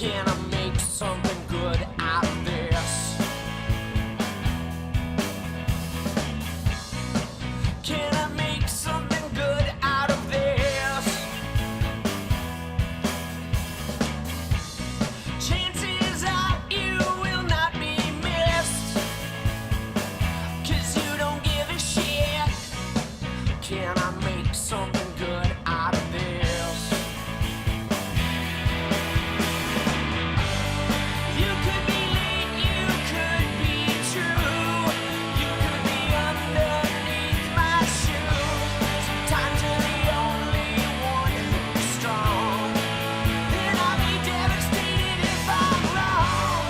Can I make something good out of this? Can I make something good out of this? Chances are you will not be missed, 'cause you don't give a shit. Can I make something good out of this? You could be late, you could be true, you could be underneath my shoe. Sometimes you're the only one who's strong, and I'll be devastated if I'm wrong.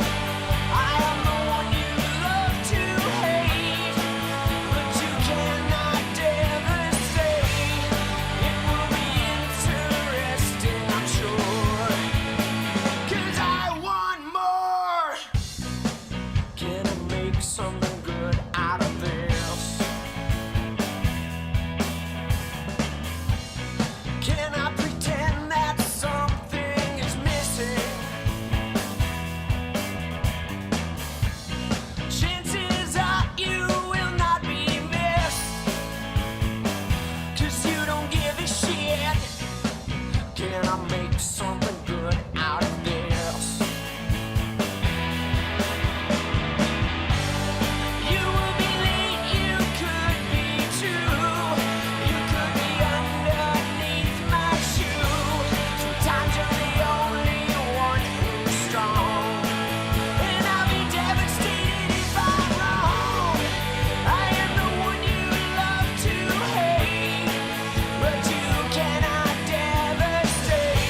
I am the one you love to hate, but you cannot devastate. It will be interesting, I'm sure, 'cause I want more. Can I make something good out of this? Can I pretend that something is missing? Chances are you will not be missed, 'cause you don't give a shit. Can I make something good out of this? You will be late, you could be true, you could be underneath my shoe. Sometimes you're the only one who's strong, and I'll be devastated if I'm wrong. I am the one you love to hate, but you cannot devastate.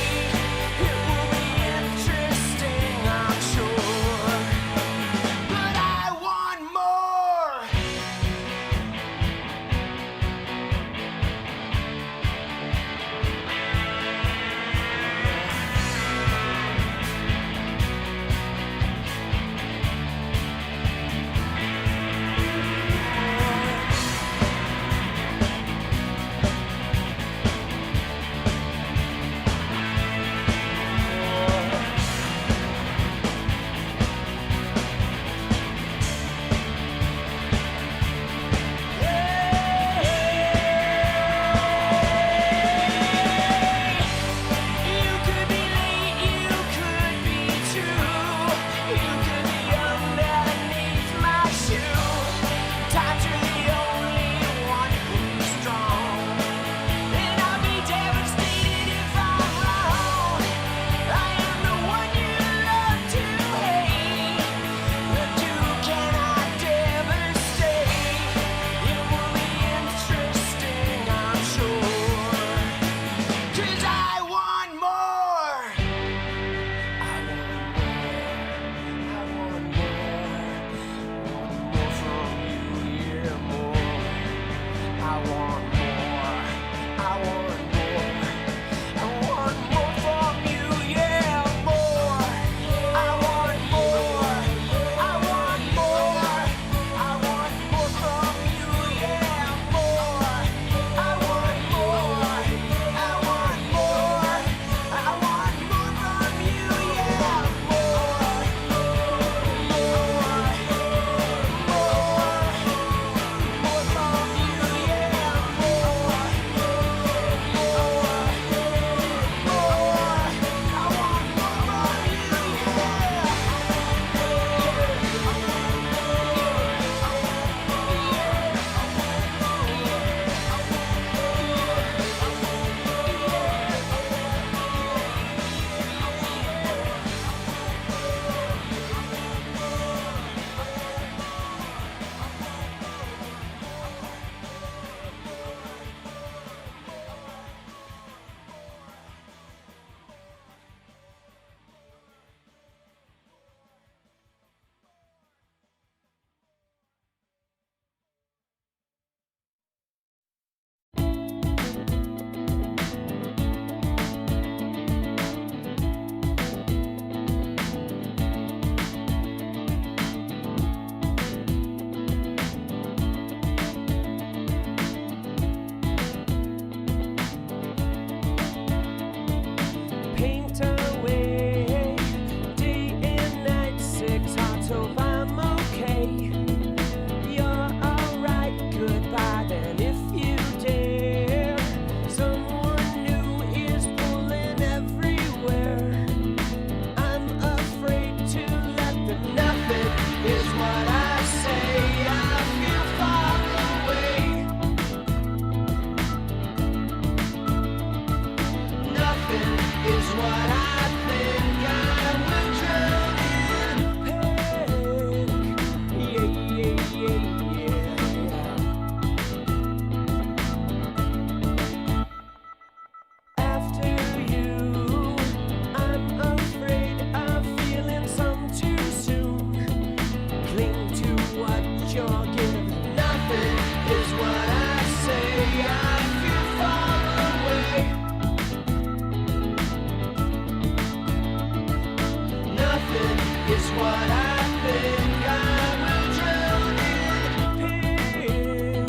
is what I think. I will drown in pink.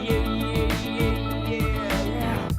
Yeah, yeah, yeah, yeah.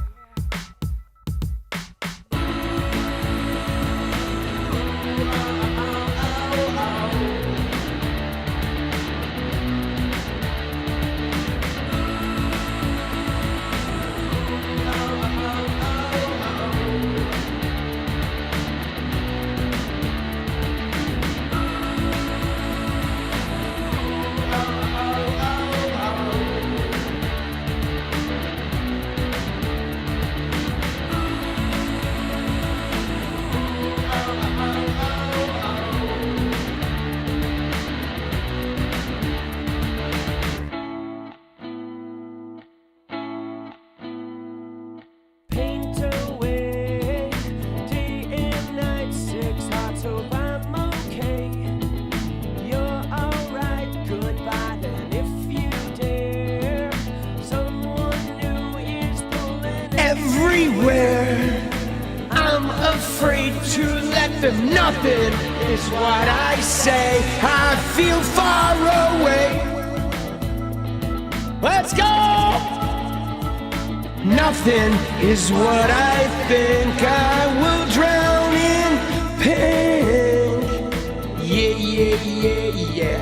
Paint away day and night, 6 hearts, hope I'm okay. You're alright, goodbye then if you dare. Someone new is pulling everywhere. I'm afraid to let them. Nothing is what I say. I feel far away. Let's go! Nothing is what I think. I will drown in pink. Yeah, yeah, yeah, yeah.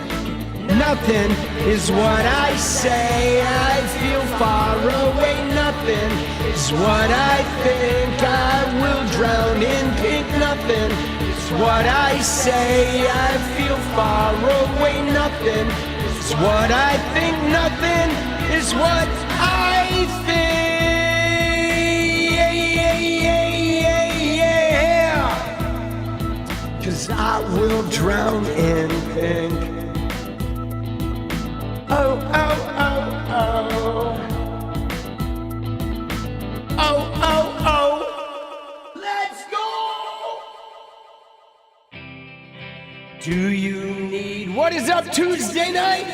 Nothing is what I say. I feel far away. Nothing is what I think. I will drown in pink. Nothing is what I say. I feel far away. Nothing is what I think. Nothing is what I think. Cause I will drown in pink. Oh, oh, oh, oh. Oh, oh, oh. Let's go! Do you need what is up Tuesday night?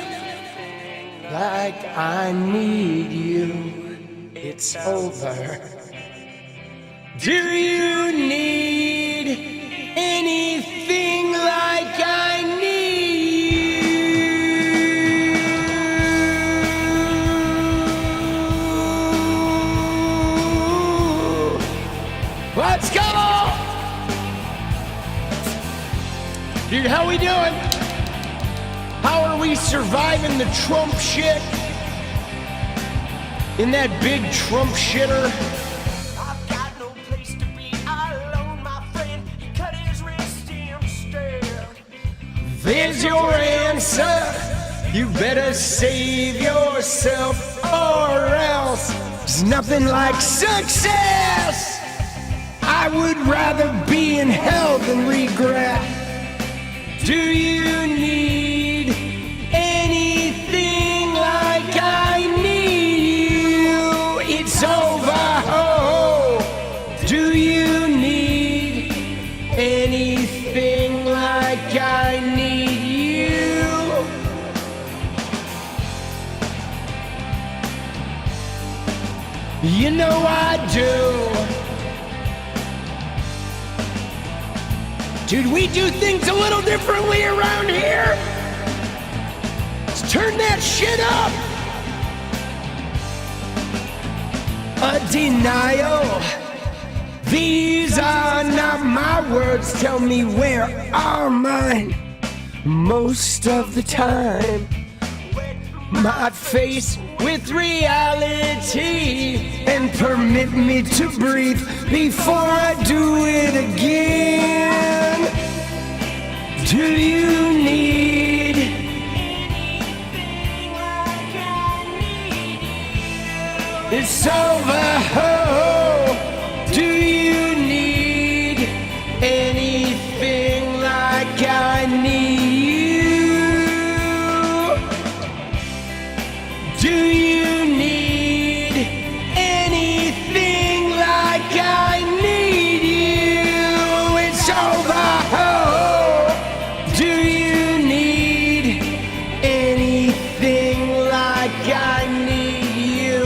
Like I need you, it's over. Do you need anything like I need you? Let's go! Dude, how we doing? How are we surviving the Trump shit? In that big Trump shitter? I've got no place to be alone, my friend. He cut his wrist instead. There's your answer. You better save yourself or else. There's nothing like success. I would rather be in hell than regret. Do you need anything like I need you? It's over. Oh, do you need anything like I need you? You know I do. Dude, we do things a little differently around here. Let's turn that shit up. A denial. These are not my words. Tell me where are mine? Most of the time, my face with reality and permit me to breathe before I do it again. Do you need anything like I need you? It's over. Oh, do you need anything like I need you? Do you need anything like I need you? It's over. Oh, do you need anything like I need you?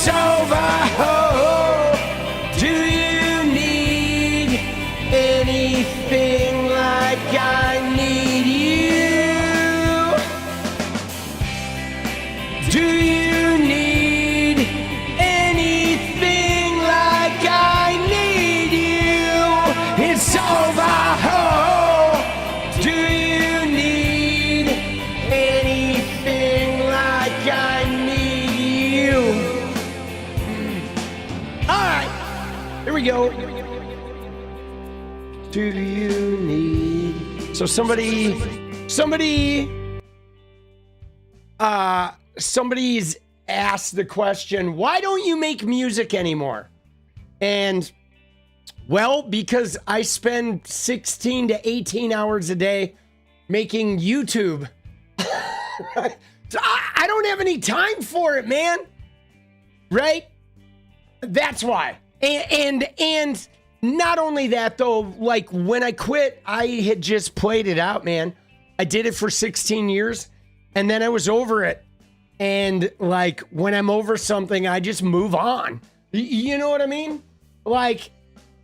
It's over. Oh, do you need anything like I need you? Do you need anything like I need you? It's over. Oh, do you need anything like I need you? All right, here we go. Do you need? So somebody's asked the question, why don't you make music anymore? And well, because I spend 16 to 18 hours a day making YouTube. So I don't have any time for it, man. Right? That's why. And not only that though, like when I quit, I had just played it out, man. I did it for 16 years and then I was over it. And like when I'm over something, I just move on. You know what I mean? Like,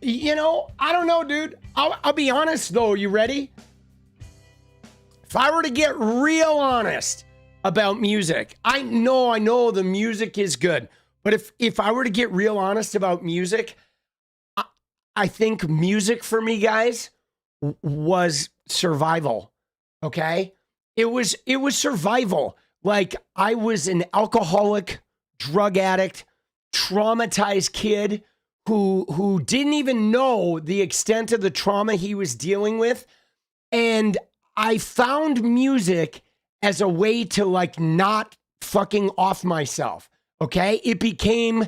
you know, I don't know, dude. I'll be honest though. You ready? If I were to get real honest about music, I know the music is good. But if I were to get real honest about music, I think music for me, guys, was survival. Okay? It was survival. Like I was an alcoholic, drug addict, traumatized kid who didn't even know the extent of the trauma he was dealing with. And I found music as a way to like not fucking off myself. Okay? It became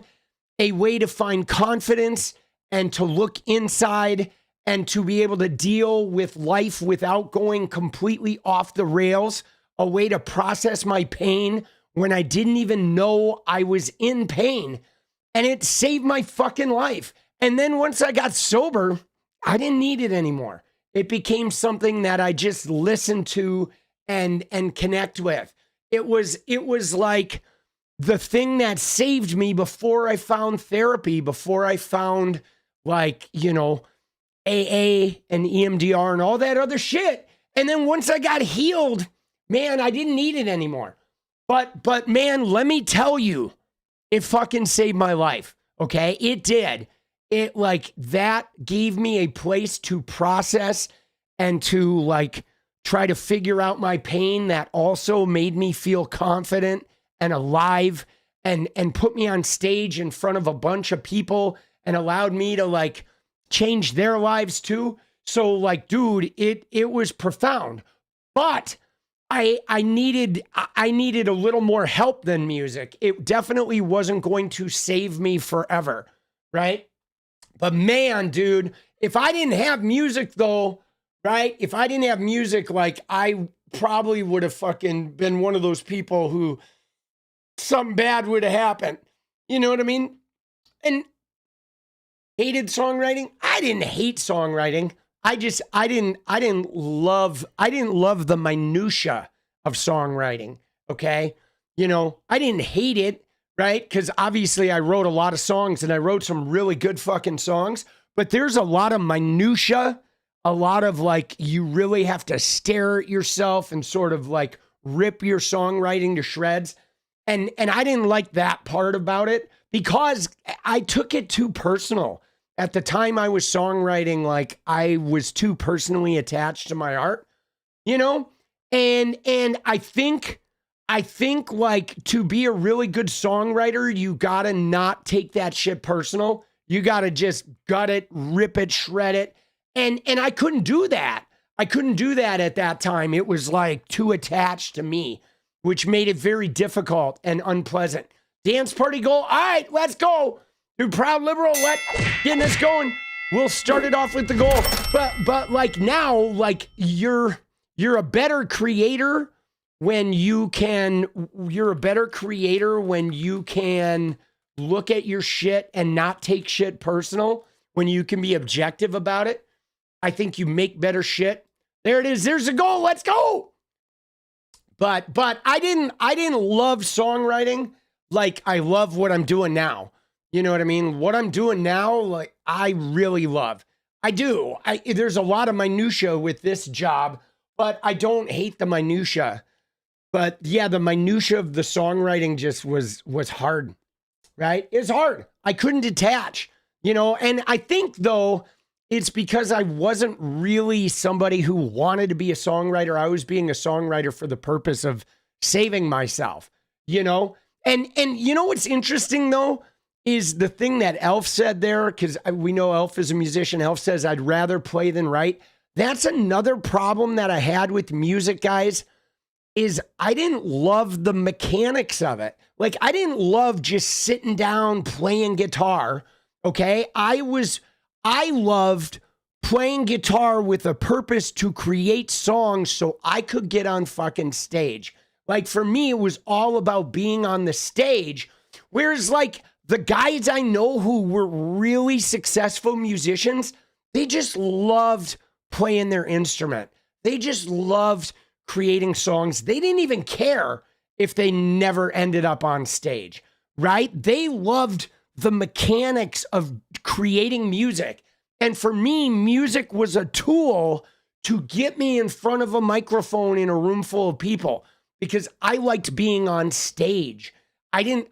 a way to find confidence and to look inside and to be able to deal with life without going completely off the rails, a way to process my pain when I didn't even know I was in pain. And it saved my fucking life. And then once I got sober, I didn't need it anymore. It became something that I just listened to and connect with. It was like the thing that saved me before I found therapy, before I found like, you know, AA and EMDR and all that other shit. And then once I got healed, man, I didn't need it anymore. But man, let me tell you, it fucking saved my life. Okay? It did. It like that gave me a place to process and to like try to figure out my pain. That also made me feel confident and alive and put me on stage in front of a bunch of people and allowed me to like change their lives too. So like, dude, it was profound. But I needed a little more help than music. It definitely wasn't going to save me forever, right? But man, dude, if I didn't have music though, right? If I didn't have music, like I probably would have fucking been one of those people who something bad would have happened. You know what I mean? And hated songwriting. I didn't hate songwriting. I didn't love the minutia of songwriting. Okay. You know, I didn't hate it, right? Because obviously I wrote a lot of songs and I wrote some really good fucking songs, but there's a lot of minutia, a lot of like, you really have to stare at yourself and sort of like rip your songwriting to shreds. And I didn't like that part about it because I took it too personal. At the time I was songwriting, like I was too personally attached to my art, you know? And I think like to be a really good songwriter, you gotta not take that shit personal. You gotta just gut it, rip it, shred it. And I couldn't do that. I couldn't do that at that time. It was like too attached to me, which made it very difficult and unpleasant. Dance party goal. All right, let's go. Dude, proud liberal, getting this going. We'll start it off with the goal. But like now, like you're a better creator when you can, you're a better creator when you can look at your shit and not take shit personal, when you can be objective about it. I think you make better shit. There it is. There's a goal. Let's go. But I didn't love songwriting like, I love what I'm doing now. You know what I mean? What I'm doing now, like, I really love. I do. There's a lot of minutia with this job, but I don't hate the minutia. But yeah, the minutia of the songwriting just was hard, right? It's hard. I couldn't detach, you know? And I think, though, it's because I wasn't really somebody who wanted to be a songwriter. I was being a songwriter for the purpose of saving myself, you know? And you know what's interesting, though, is the thing that Elf said there, because we know Elf is a musician. Elf says, I'd rather play than write. That's another problem that I had with music, guys, is I didn't love the mechanics of it. Like, I didn't love just sitting down playing guitar, okay? I loved playing guitar with a purpose to create songs so I could get on fucking stage. Like, for me, it was all about being on the stage. Whereas, like, the guys I know who were really successful musicians, they just loved playing their instrument. They just loved creating songs. They didn't even care if they never ended up on stage, right? They loved the mechanics of creating music. And for me, music was a tool to get me in front of a microphone in a room full of people because I liked being on stage. I didn't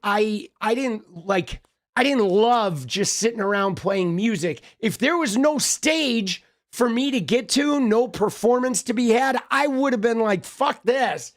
love just sitting around playing music. If there was no stage for me to get to, no performance to be had, I would have been like, fuck this.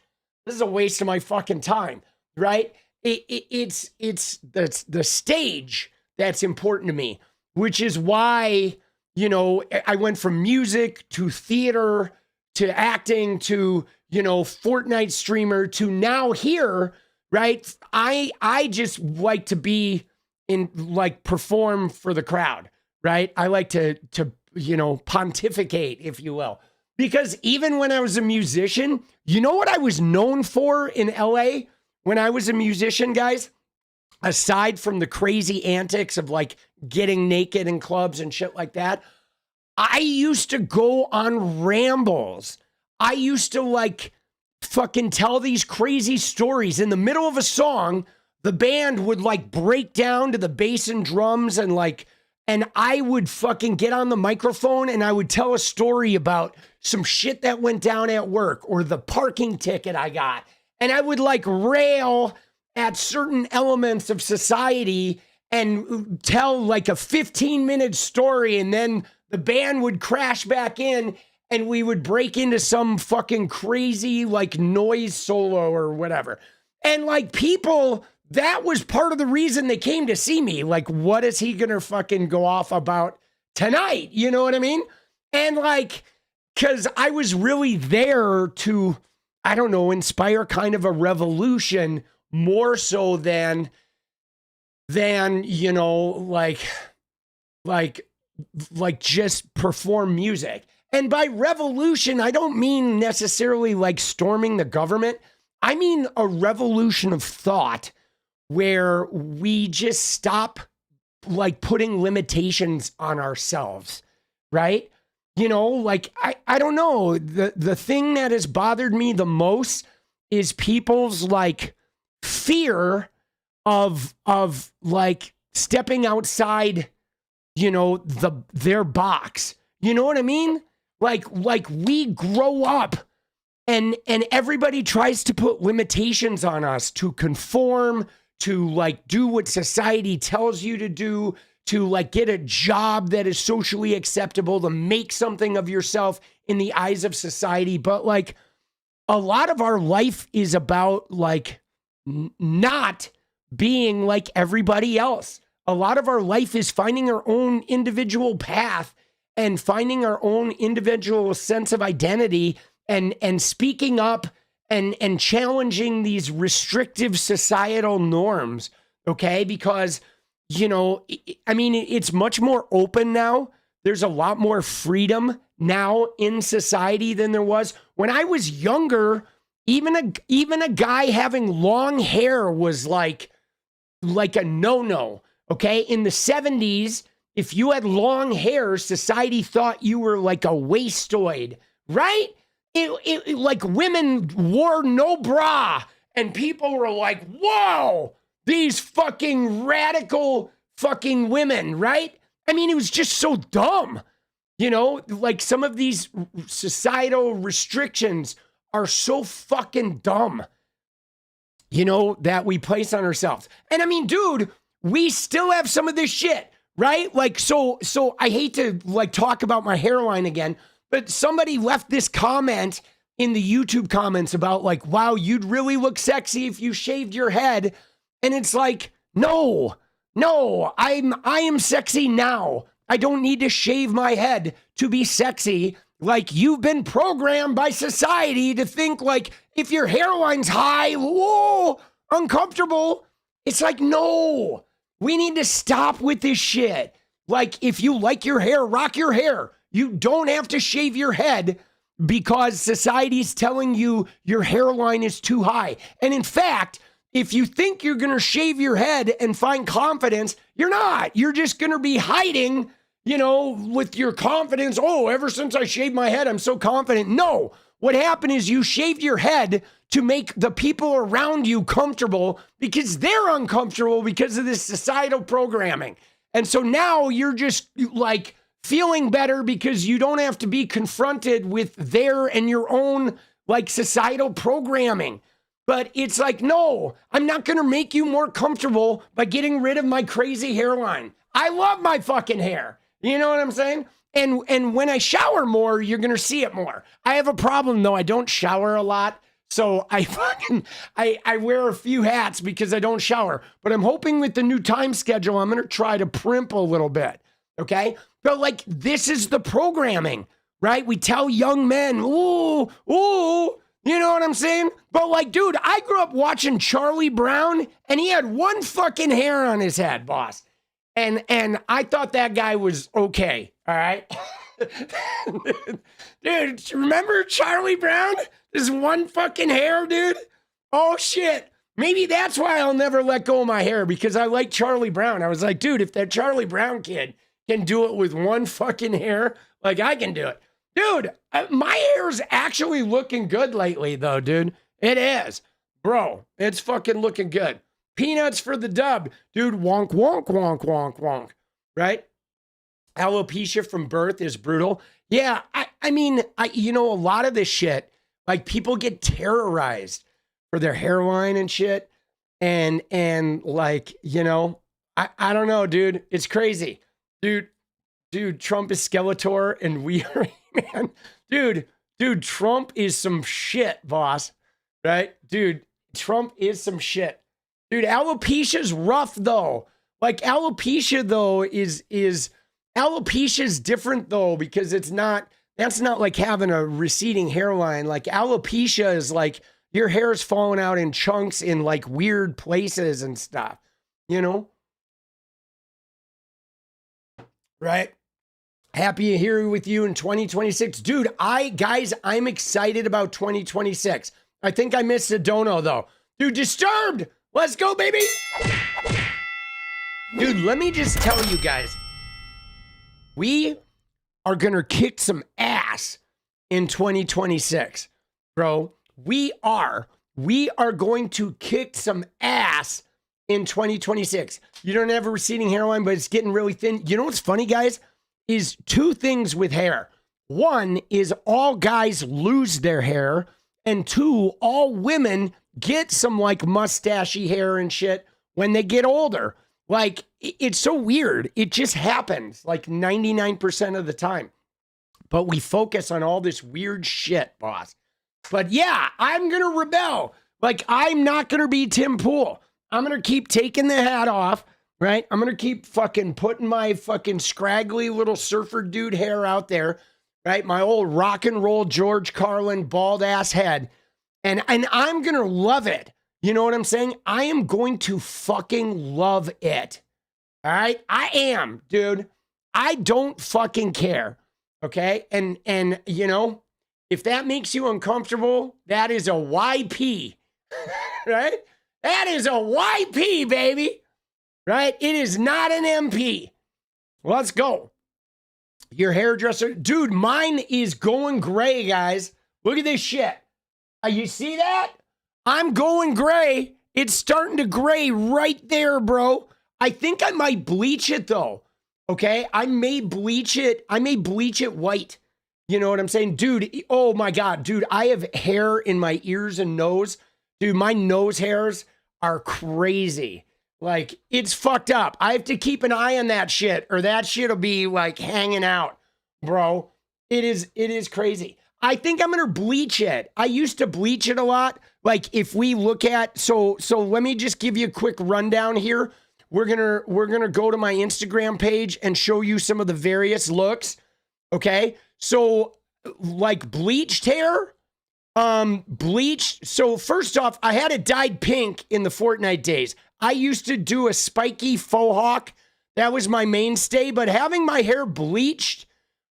This is a waste of my fucking time, right? It's the stage that's important to me, which is why, you know, I went from music to theater to acting to, you know, Fortnite streamer to now here, right? I just like to be in, like, perform for the crowd, right? I like to you know, pontificate, if you will. Because even when I was a musician, you know what I was known for in LA when I was a musician, guys? Aside from the crazy antics of, like, getting naked in clubs and shit like that, I used to go on rambles. I used to, like, fucking tell these crazy stories. In the middle of a song, the band would, like, break down to the bass and drums and, like, and I would fucking get on the microphone and I would tell a story about some shit that went down at work or the parking ticket I got. And I would, like, rail at certain elements of society and tell, like, a 15-minute story. And then the band would crash back in and we would break into some fucking crazy, like, noise solo or whatever. And, like, people, that was part of the reason they came to see me. Like, what is he gonna fucking go off about tonight? You know what I mean? And, like, because I was really there to, I don't know, inspire kind of a revolution more so than you know, like just perform music. And by revolution, I don't mean necessarily like storming the government. I mean a revolution of thought where we just stop, like, putting limitations on ourselves, right? You know, like, I don't know. The thing that has bothered me the most is people's, like, fear of like stepping outside, you know, their box. You know what I mean? Like we grow up and everybody tries to put limitations on us to conform, to, like, do what society tells you to do, to, like, get a job that is socially acceptable, to make something of yourself in the eyes of society. But, like, a lot of our life is about, like, not being like everybody else. A lot of our life is finding our own individual path and finding our own individual sense of identity and speaking up and challenging these restrictive societal norms, okay? Because, you know, I mean, it's much more open now. There's a lot more freedom now in society than there was. When I was younger, even a guy having long hair was like a no-no, okay? In the 70s, if you had long hair, society thought you were like a wastoid, right? It like women wore no bra and people were like, whoa, these fucking radical fucking women, right? I mean, it was just so dumb. You know, like some of these societal restrictions are so fucking dumb, you know, that we place on ourselves. And I mean, dude, we still have some of this shit, right? Like, so I hate to like talk about my hairline again, but somebody left this comment in the YouTube comments about like, wow, you'd really look sexy if you shaved your head. And it's like, no, I am sexy now. I don't need to shave my head to be sexy. Like, you've been programmed by society to think like if your hairline's high, whoa, uncomfortable. It's like, no, we need to stop with this shit. Like, if you like your hair, rock your hair. You don't have to shave your head because society's telling you your hairline is too high. And in fact, if you think you're going to shave your head and find confidence, you're not. You're just going to be hiding, you know, with your confidence. Oh, ever since I shaved my head, I'm so confident. No, what happened is you shaved your head to make the people around you comfortable because they're uncomfortable because of this societal programming. And so now you're just like feeling better because you don't have to be confronted with their and your own like societal programming. But it's like, no, I'm not going to make you more comfortable by getting rid of my crazy hairline. I love my fucking hair. You know what I'm saying? And when I shower more, you're going to see it more. I have a problem though. I don't shower a lot. So I wear a few hats because I don't shower. But I'm hoping with the new time schedule, I'm going to try to primp a little bit. Okay? But like, this is the programming, right? We tell young men, ooh, you know what I'm saying? But like, dude, I grew up watching Charlie Brown and he had one fucking hair on his head, boss. And I thought that guy was okay. All right. Dude, remember Charlie Brown? This one fucking hair, dude. Oh shit. Maybe that's why I'll never let go of my hair, because I like Charlie Brown. I was like, dude, if that Charlie Brown kid can do it with one fucking hair, like I can do it. Dude, my hair's actually looking good lately, though, dude. It is. Bro, it's fucking looking good. Peanuts for the dub. Dude, wonk, wonk, wonk, wonk, wonk. Right? Alopecia from birth is brutal. Yeah, I mean, you know, a lot of this shit, like people get terrorized for their hairline and shit. And like, you know, I don't know, dude. It's crazy. Dude, Trump is Skeletor and we are, man. Dude, Trump is some shit, boss. Right? Dude, Trump is some shit. Dude, alopecia's rough though. Like alopecia though is alopecia's different though, because that's not like having a receding hairline. Like alopecia is like your hair's falling out in chunks in like weird places and stuff, you know? Right? Happy to hear with you in 2026. Dude, I'm excited about 2026. I think I missed a dono though. Dude, Disturbed! Let's go, baby! Dude, let me just tell you guys. We are gonna kick some ass in 2026. Bro, we are going to kick some ass in 2026. You don't have a receding hairline, but it's getting really thin. You know what's funny, guys? Is two things with hair. One is all guys lose their hair, and two, all women get some like mustachy hair and shit when they get older. Like, it's so weird. It just happens like 99% of the time. But we focus on all this weird shit, boss. But yeah, I'm going to rebel. Like, I'm not going to be Tim Pool. I'm going to keep taking the hat off, right? I'm going to keep fucking putting my fucking scraggly little surfer dude hair out there, right? My old rock and roll George Carlin bald ass head. And I'm going to love it. You know what I'm saying? I am going to fucking love it. All right? I am, dude. I don't fucking care. Okay? And you know, if that makes you uncomfortable, that is a YP. Right? That is a YP, baby. Right? It is not an MP. Let's go. Your hairdresser. Dude, mine is going gray, guys. Look at this shit. You see that? I'm going gray It's starting to gray right there, bro. I think I might bleach it though. Okay, I may bleach it. I may bleach it white. You know what I'm saying? Dude, oh my God, dude, I have hair in my ears and nose. Dude, my nose hairs are crazy. Like, it's fucked up. I have to keep an eye on that shit or that shit'll be like hanging out, bro. It is crazy. I think I'm gonna bleach it. I used to bleach it a lot. Like if we look at, so let me just give you a quick rundown here. We're gonna go to my Instagram page and show you some of the various looks. Okay, so like bleached hair, bleached. So first off, I had it dyed pink in the Fortnite days. I used to do a spiky faux hawk. That was my mainstay, but having my hair bleached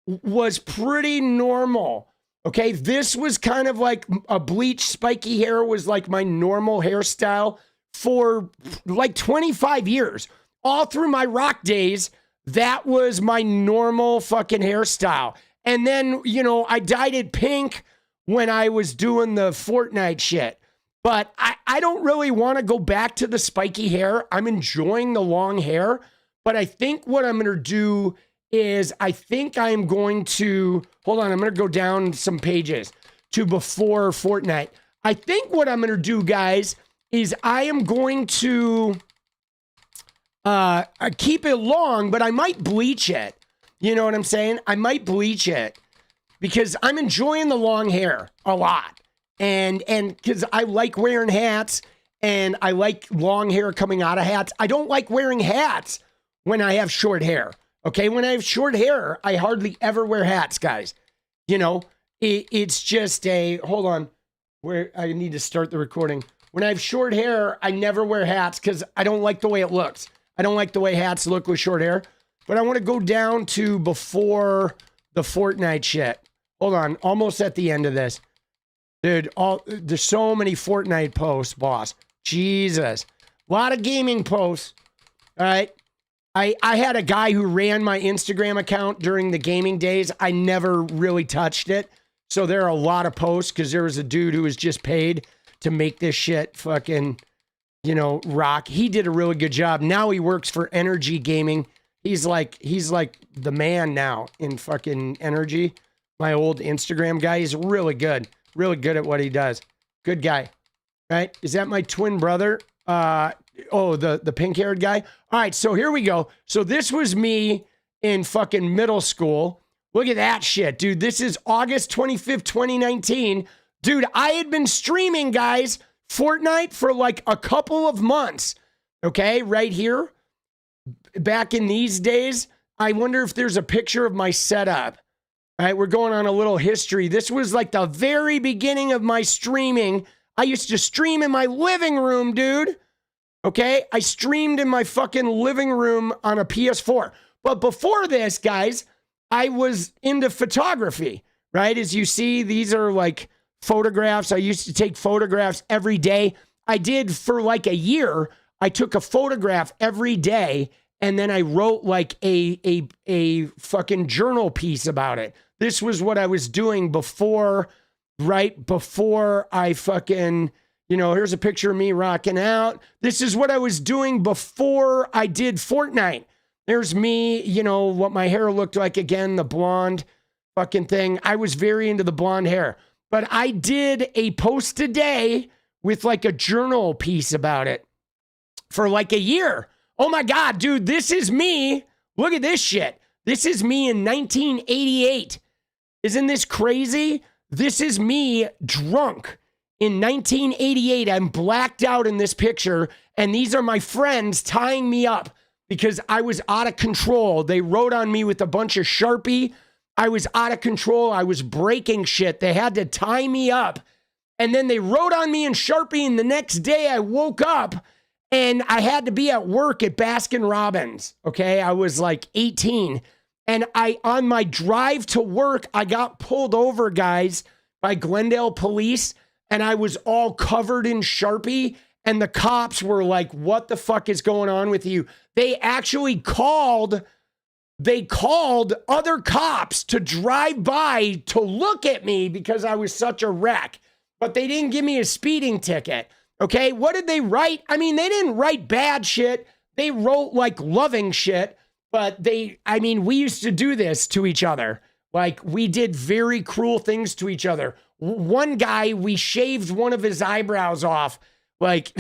was pretty normal. Okay, this was kind of like a bleached spiky hair was like my normal hairstyle for like 25 years. All through my rock days, that was my normal fucking hairstyle. And then, you know, I dyed it pink when I was doing the Fortnite shit. But I don't really want to go back to the spiky hair. I'm enjoying the long hair. But I think what I'm going to do is I think I'm going to, hold on, I'm going to go down some pages to before Fortnite. I think what I'm going to do, guys, is I am going to keep it long, but I might bleach it. You know what I'm saying? I might bleach it because I'm enjoying the long hair a lot. And because I like wearing hats and I like long hair coming out of hats. I don't like wearing hats when I have short hair. Okay, when I have short hair, I hardly ever wear hats, guys. You know, it's just a, hold on, where I need to start the recording. When I have short hair, I never wear hats because I don't like the way it looks. I don't like the way hats look with short hair. But I want to go down to before the Fortnite shit. Hold on, almost at the end of this. Dude, there's so many Fortnite posts, boss. Jesus. A lot of gaming posts. All right. I had a guy who ran my Instagram account during the gaming days. I never really touched it. So there are a lot of posts because there was a dude who was just paid to make this shit fucking, you know, rock. He did a really good job. Now he works for Energy Gaming. He's like the man now in fucking Energy. My old Instagram guy. He's really good at what he does. Good guy, right? Is that my twin brother? Oh, the pink-haired guy. All right, so here we go. So this was me in fucking middle school. Look at that shit, dude. This is August 25th, 2019. Dude, I had been streaming, guys, Fortnite for like a couple of months. Okay, right here. Back in these days, I wonder if there's a picture of my setup. All right, we're going on a little history. This was like the very beginning of my streaming. I used to stream in my living room, dude. Okay, I streamed in my fucking living room on a PS4. But before this, guys, I was into photography, right? As you see, these are like photographs. I used to take photographs every day. I did for like a year. I took a photograph every day, and then I wrote like a fucking journal piece about it. This was what I was doing before, right before I fucking... You know, here's a picture of me rocking out. This is what I was doing before I did Fortnite. There's me, you know, what my hair looked like again, the blonde fucking thing. I was very into the blonde hair. But I did a post a day with like a journal piece about it for like a year. Oh my God, dude, this is me. Look at this shit. This is me in 1988. Isn't this crazy? This is me drunk. In 1988, I'm blacked out in this picture, and these are my friends tying me up because I was out of control. They wrote on me with a bunch of Sharpie. I was out of control. I was breaking shit. They had to tie me up, and then they wrote on me in Sharpie, and the next day I woke up, and I had to be at work at Baskin-Robbins, okay? I was like 18, and on my drive to work, I got pulled over, guys, by Glendale police, and I was all covered in Sharpie, and the cops were like, what the fuck is going on with you? They actually called other cops to drive by to look at me because I was such a wreck, but they didn't give me a speeding ticket. Okay, what did they write? I mean, they didn't write bad shit. They wrote like loving shit, but we used to do this to each other. Like, we did very cruel things to each other. One guy, we shaved one of his eyebrows off. Like,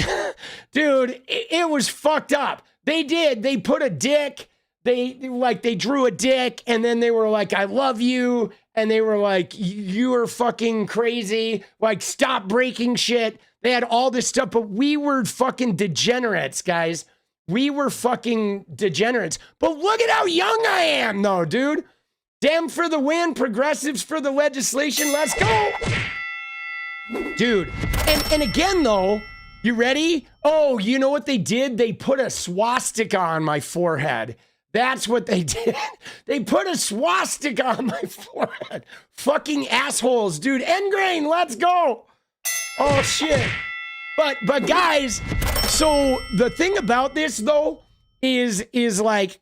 dude, it was fucked up. They put a dick, they drew a dick, and then they were like, I love you. And they were like, you are fucking crazy. Like, stop breaking shit. They had all this stuff, but we were fucking degenerates, guys. We were fucking degenerates. But look at how young I am, though, dude. Dem for the win, progressives for the legislation. Let's go. Dude, and again, though, you ready? Oh, you know what they did? They put a swastika on my forehead. That's what they did. They put a swastika on my forehead. Fucking assholes, dude. Engrain, let's go. Oh, shit. But guys, so the thing about this, though, is like,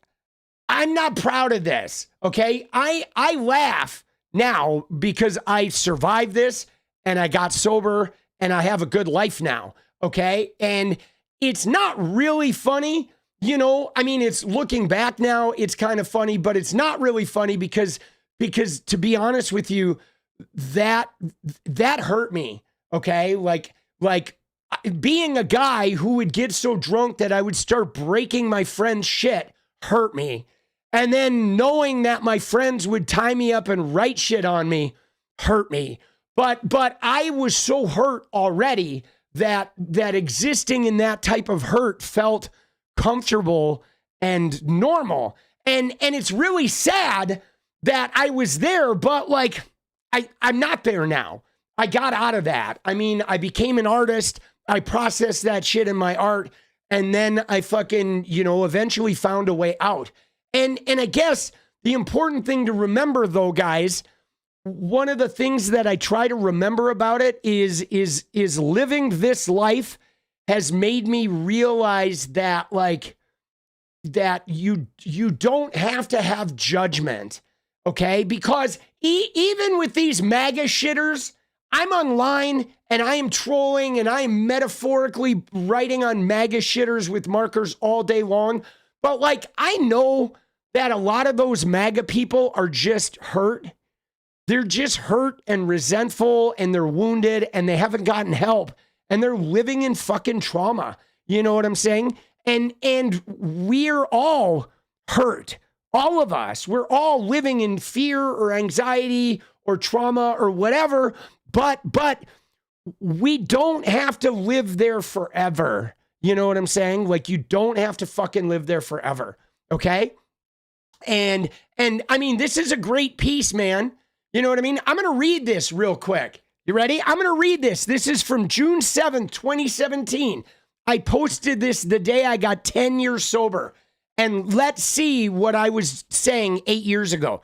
I'm not proud of this, okay? I laugh now because I survived this and I got sober and I have a good life now, okay? And it's not really funny, you know? I mean, it's looking back now, it's kind of funny, but it's not really funny because to be honest with you, that hurt me, okay? Like being a guy who would get so drunk that I would start breaking my friend's shit hurt me. And then knowing that my friends would tie me up and write shit on me hurt me. But I was so hurt already that existing in that type of hurt felt comfortable and normal. And it's really sad that I was there, but like I'm not there now. I got out of that. I mean, I became an artist. I processed that shit in my art. And then I fucking, eventually found a way out. And I guess the important thing to remember, though, guys, one of the things that I try to remember about it is living this life has made me realize that, like, that you don't have to have judgment, okay? Because even with these MAGA shitters, I'm online and I am trolling and I am metaphorically writing on MAGA shitters with markers all day long. But, like, I know that a lot of those MAGA people are just hurt. They're just hurt and resentful and they're wounded and they haven't gotten help and they're living in fucking trauma. You know what I'm saying? And we're all hurt. All of us. We're all living in fear or anxiety or trauma or whatever, but we don't have to live there forever. You know what I'm saying? Like, you don't have to fucking live there forever. Okay? And I mean, this is a great piece, man. You know what I mean? I'm going to read this real quick. You ready? I'm going to read this. This is from June 7th, 2017. I posted this the day I got 10 years sober. And let's see what I was saying 8 years ago.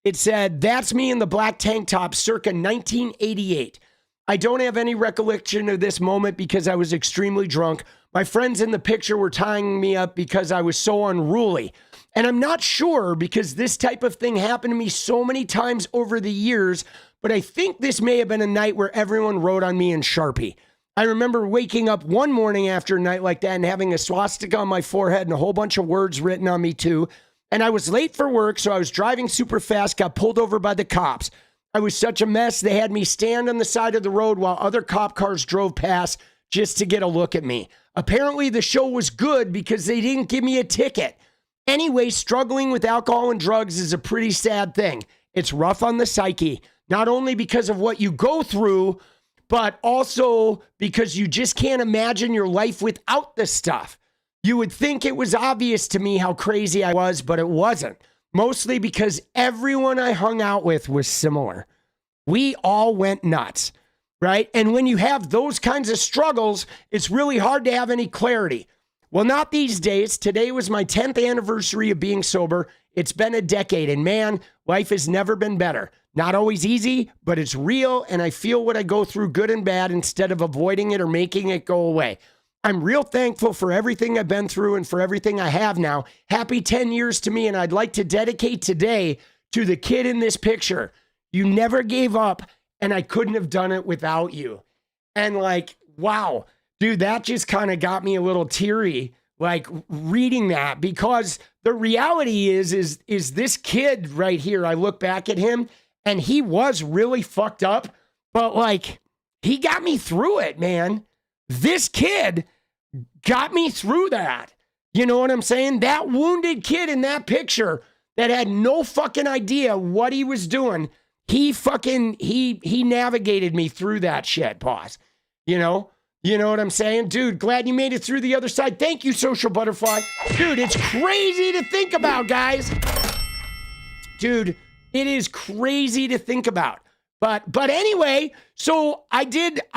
It said, that's me in the black tank top circa 1988. I don't have any recollection of this moment because I was extremely drunk. My friends in the picture were tying me up because I was so unruly. And I'm not sure because this type of thing happened to me so many times over the years, but I think this may have been a night where everyone wrote on me in Sharpie. I remember waking up one morning after a night like that and having a swastika on my forehead and a whole bunch of words written on me too. And I was late for work, so I was driving super fast, got pulled over by the cops. I was such a mess, they had me stand on the side of the road while other cop cars drove past just to get a look at me. Apparently the show was good because they didn't give me a ticket. Anyway, struggling with alcohol and drugs is a pretty sad thing. It's rough on the psyche, not only because of what you go through, but also because you just can't imagine your life without this stuff. You would think it was obvious to me how crazy I was, but it wasn't. Mostly because everyone I hung out with was similar. We all went nuts, right? And when you have those kinds of struggles, it's really hard to have any clarity. Well, not these days. Today was my 10th anniversary of being sober. It's been a decade, and man, life has never been better. Not always easy, but it's real, and I feel what I go through, good and bad, instead of avoiding it or making it go away. I'm real thankful for everything I've been through and for everything I have now. Happy 10 years to me, and I'd like to dedicate today to the kid in this picture. You never gave up, and I couldn't have done it without you. And like, wow. dude, that just kind of got me a little teary, like reading that, because the reality is this kid right here, I look back at him and he was really fucked up, but like he got me through it, man. This kid got me through that. You know what I'm saying? That wounded kid in that picture that had no fucking idea what he was doing, he navigated me through that shit, boss. You know what I'm saying? Dude, glad you made it through the other side. Thank you, Social Butterfly. Dude, it's crazy to think about, guys. Dude, it is crazy to think about. But anyway, so I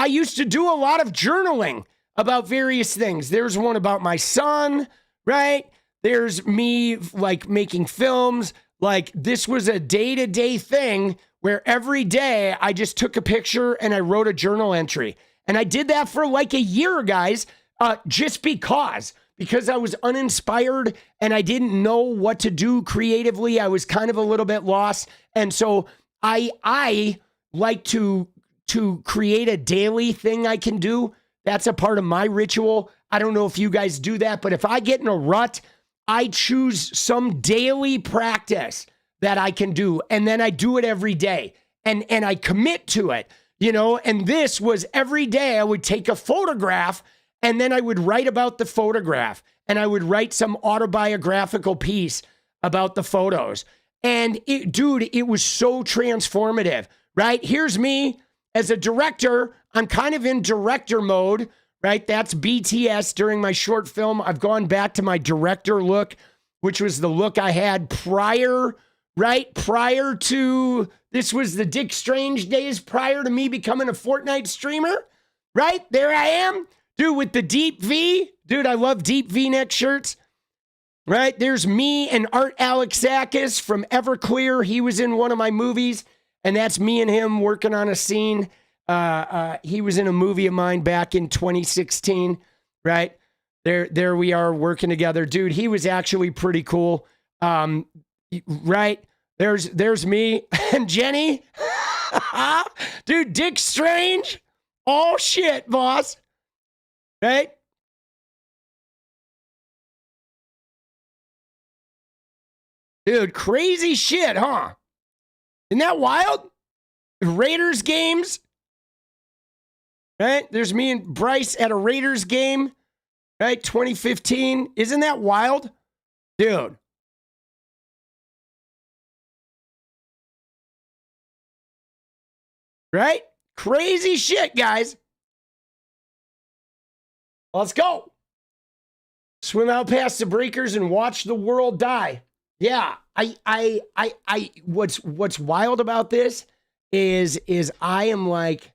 used to do a lot of journaling about various things. There's one about my son, right? There's me like making films. Like this was a day-to-day thing where every day I just took a picture and I wrote a journal entry. And I did that for like a year, guys, just because I was uninspired and I didn't know what to do creatively. I was kind of a little bit lost. And so I like to create a daily thing I can do. That's a part of my ritual. I don't know if you guys do that, but if I get in a rut, I choose some daily practice that I can do. And then I do it every day and I commit to it. And this was every day I would take a photograph and then I would write about the photograph and I would write some autobiographical piece about the photos. And it was so transformative, right? Here's me as a director. I'm kind of in director mode, right? That's BTS during my short film. I've gone back to my director look, which was the look I had prior, right? Prior to, this was the Dick Strange days prior to me becoming a Fortnite streamer, right? There I am, dude, with the deep V. Dude, I love deep V-neck shirts, right? There's me and 𝗙𝗪𝗪𝗏 from Everclear. He was in one of my movies, and that's me and him working on a scene. He was in a movie of mine back in 2016, right? There we are working together. Dude, he was actually pretty cool. Right? There's me and Jenny. Dude, Dick Strange. All shit, boss. Right? Dude, crazy shit, huh? Isn't that wild? Raiders games. Right? There's me and Bryce at a Raiders game. Right? 2015. Isn't that wild? Dude. Right? Crazy shit, guys. Let's go. Swim out past the breakers and watch the world die. Yeah, what's wild about this is I am like,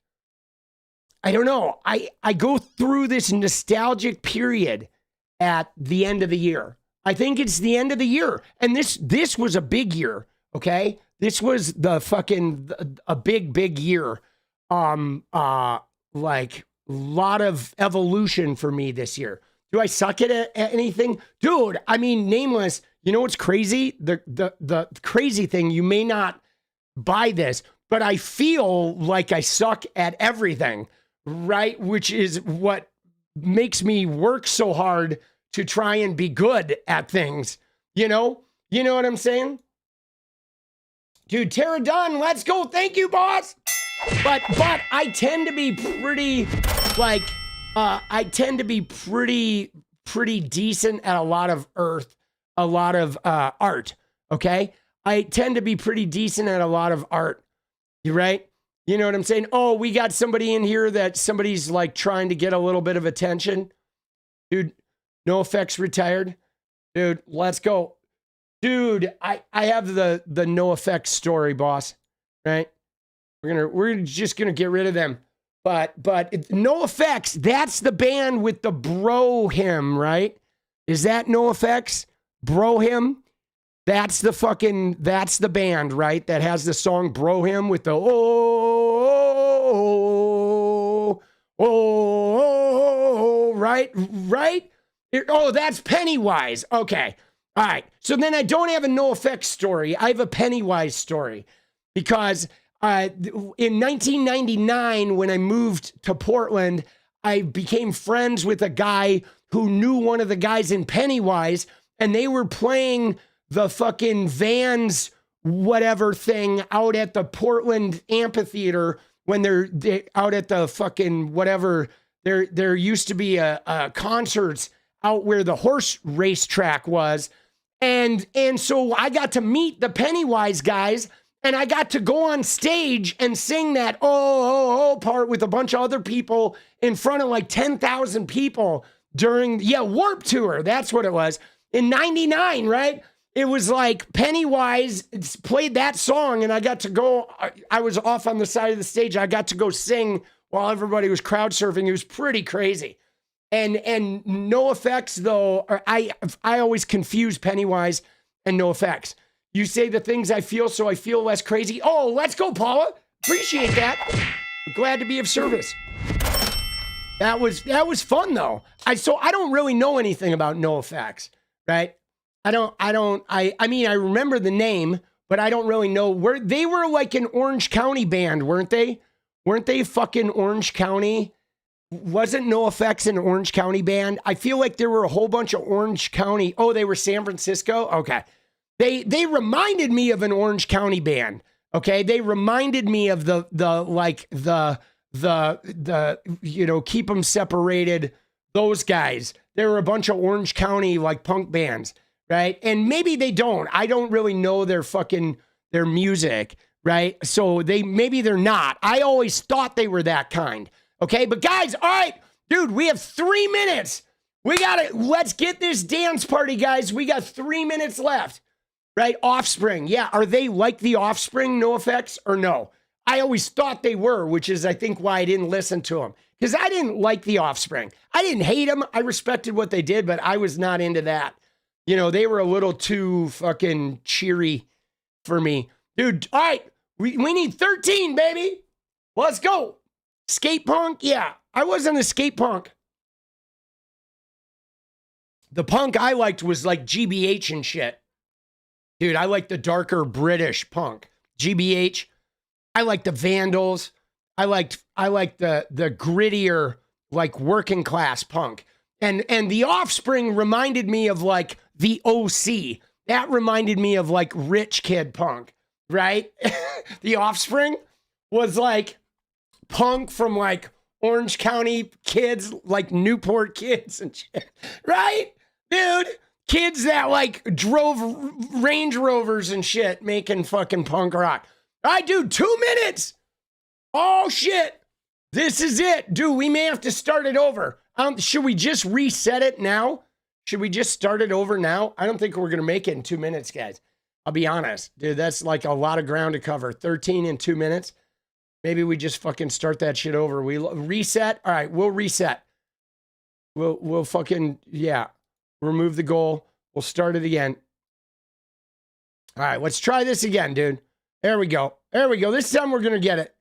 I don't know. I go through this nostalgic period at the end of the year. I think it's the end of the year. And this was a big year, okay? This was a big year. Like lot of evolution for me this year. Do I suck at anything? Dude, I mean, Nameless, you know what's crazy? The crazy thing, you may not buy this, but I feel like I suck at everything, right? Which is what makes me work so hard to try and be good at things. You know what I'm saying? Dude, Tara Dunn, let's go. Thank you, boss. But I tend to be pretty, like, pretty decent at a lot of art, okay? I tend to be pretty decent at a lot of art, you right? You know what I'm saying? Oh, we got somebody in here that somebody's, like, trying to get a little bit of attention. Dude, NoFX retired. Dude, let's go. Dude, I have the NoFX story, boss, right? We're just gonna get rid of them. But NoFX, that's the band with the bro him, right? Is that NoFX? Bro him? That's the band, right? That has the song Bro Him with the right? That's Pennywise. Okay. All right. So then I don't have a NoFX story. I have a Pennywise story because in 1999, when I moved to Portland, I became friends with a guy who knew one of the guys in Pennywise, and they were playing the fucking Vans whatever thing out at the Portland amphitheater when they're out at the fucking whatever. There used to be a concerts out where the horse racetrack was. And so I got to meet the Pennywise guys, and I got to go on stage and sing that oh part with a bunch of other people in front of like 10,000 people during, Warped Tour. That's what it was. In 99, right? It was like Pennywise played that song, and I got to go, I was off on the side of the stage. I got to go sing while everybody was crowd surfing. It was pretty crazy. And NoFX, though, I always confuse Pennywise and NoFX. You say the things I feel, so I feel less crazy. Oh, let's go, Paula. Appreciate that. Glad to be of service. That was fun, though. I don't really know anything about NoFX, right? I mean, I remember the name, but I don't really know where they were. Like an Orange County band, weren't they? Weren't they fucking Orange County? Wasn't NoFX an Orange County band? I feel like there were a whole bunch of Orange County. Oh, they were San Francisco? Okay. They reminded me of an Orange County band. Okay. They reminded me of the Keep 'Em Separated, those guys. There were a bunch of Orange County like punk bands, right? And maybe they don't. I don't really know their music, right? So maybe they're not. I always thought they were that kind. Okay, but guys, all right, dude, we have 3 minutes. Let's get this dance party, guys. We got 3 minutes left, right? Offspring, yeah, are they like the Offspring, NoFX, or no? I always thought they were, which is, I think, why I didn't listen to them. Because I didn't like the Offspring. I didn't hate them. I respected what they did, but I was not into that. They were a little too fucking cheery for me. Dude, all right, we need 13, baby. Let's go. Skate punk? Yeah, I wasn't a skate punk. The punk I liked was like GBH and shit. Dude, I like the darker British punk. GBH. I like the Vandals. I like the grittier, like working class punk. And the Offspring reminded me of like the OC. That reminded me of like rich kid punk, right? The Offspring was like punk from like Orange County kids, like Newport kids and shit, right? Dude, kids that like drove Range Rovers and shit making fucking punk rock. All right, dude, 2 minutes. Oh shit. This is it. Dude, we may have to start it over. Should we just reset it now? Should we just start it over now? I don't think we're going to make it in 2 minutes, guys. I'll be honest. Dude, that's like a lot of ground to cover. 13 in 2 minutes. Maybe we just fucking start that shit over. We reset. All right, we'll reset. We'll fucking, yeah. Remove the goal. We'll start it again. All right, let's try this again, dude. There we go. There we go. This time we're going to get it.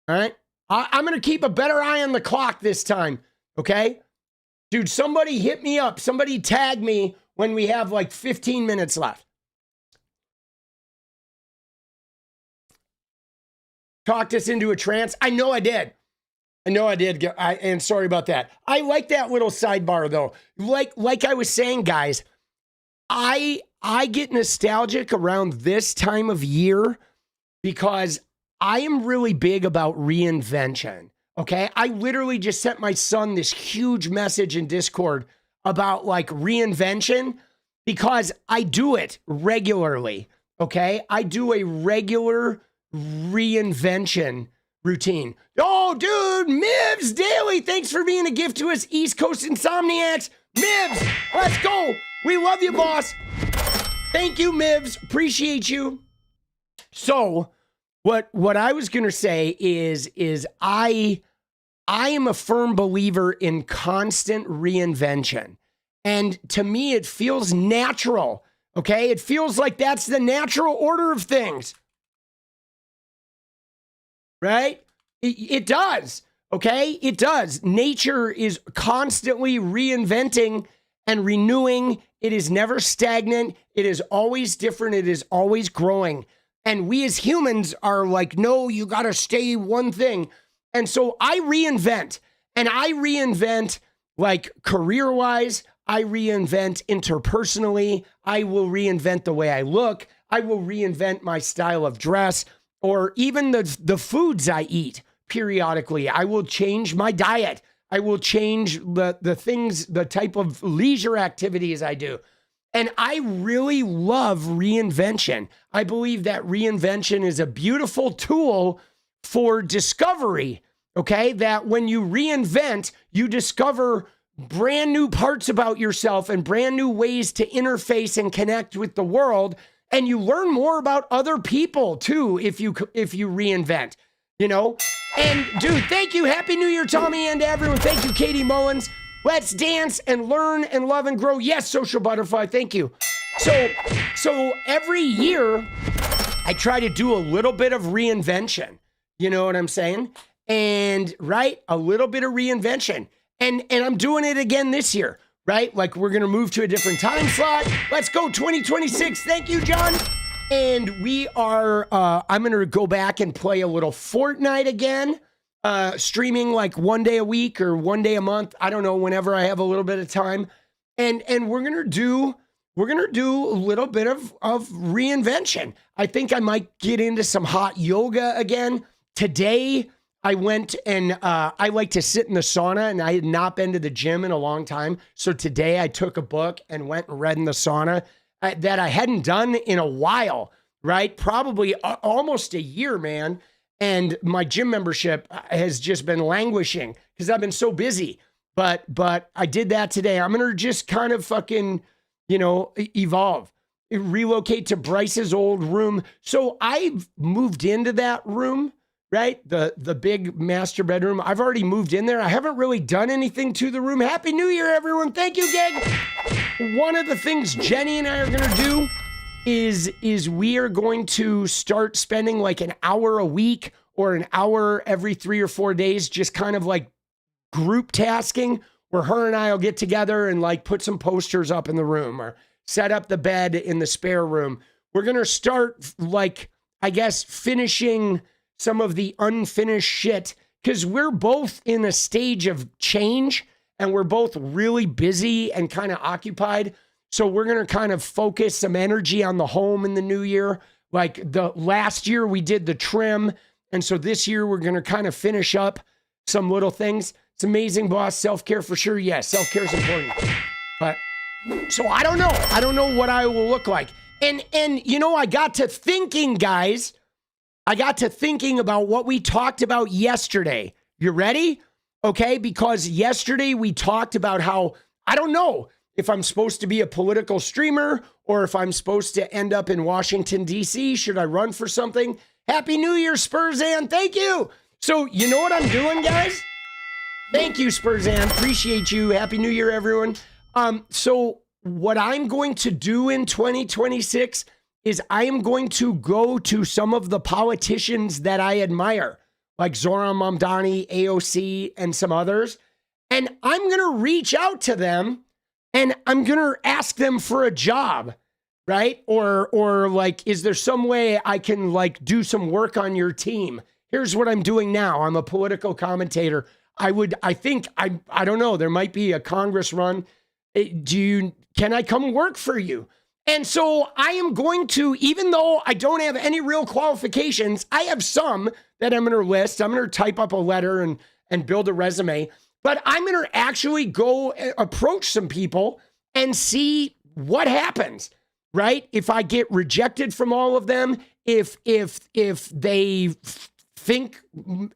All right. I'm going to keep a better eye on the clock this time. Okay. Dude, somebody hit me up. Somebody tag me when we have like 15 minutes left. Talked us into a trance. I know I did. And sorry about that. I like that little sidebar though. Like I was saying, guys, I get nostalgic around this time of year because I am really big about reinvention. Okay. I literally just sent my son this huge message in Discord about like reinvention because I do it regularly. Okay. I do a regular reinvention routine. Oh, dude, Mivs Daily, thanks for being a gift to us, East Coast Insomniacs. Mivs, let's go. We love you, boss. Thank you, Mivs. Appreciate you. So, what I was gonna say is I am a firm believer in constant reinvention, and to me, it feels natural. Okay, it feels like that's the natural order of things. Right? It does. Okay? It does. Nature is constantly reinventing and renewing. It is never stagnant. It is always different. It is always growing. And we as humans are like, no, you got to stay one thing. And so I reinvent. And I reinvent like career-wise, I reinvent interpersonally, I will reinvent the way I look, I will reinvent my style of dress, or even the foods I eat periodically. I will change my diet. I will change the things, the type of leisure activities I do. And I really love reinvention. I believe that reinvention is a beautiful tool for discovery, okay? That when you reinvent, you discover brand new parts about yourself and brand new ways to interface and connect with the world. And you learn more about other people too if you reinvent, you know? And dude, thank you. Happy New Year, Tommy, and to everyone. Thank you, Katie Mullins. Let's dance and learn and love and grow. Yes, Social Butterfly, thank you. So every year, I try to do a little bit of reinvention. You know what I'm saying? And right, a little bit of reinvention. And I'm doing it again this year, right? Like we're gonna move to a different time slot. Let's go 2026. Thank you, John. And we are, I'm gonna go back and play a little Fortnite again. Streaming like one day a week or one day a month. I don't know, whenever I have a little bit of time. And we're gonna do a little bit of reinvention. I think I might get into some hot yoga again. Today, I went and I like to sit in the sauna, and I had not been to the gym in a long time. So today I took a book and went and read in the sauna that I hadn't done in a while, right? Probably almost a year, man. And my gym membership has just been languishing because I've been so busy. But I did that today. I'm going to just kind of fucking, you know, evolve, relocate to Bryce's old room. So I've moved into that room, right? The big master bedroom. I've already moved in there. I haven't really done anything to the room. Happy New Year, everyone. Thank you, Geg. One of the things Jenny and I are going to do is we are going to start spending like an hour a week or an hour every 3 or 4 days, just kind of like group tasking, where her and I will get together and like put some posters up in the room or set up the bed in the spare room. We're going to start like, I guess, finishing some of the unfinished shit, because we're both in a stage of change and we're both really busy and kind of occupied. So we're going to kind of focus some energy on the home in the new year. Like the last year we did the trim. And so this year we're going to kind of finish up some little things. It's amazing, boss. Self-care for sure. Yes, self-care is important. But so I don't know. I don't know what I will look like. And you know, I got to thinking, guys. I got to thinking about what we talked about yesterday. You ready? Okay, because yesterday we talked about how, I don't know if I'm supposed to be a political streamer or if I'm supposed to end up in Washington, D.C. Should I run for something? Happy New Year, Spurzan. Thank you. So you know what I'm doing, guys? Thank you, Spurzan. Appreciate you. Happy New Year, everyone. So what I'm going to do in 2026 is I am going to go to some of the politicians that I admire, like Zoran Mamdani, AOC, and some others. And I'm going to reach out to them and I'm going to ask them for a job, right? Or like, is there some way I can like do some work on your team? Here's what I'm doing now. I'm a political commentator. I don't know, there might be a Congress run. Can I come work for you? And so I am going to, even though I don't have any real qualifications, I have some that I'm going to list. I'm going to type up a letter and build a resume. But I'm going to actually go approach some people and see what happens, right? If I get rejected from all of them, if they think,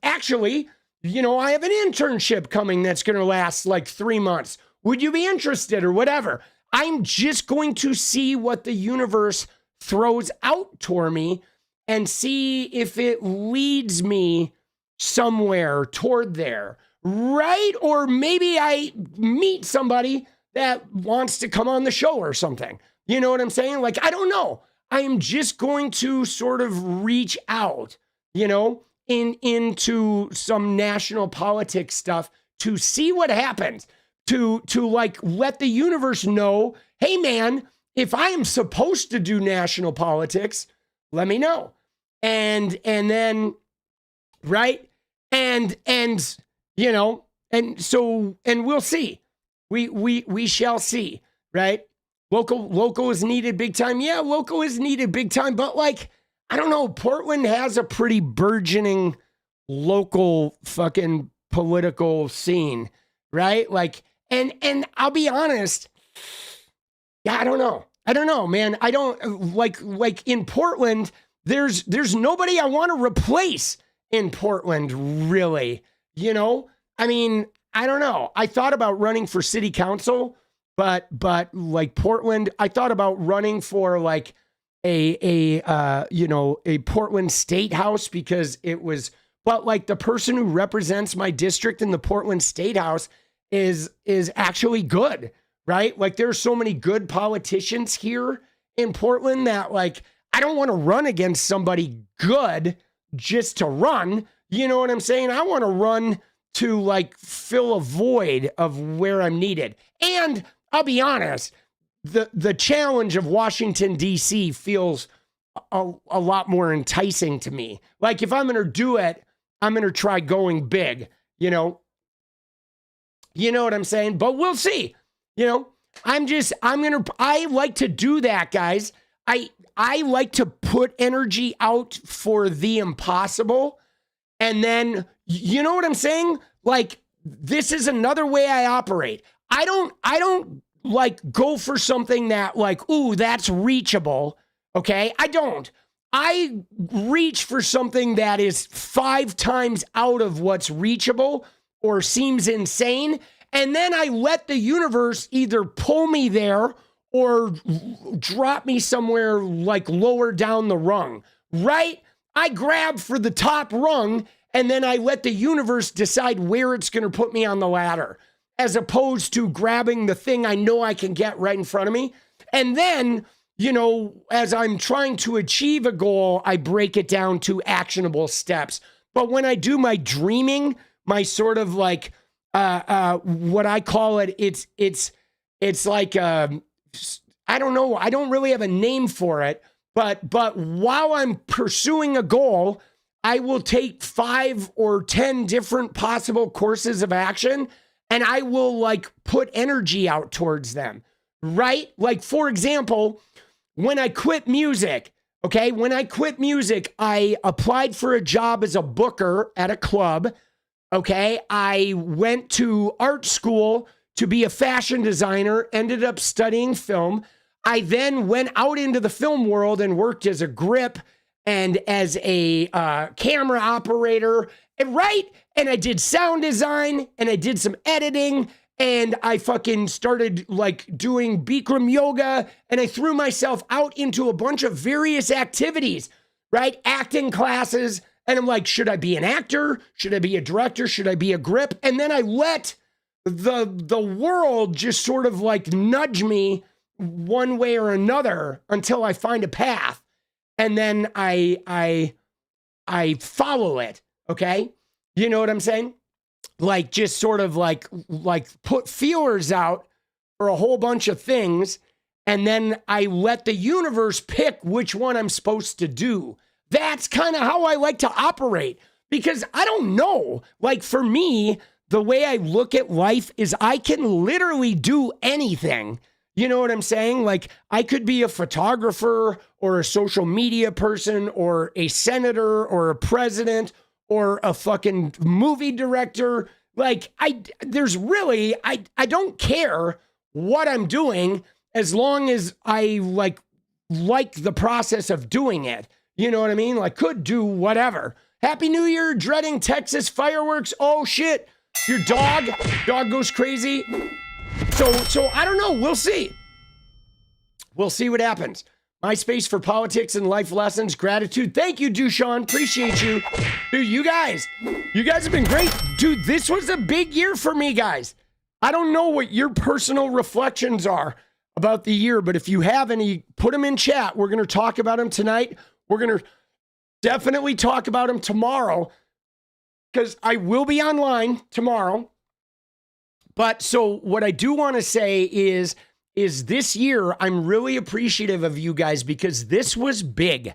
actually, you know, I have an internship coming that's going to last like 3 months. Would you be interested or whatever? I'm just going to see what the universe throws out toward me and see if it leads me somewhere toward there, right? Or maybe I meet somebody that wants to come on the show or something. You know what I'm saying? Like, I don't know. I am just going to sort of reach out, you know, into some national politics stuff to see what happens, to like let the universe know, hey man, if I am supposed to do national politics, let me know. And then, right? And, you know, and we'll see. We shall see, right? Local is needed big time. Yeah, local is needed big time, but like, I don't know, Portland has a pretty burgeoning local fucking political scene, right? Like, and I'll be honest, yeah, I don't know, man. I don't like in Portland, there's nobody I want to replace in Portland, really. You know? I mean, I don't know. I thought about running for city council, but like Portland, I thought about running for like a Portland State House because it was, but like the person who represents my district in the Portland State House is actually good, right? Like there's so many good politicians here in Portland that like, I don't want to run against somebody good just to run. You know what I'm saying? I want to run to like fill a void of where I'm needed. And I'll be honest, the challenge of Washington, D.C. feels a lot more enticing to me. Like if I'm going to do it, I'm going to try going big, you know? You know what I'm saying? But we'll see. You know, I like to do that, guys. I like to put energy out for the impossible. And then, you know what I'm saying? Like, this is another way I operate. I don't like go for something that like, ooh, that's reachable. Okay. I don't. I reach for something that is 5 times out of what's reachable or seems insane. And then I let the universe either pull me there or drop me somewhere like lower down the rung, right? I grab for the top rung and then I let the universe decide where it's going to put me on the ladder, as opposed to grabbing the thing I know I can get right in front of me. And then, you know, as I'm trying to achieve a goal, I break it down to actionable steps. But when I do my dreaming, my sort of like, what I call it, it's like, I don't know. I don't really have a name for it, but while I'm pursuing a goal, I will take 5 or 10 different possible courses of action and I will like put energy out towards them, right? Like for example, when I quit music, okay? When I quit music, I applied for a job as a booker at a club. Okay. I went to art school to be a fashion designer, ended up studying film. I then went out into the film world and worked as a grip and as a camera operator, and right? And I did sound design and I did some editing and I fucking started like doing Bikram yoga and I threw myself out into a bunch of various activities, right? Acting classes. And I'm like, should I be an actor? Should I be a director? Should I be a grip? And then I let the world just sort of like nudge me one way or another until I find a path. And then I follow it. Okay. You know what I'm saying? Like just sort of like put feelers out for a whole bunch of things. And then I let the universe pick which one I'm supposed to do. That's kind of how I like to operate because I don't know. Like for me, the way I look at life is I can literally do anything. You know what I'm saying? Like I could be a photographer or a social media person or a senator or a president or a fucking movie director. Like I don't care what I'm doing as long as I like the process of doing it. You know what I mean? Like could do whatever. Happy New Year, dreading Texas fireworks. Oh shit. Your dog goes crazy. So I don't know. We'll see. We'll see what happens. MySpace for politics and life lessons. Gratitude. Thank you, Dushan. Appreciate you. Dude, you guys have been great. Dude, this was a big year for me, guys. I don't know what your personal reflections are about the year, but if you have any, put them in chat. We're going to talk about them tonight. We're going to definitely talk about them tomorrow because I will be online tomorrow. But so what I do want to say is this year, I'm really appreciative of you guys because this was big,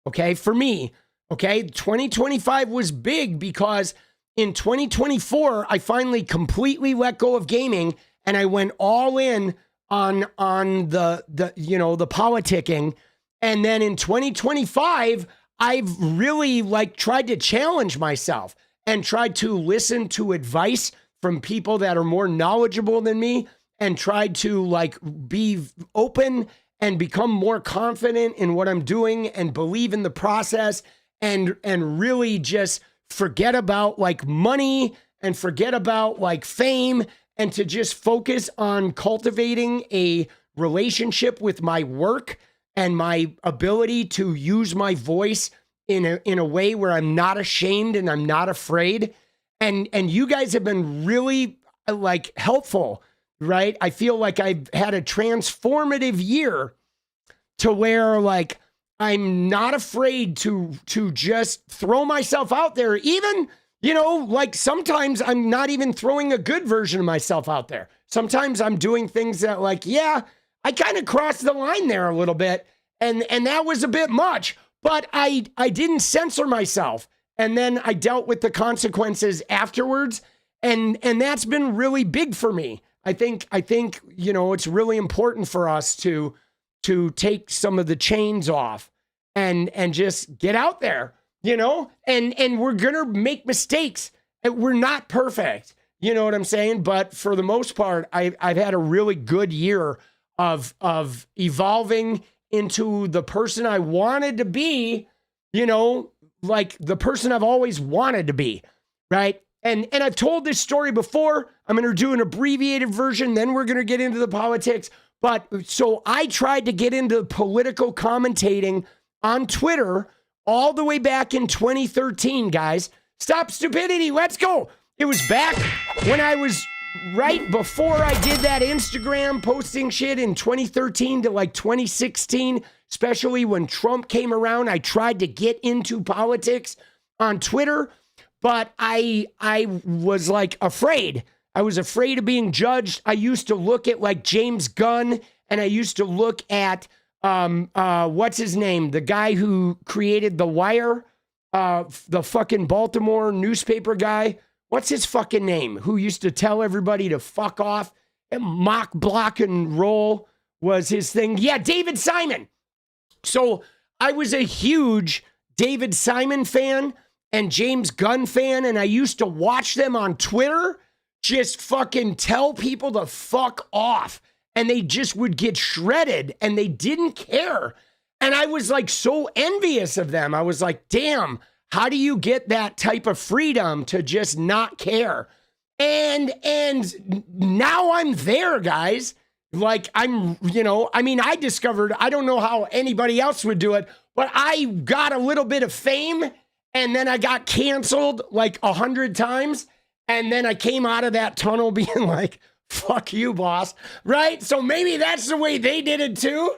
okay, for me, okay? 2025 was big because in 2024, I finally completely let go of gaming and I went all in on the politicking. And then in 2025, I've really like tried to challenge myself and tried to listen to advice from people that are more knowledgeable than me and tried to like be open and become more confident in what I'm doing and believe in the process and really just forget about like money and forget about like fame and to just focus on cultivating a relationship with my work and my ability to use my voice in a way where I'm not ashamed and I'm not afraid. And you guys have been really like helpful, right? I feel like I've had a transformative year to where like I'm not afraid to just throw myself out there. Even, like sometimes I'm not even throwing a good version of myself out there. Sometimes I'm doing things that like, yeah, I kind of crossed the line there a little bit. And that was a bit much, but I didn't censor myself. And then I dealt with the consequences afterwards. And that's been really big for me. I think, it's really important for us to take some of the chains off and just get out there, and we're going to make mistakes. We're not perfect. You know what I'm saying? But for the most part, I've had a really good year of evolving into the person I wanted to be, like the person I've always wanted to be, right? And I've told this story before. I'm going to do an abbreviated version, then we're going to get into the politics. But so I tried to get into political commentating on Twitter all the way back in 2013, guys. Stop stupidity. Let's go. It was back when I was right before I did that Instagram posting shit in 2013 to like 2016, especially when Trump came around. I tried to get into politics on Twitter, but I was like afraid. I was afraid of being judged. I used to look at like James Gunn, and I used to look at what's his name? The guy who created The Wire, the fucking Baltimore newspaper guy. What's his fucking name? Who used to tell everybody to fuck off and mock, block, and roll was his thing. Yeah, David Simon. So I was a huge David Simon fan and James Gunn fan, and I used to watch them on Twitter just fucking tell people to fuck off, and they just would get shredded, and they didn't care. And I was like so envious of them. I was like, damn, how do you get that type of freedom to just not care? And now I'm there, guys. Like I discovered, I don't know how anybody else would do it, but I got a little bit of fame and then I got canceled like 100 times. And then I came out of that tunnel being like, fuck you, boss. Right? So maybe that's the way they did it too.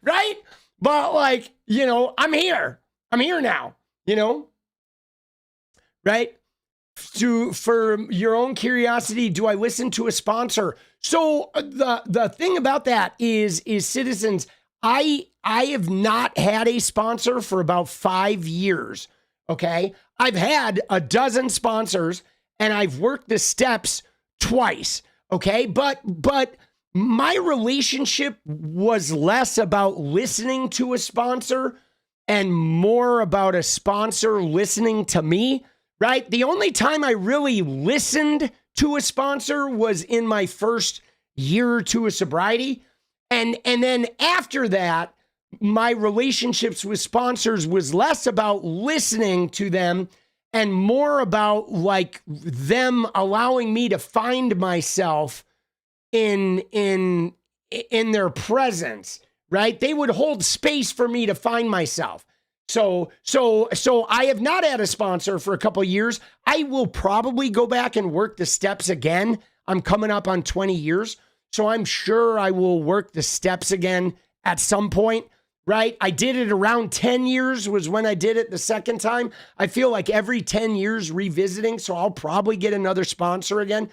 Right? But like, I'm here. I'm here now, right? For your own curiosity, do I listen to a sponsor? So the thing about that is citizens, I have not had a sponsor for about 5 years. Okay. I've had a dozen sponsors and I've worked the steps twice. Okay. But my relationship was less about listening to a sponsor and more about a sponsor listening to me, right? The only time I really listened to a sponsor was in my first year or two of sobriety. And then after that, my relationships with sponsors was less about listening to them and more about like them allowing me to find myself in their presence, right? They would hold space for me to find myself. So I have not had a sponsor for a couple of years. I will probably go back and work the steps again. I'm coming up on 20 years. So I'm sure I will work the steps again at some point, right? I did it around 10 years was when I did it the second time. I feel like every 10 years revisiting. So I'll probably get another sponsor again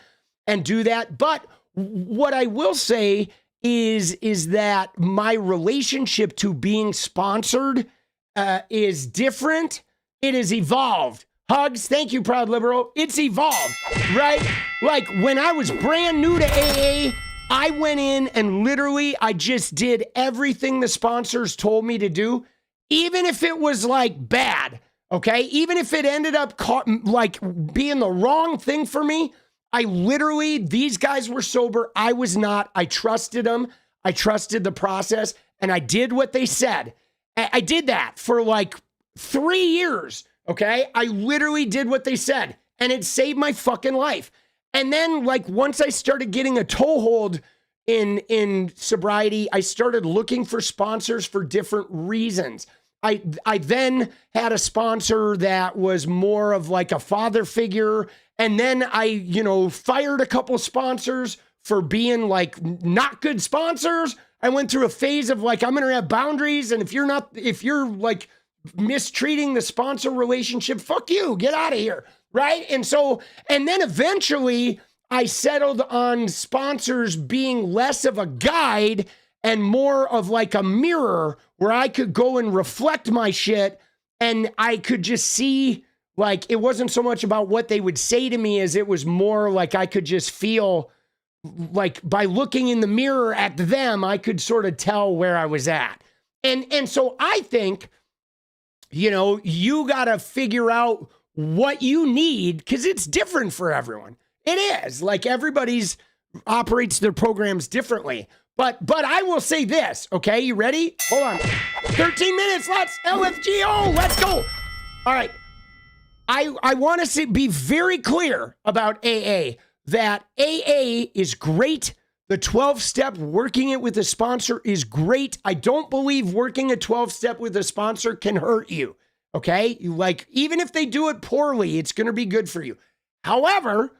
and do that. But what I will say is that my relationship to being sponsored is different. It has evolved. Hugs. Thank you, Proud Liberal. It's evolved, right? Like when I was brand new to AA, I went in and literally I just did everything the sponsors told me to do, even if it was like bad, okay? Even if it ended up like being the wrong thing for me, I literally, these guys were sober. I was not. I trusted them. I trusted the process and I did what they said. I did that for like 3 years, okay? I literally did what they said and it saved my fucking life. And then like once I started getting a toehold in sobriety, I started looking for sponsors for different reasons. I then had a sponsor that was more of like a father figure. And then I, fired a couple sponsors for being like not good sponsors. I went through a phase of like, I'm going to have boundaries. And if you're like mistreating the sponsor relationship, fuck you, get out of here. Right. And then eventually I settled on sponsors being less of a guide and more of like a mirror where I could go and reflect my shit and I could just see, like, it wasn't so much about what they would say to me as it was more like I could just feel like by looking in the mirror at them, I could sort of tell where I was at. And so I think, you got to figure out what you need because it's different for everyone. It is like everybody's operates their programs differently. But I will say this, okay? You ready? Hold on. 13 minutes. Let's LFGO. Let's go. All right. I want to be very clear about AA that AA is great. The 12-step working it with a sponsor is great. I don't believe working a 12-step with a sponsor can hurt you. Okay? Even if they do it poorly, it's going to be good for you. However,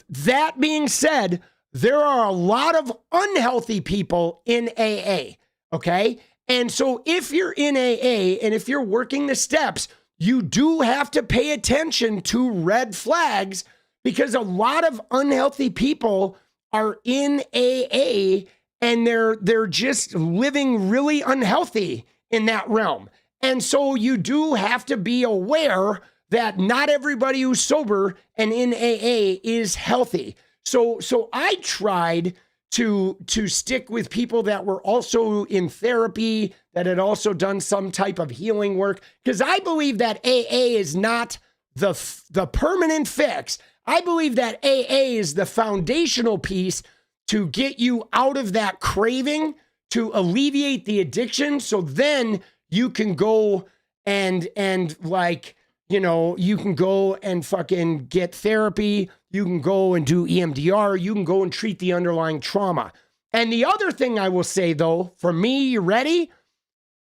that being said, there are a lot of unhealthy people in AA, okay? And so if you're in AA and if you're working the steps, you do have to pay attention to red flags because a lot of unhealthy people are in AA and they're just living really unhealthy in that realm. And so you do have to be aware that not everybody who's sober and in AA is healthy. So I tried to stick with people that were also in therapy, that had also done some type of healing work, because I believe that AA is not the permanent fix. I believe that AA is the foundational piece to get you out of that craving, to alleviate the addiction, so then you can go and you can go and fucking get therapy. You can go and do EMDR. You can go and treat the underlying trauma. And the other thing I will say, though, for me, you ready?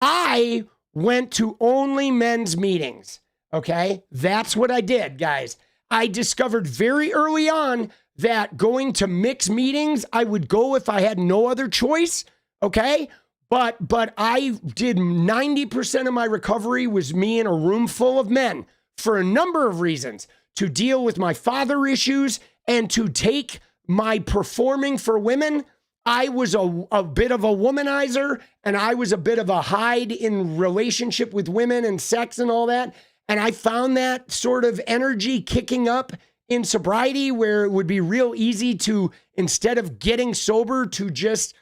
I went to only men's meetings, okay? That's what I did, guys. I discovered very early on that going to mixed meetings, I would go if I had no other choice, okay? But I did 90% of my recovery was me in a room full of men for a number of reasons, to deal with my father issues and to take my performing for women. I was a bit of a womanizer and I was a bit of a hide in relationship with women and sex and all that. And I found that sort of energy kicking up in sobriety where it would be real easy to, instead of getting sober, to just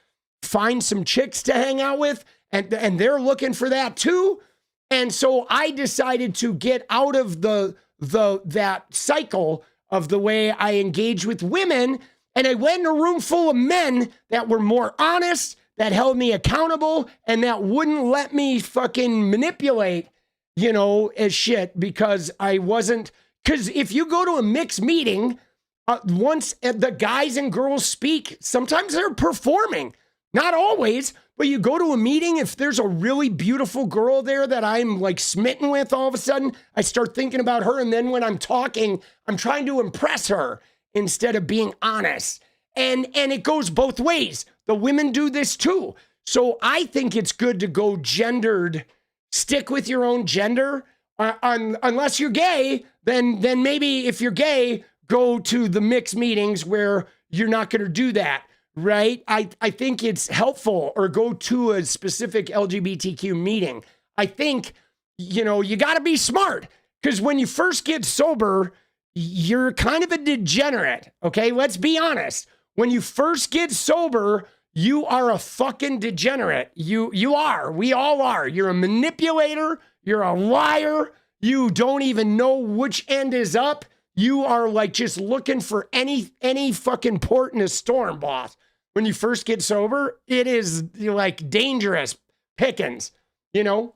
find some chicks to hang out with. And they're looking for that too. And so I decided to get out of that cycle of the way I engage with women. And I went in a room full of men that were more honest, that held me accountable, and that wouldn't let me fucking manipulate, as shit, because because if you go to a mixed meeting, once the guys and girls speak, sometimes they're performing. Not always, but you go to a meeting, if there's a really beautiful girl there that I'm like smitten with, all of a sudden, I start thinking about her. And then when I'm talking, I'm trying to impress her instead of being honest. And it goes both ways. The women do this too. So I think it's good to go gendered, stick with your own gender. Unless you're gay, then maybe if you're gay, go to the mixed meetings where you're not going to do that. Right? I think it's helpful, or go to a specific LGBTQ meeting. I think, you got to be smart. Because when you first get sober, you're kind of a degenerate, okay? Let's be honest. When you first get sober, you are a fucking degenerate. You are. We all are. You're a manipulator. You're a liar. You don't even know which end is up. You are like just looking for any fucking port in a storm, boss. When you first get sober, it is like dangerous pickings, you know?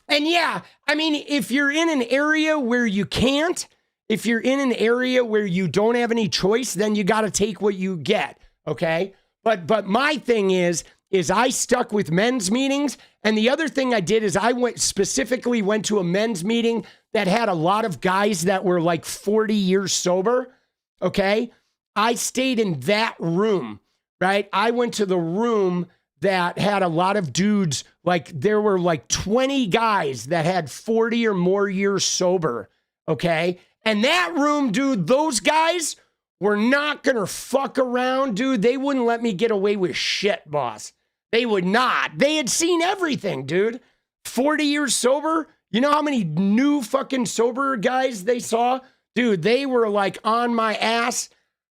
And yeah, I mean, if you're in an area where you can't, if you're in an area where you don't have any choice, then you got to take what you get, okay? But my thing is I stuck with men's meetings. And the other thing I did is I specifically went to a men's meeting that had a lot of guys that were like 40 years sober, okay? I stayed in that room, right? I went to the room that had a lot of dudes, like there were like 20 guys that had 40 or more years sober, okay? And that room, dude, those guys were not gonna fuck around, dude. They wouldn't let me get away with shit, boss. They would not. They had seen everything, dude. 40 years sober. You know how many new fucking sober guys they saw? Dude, they were like on my ass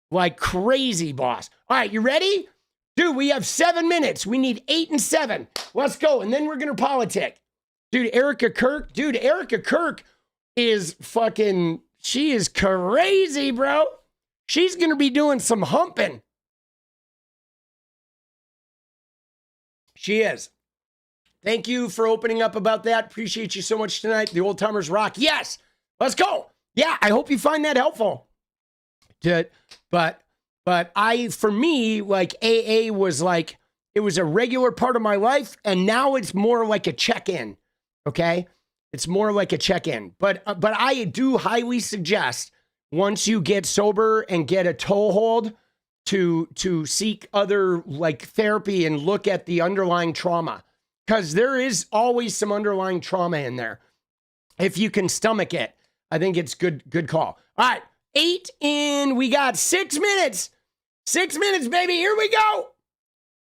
like crazy, boss. All right, you ready? Dude, we have 7 minutes. We need 8 and 7. Let's go. And then we're going to politic. Dude, Erica Kirk is fucking, she is crazy, bro. She's going to be doing some humping. She is. Thank you for opening up about that. Appreciate you so much tonight. The old timers rock. Yes. Let's go. Yeah, I hope you find that helpful. But for me, like AA was like, it was a regular part of my life. And now it's more like a check-in. Okay. It's more like a check-in, but I do highly suggest once you get sober and get a toehold to seek other like therapy and look at the underlying trauma. Because there is always some underlying trauma in there. If you can stomach it, I think it's good call. All right, 8 in, we got 6 minutes. 6 minutes, baby, here we go.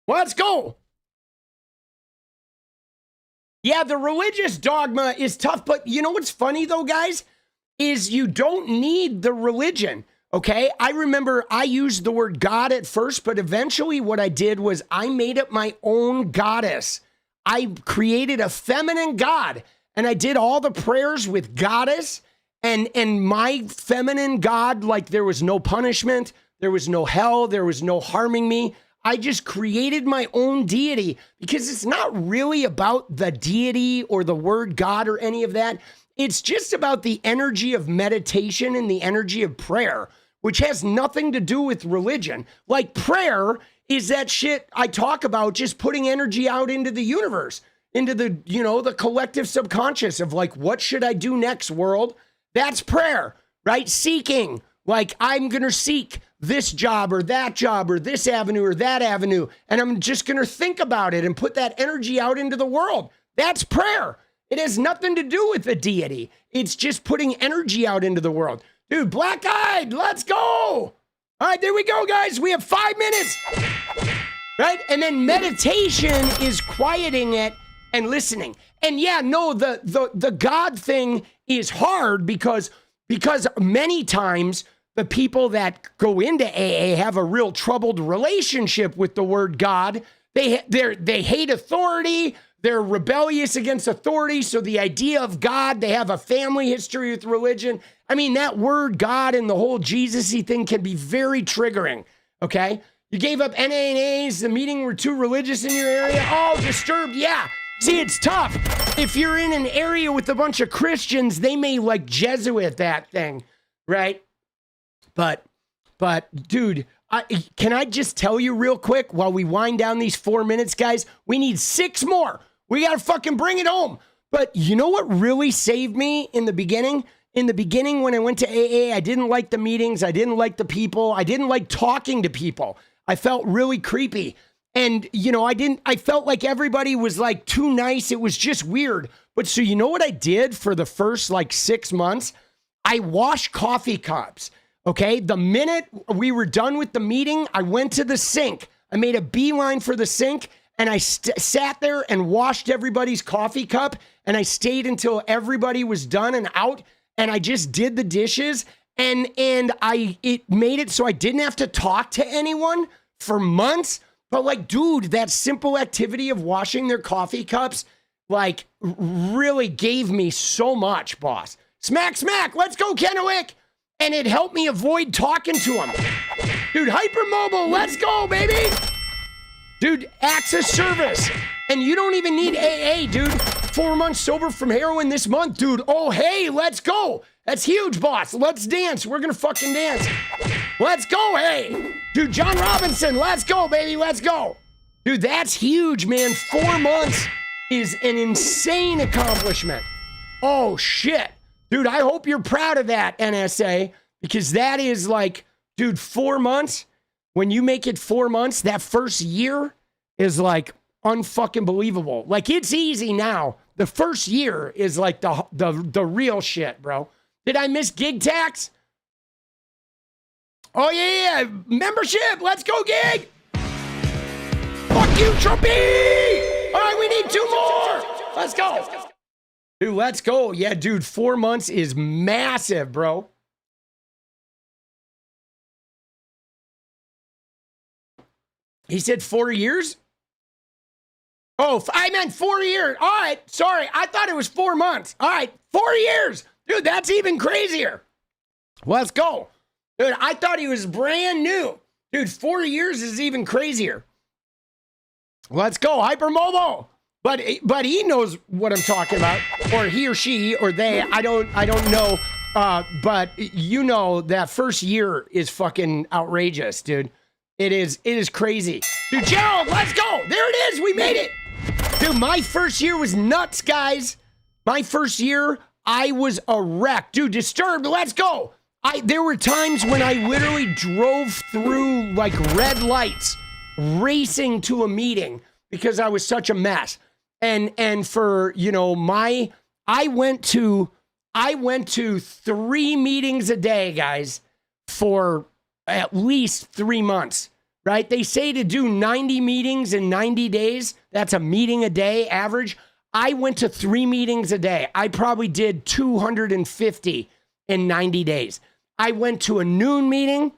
Let's go. Yeah, the religious dogma is tough, but you know what's funny though, guys? Is you don't need the religion, okay? I remember I used the word God at first, but eventually what I did was I made up my own goddess. I created a feminine God, and I did all the prayers with goddess, and my feminine God, like there was no punishment, there was no hell, there was no harming me. I just created my own deity because it's not really about the deity or the word God or any of that. It's just about the energy of meditation and the energy of prayer, which has nothing to do with religion. Like prayer is that shit I talk about, just putting energy out into the universe, into the, you know, the collective subconscious of like, what should I do next, world? That's prayer, right? Seeking, like I'm going to seek this job or this avenue or that avenue. And I'm just going to think about it and put that energy out into the world. That's prayer. It has nothing to do with the deity. It's just putting energy out into the world. Dude, black-eyed, let's go. All right, there we go, guys. We have 5 minutes, right? And then meditation is quieting it and listening. And yeah, no, the God thing is hard because many times the people that go into AA have a real troubled relationship with the word God. They hate authority. They're rebellious against authority. So the idea of God, they have a family history with religion. I mean, that word God and the whole Jesus-y thing can be very triggering, okay? You gave up NAs, the meeting were too religious in your area. Oh, disturbed, yeah. See, it's tough. If you're in an area with a bunch of Christians, they may like Jesuit that thing, right? But dude, can I just tell you real quick while we wind down these 4 minutes, guys? We need 6 more. We got to fucking bring it home. But you know what really saved me in the beginning? In the beginning, when I went to AA, I didn't like the meetings. I didn't like the people. I didn't like talking to people. I felt really creepy. And, you know, I felt like everybody was like too nice. It was just weird. But so you know what I did for the first like 6 months? I washed coffee cups. Okay, the minute we were done with the meeting, I went to the sink. I made a beeline for the sink, and I sat there and washed everybody's coffee cup, and I stayed until everybody was done and out. and I just did the dishes, and it made it so I didn't have to talk to anyone for months. But like, dude, that simple activity of washing their coffee cups, like, really gave me so much, boss. Smack, smack, let's go, Kennewick. And it helped me avoid talking to him. Dude, hypermobile, let's go, baby. Dude, acts of service. And you don't even need AA, dude. 4 months sober from heroin this month, dude. Oh, hey, let's go. That's huge, boss. Let's dance. We're gonna fucking dance. Let's go, hey. Dude, John Robinson, let's go, baby, let's go. Dude, that's huge, man. 4 months is an insane accomplishment. Oh, shit. Dude, I hope you're proud of that, NSA, because that is like, dude, 4 months. When you make it 4 months, that first year is like unfucking believable. Like, it's easy now. The first year is like the real shit, bro. Did I miss gig tax? Oh, yeah. Membership. Let's go, gig. Fuck you, Trumpy. All right, we need 2 more. Let's go. Dude, let's go. Yeah, dude, 4 months is massive, bro. He said 4 years? Oh, I meant 4 years. All right, sorry. I thought it was 4 months. All right, 4 years. Dude, that's even crazier. Let's go. Dude, I thought he was brand new. Dude, 4 years is even crazier. Let's go, hypermobile. But he knows what I'm talking about, or he or she or they. I don't know. But you know that first year is fucking outrageous, dude. It is crazy. Dude, Gerald, let's go. There it is. We made it. Dude, my first year was nuts, guys. My first year, I was a wreck. Dude, Disturbed, let's go. There were times when I literally drove through like red lights, racing to a meeting because I was such a mess. And for, you know, I went to 3 meetings a day, guys, for at least 3 months, right? They say to do 90 meetings in 90 days. That's a meeting a day average. I went to 3 meetings a day. I probably did 250 in 90 days. I went to a noon meeting.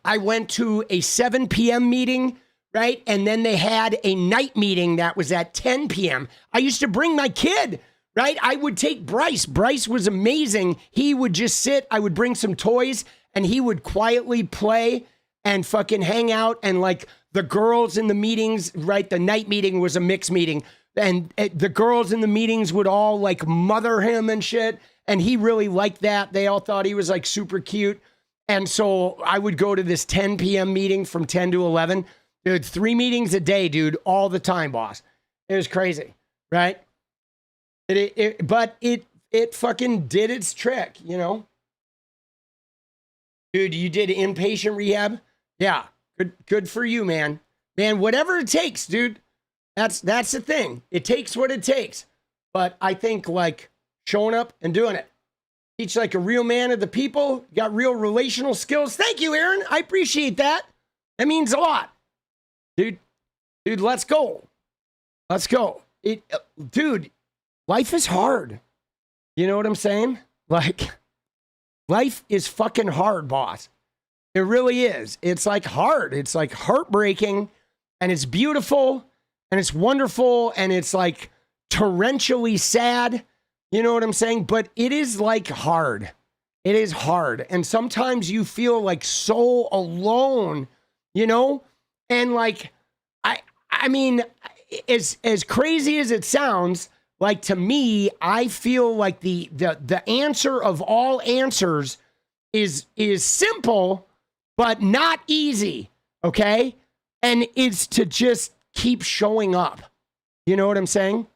I went to a 7 p.m. meeting, right? And then they had a night meeting that was at 10 p.m. I used to bring my kid, right? I would take Bryce. Bryce was amazing. He would just sit. I would bring some toys and he would quietly play and fucking hang out. And like the girls in the meetings, right? The night meeting was a mixed meeting. And the girls in the meetings would all like mother him and shit. And he really liked that. They all thought he was like super cute. And so I would go to this 10 p.m. meeting from 10 to 11. Dude, 3 meetings a day, dude, all the time, boss. It was crazy, right? But it fucking did its trick, you know? Dude, you did inpatient rehab? Yeah, good for you, man. Man, whatever it takes, dude. That's the thing. It takes what it takes. But I think like showing up and doing it. Teach like a real man of the people. Got real relational skills. Thank you, Aaron. I appreciate that. That means a lot. Dude, let's go. Let's go. Dude, life is hard. You know what I'm saying? Like, life is fucking hard, boss. It really is. It's like hard. It's like heartbreaking, and it's beautiful, and it's wonderful, and it's like torrentially sad. You know what I'm saying? But it is like hard. It is hard. And sometimes you feel like so alone, you know? And like, I mean, as crazy as it sounds, like to me, I feel like the answer of all answers is simple, but not easy. Okay. And it's to just keep showing up. You know what I'm saying?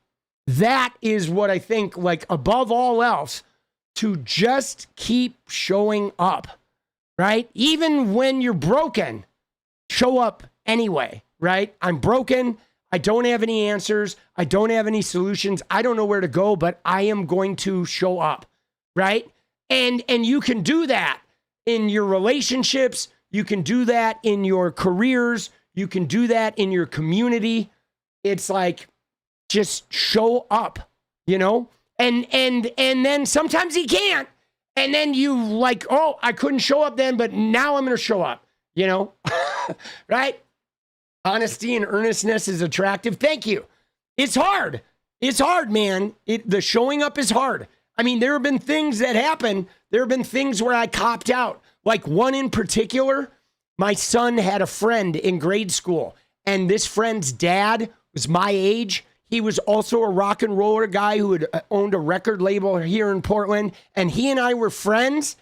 That is what I think, like above all else, to just keep showing up, right? Even when you're broken, show up anyway, right? I'm broken. I don't have any answers. I don't have any solutions. I don't know where to go, but I am going to show up, right? And you can do that in your relationships. You can do that in your careers. You can do that in your community. It's like, just show up, you know? And then sometimes you can't. And then you like, oh, I couldn't show up then, but now I'm going to show up, you know? Right? Honesty and earnestness is attractive. Thank you. It's hard. It's hard, man. The showing up is hard. I mean, there have been things that happen. There have been things where I copped out. Like one in particular, my son had a friend in grade school, and this friend's dad was my age. He was also a rock and roller guy who had owned a record label here in Portland, and he and I were friends.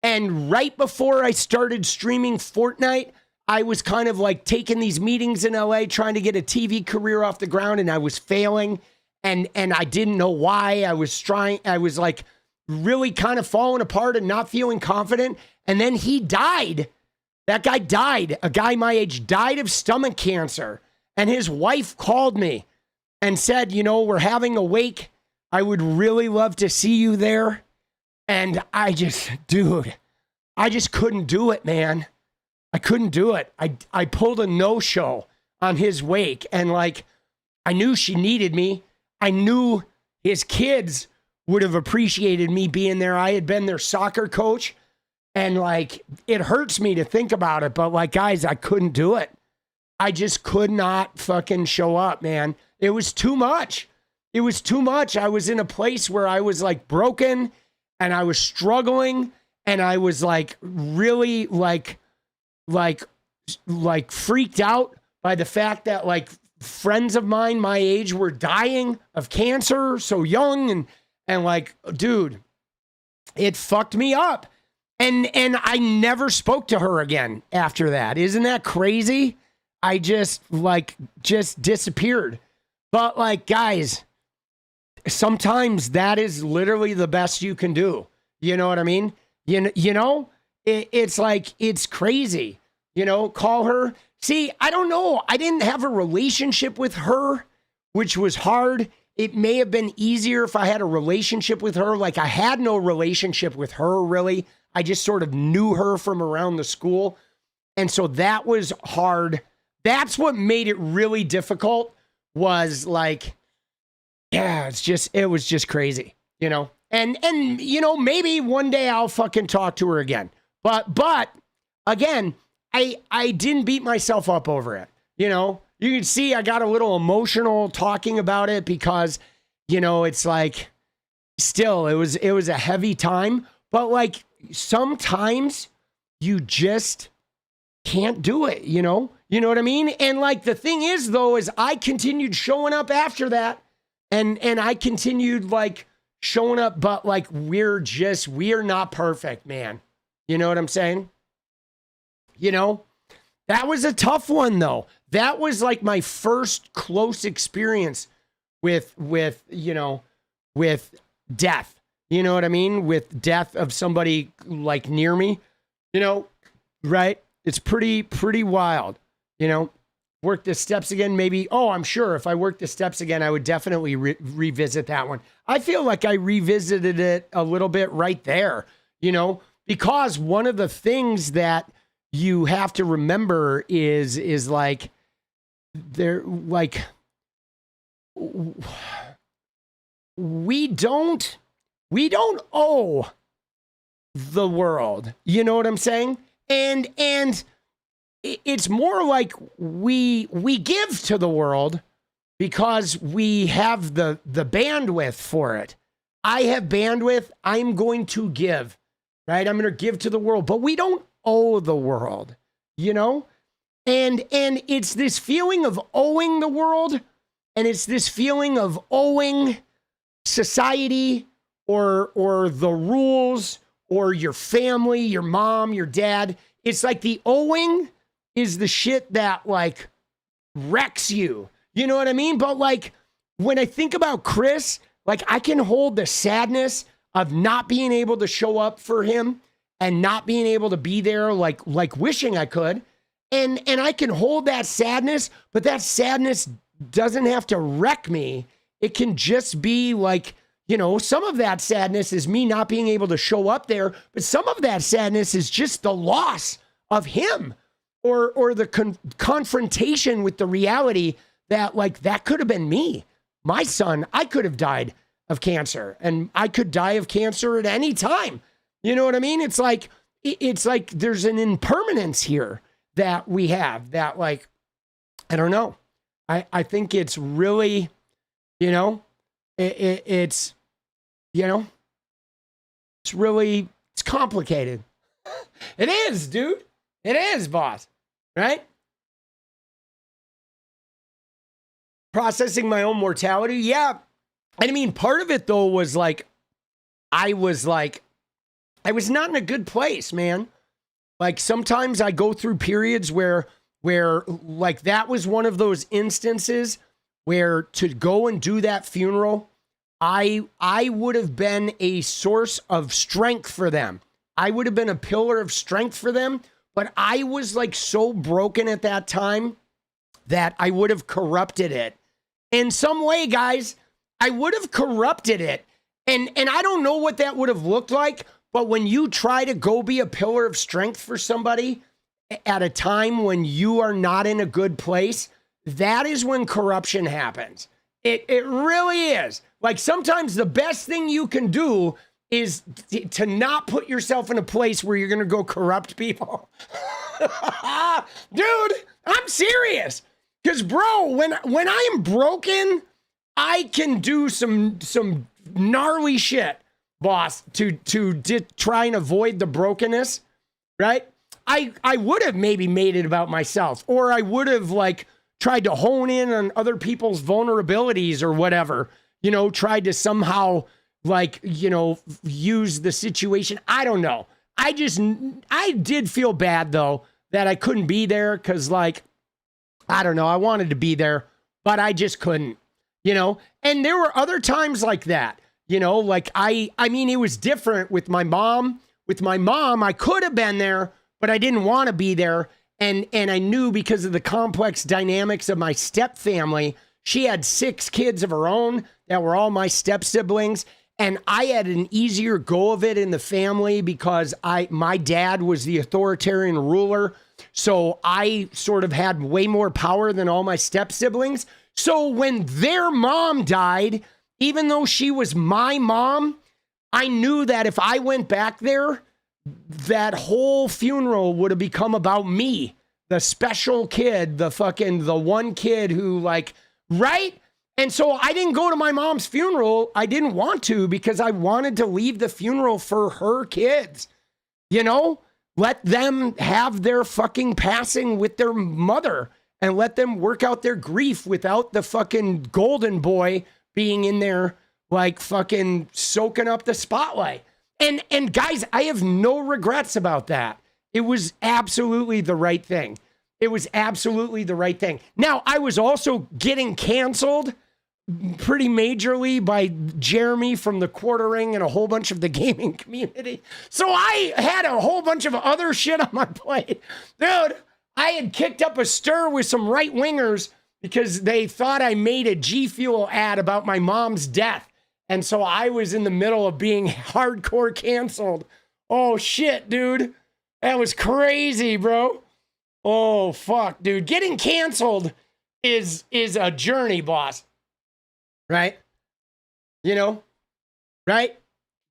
And right before I started streaming Fortnite, I was kind of like taking these meetings in LA, trying to get a TV career off the ground, and I was failing. And I didn't know why. I was like really kind of falling apart and not feeling confident. And then he died. That guy died. A guy my age died of stomach cancer. And his wife called me and said, you know, we're having a wake. I would really love to see you there. And I just couldn't do it, man. I couldn't do it. I pulled a no-show on his wake. And like, I knew she needed me. I knew his kids would have appreciated me being there. I had been their soccer coach. And like, it hurts me to think about it. But like, guys, I couldn't do it. I just could not fucking show up, man. It was too much. It was too much. I was in a place where I was like broken and I was struggling and I was like really like freaked out by the fact that like friends of mine my age were dying of cancer so young and like, dude, it fucked me up. And I never spoke to her again after that. Isn't that crazy? I just disappeared. But like, guys, sometimes that is literally the best you can do. You know what I mean? You know, it's like, it's crazy, you know, call her. See, I don't know. I didn't have a relationship with her, which was hard. It may have been easier if I had a relationship with her. Like I had no relationship with her really. I just sort of knew her from around the school. And so that was hard. That's what made it really difficult was like, yeah, it was just crazy, you know? And, you know, maybe one day I'll fucking talk to her again. But again, I didn't beat myself up over it. You know, you can see I got a little emotional talking about it because, you know, it's like still, it was a heavy time, but like sometimes you just can't do it, you know what I mean? And like, the thing is though, is I continued showing up after that and I continued like showing up, but like, we are not perfect, man. You know what I'm saying? You know, that was a tough one though. That was like my first close experience with death. You know what I mean? With death of somebody like near me, you know, right? It's pretty wild, you know. Work the steps again, maybe. Oh, I'm sure if I worked the steps again, I would definitely revisit that one. I feel like I revisited it a little bit right there, you know, because one of the things that you have to remember is like, they're like, we don't owe the world. You know what I'm saying? And it's more like we give to the world because we have the bandwidth for it. I have bandwidth. I'm going to give, right? I'm going to give to the world, but we don't owe the world, you know? And it's this feeling of owing the world, and it's this feeling of owing society or the rules or your family, your mom, your dad. It's like the owing is the shit that like wrecks you. You know what I mean? But like when I think about Chris, like I can hold the sadness of not being able to show up for him and not being able to be there like wishing I could. And I can hold that sadness, but that sadness doesn't have to wreck me. It can just be like, you know, some of that sadness is me not being able to show up there, but some of that sadness is just the loss of him or the confrontation with the reality that like, that could have been me. My son, I could have died of cancer and I could die of cancer at any time. You know what I mean? It's like there's an impermanence here that we have that, like, I don't know. I think it's really, you know, it's, you know, it's complicated. It is, dude. It is, boss. Right? Processing my own mortality. Yeah. I mean, part of it though was like, I was not in a good place, man. Like sometimes I go through periods where like that was one of those instances where to go and do that funeral, I would have been a source of strength for them. I would have been a pillar of strength for them, but I was like so broken at that time that I would have corrupted it. In some way, guys, I would have corrupted it. And I don't know what that would have looked like, but when you try to go be a pillar of strength for somebody at a time when you are not in a good place, that is when corruption happens. It really is. Like sometimes the best thing you can do is to not put yourself in a place where you're going to go corrupt people. Dude, I'm serious. Because bro, when I am broken, I can do some gnarly shit, boss, to try and avoid the brokenness, right? I would have maybe made it about myself, or I would have like tried to hone in on other people's vulnerabilities or whatever, you know, tried to somehow like, you know, use the situation. I don't know. I did feel bad though that I couldn't be there because like, I don't know, I wanted to be there, but I just couldn't, you know? And there were other times like that, you know, like I mean, it was different with my mom. With my mom, I could have been there, but I didn't want to be there. And I knew because of the complex dynamics of my step family, she had 6 kids of her own that were all my step siblings. And I had an easier go of it in the family because my dad was the authoritarian ruler. So I sort of had way more power than all my step siblings. So when their mom died, even though she was my mom, I knew that if I went back there, that whole funeral would have become about me, the special kid, the one kid who like, right? And so I didn't go to my mom's funeral. I didn't want to because I wanted to leave the funeral for her kids, you know? Let them have their fucking passing with their mother and let them work out their grief without the fucking golden boy being in there like fucking soaking up the spotlight. And guys, I have no regrets about that. It was absolutely the right thing. It was absolutely the right thing. Now, I was also getting canceled pretty majorly by Jeremy from the Quartering and a whole bunch of the gaming community. So I had a whole bunch of other shit on my plate. Dude, I had kicked up a stir with some right-wingers because they thought I made a G Fuel ad about my mom's death. And so I was in the middle of being hardcore canceled. Oh shit, dude. That was crazy, bro. Oh fuck, dude. Getting canceled is a journey, boss. Right? You know? Right?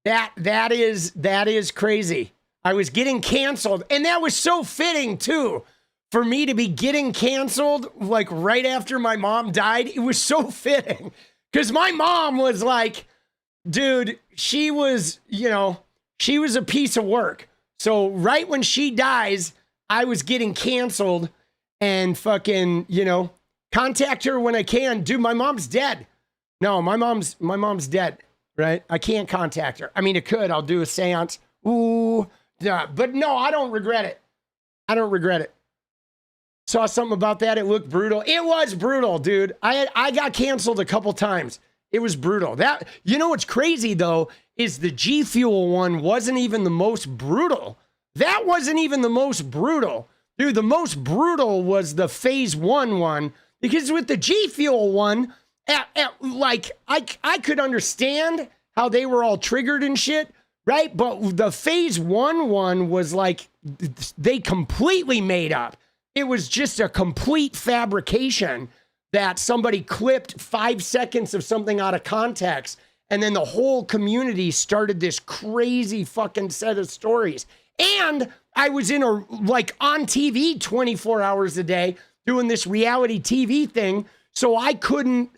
That is crazy. I was getting canceled, and that was so fitting too. For me to be getting canceled like right after my mom died, it was so fitting. Cuz my mom was like, dude, she was, you know, she was a piece of work. So right when she dies, I was getting canceled and fucking, you know, contact her when I can. Dude, my mom's dead. No, my mom's dead, right? I can't contact her. I mean, it could. I'll do a seance. Ooh, yeah. But no, I don't regret it. I don't regret it. Saw something about that. It looked brutal. It was brutal, dude. I got canceled a couple times. It was brutal. That, you know what's crazy though, is the G Fuel one wasn't even the most brutal. That wasn't even the most brutal. Dude, the most brutal was the phase 1 one, because with the G Fuel one, like I could understand how they were all triggered and shit, right? But the phase 1 one was like, they completely made up. It was just a complete fabrication that somebody clipped 5 seconds of something out of context And then the whole community started this crazy fucking set of stories. And I was in on TV 24 hours a day doing this reality TV thing. So I couldn't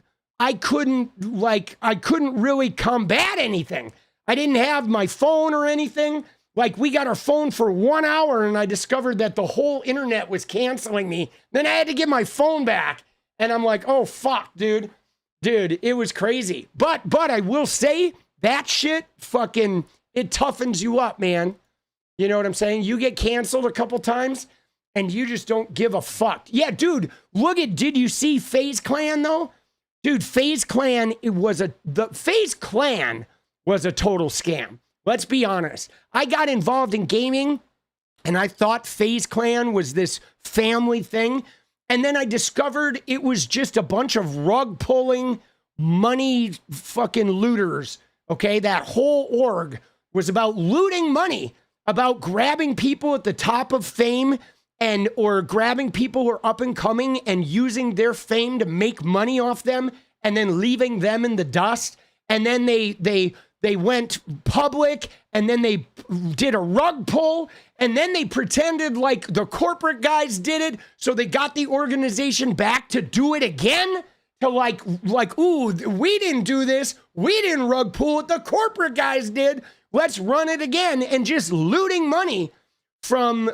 really combat anything. I didn't have my phone or anything. Like, we got our phone for 1 hour and I discovered that the whole internet was canceling me. Then I had to get my phone back. And I'm like, oh, fuck, dude. Dude, it was crazy. But I will say that shit fucking, it toughens you up, man. You know what I'm saying? You get canceled a couple times and you just don't give a fuck. Yeah, dude, did you see FaZe Clan though? Dude, FaZe Clan, the FaZe Clan was a total scam. Let's be honest. I got involved in gaming and I thought FaZe Clan was this family thing. And then I discovered it was just a bunch of rug pulling, money fucking looters. Okay. That whole org was about looting money, about grabbing people at the top of fame or grabbing people who are up and coming and using their fame to make money off them and then leaving them in the dust. And then they went public and then they did a rug pull and then they pretended like the corporate guys did it. So they got the organization back to do it again. To like, ooh, we didn't do this. We didn't rug pull it. The corporate guys did. Let's run it again. And just looting money from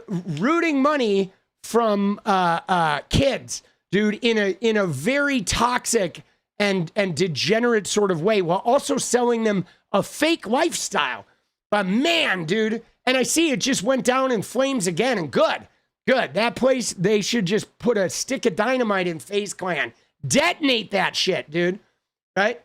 kids, dude, in a very toxic and degenerate sort of way, while also selling them a fake lifestyle. But man, dude, and I see it just went down in flames again, and good. That place, they should just put a stick of dynamite in FaZe Clan. Detonate that shit, dude. Right?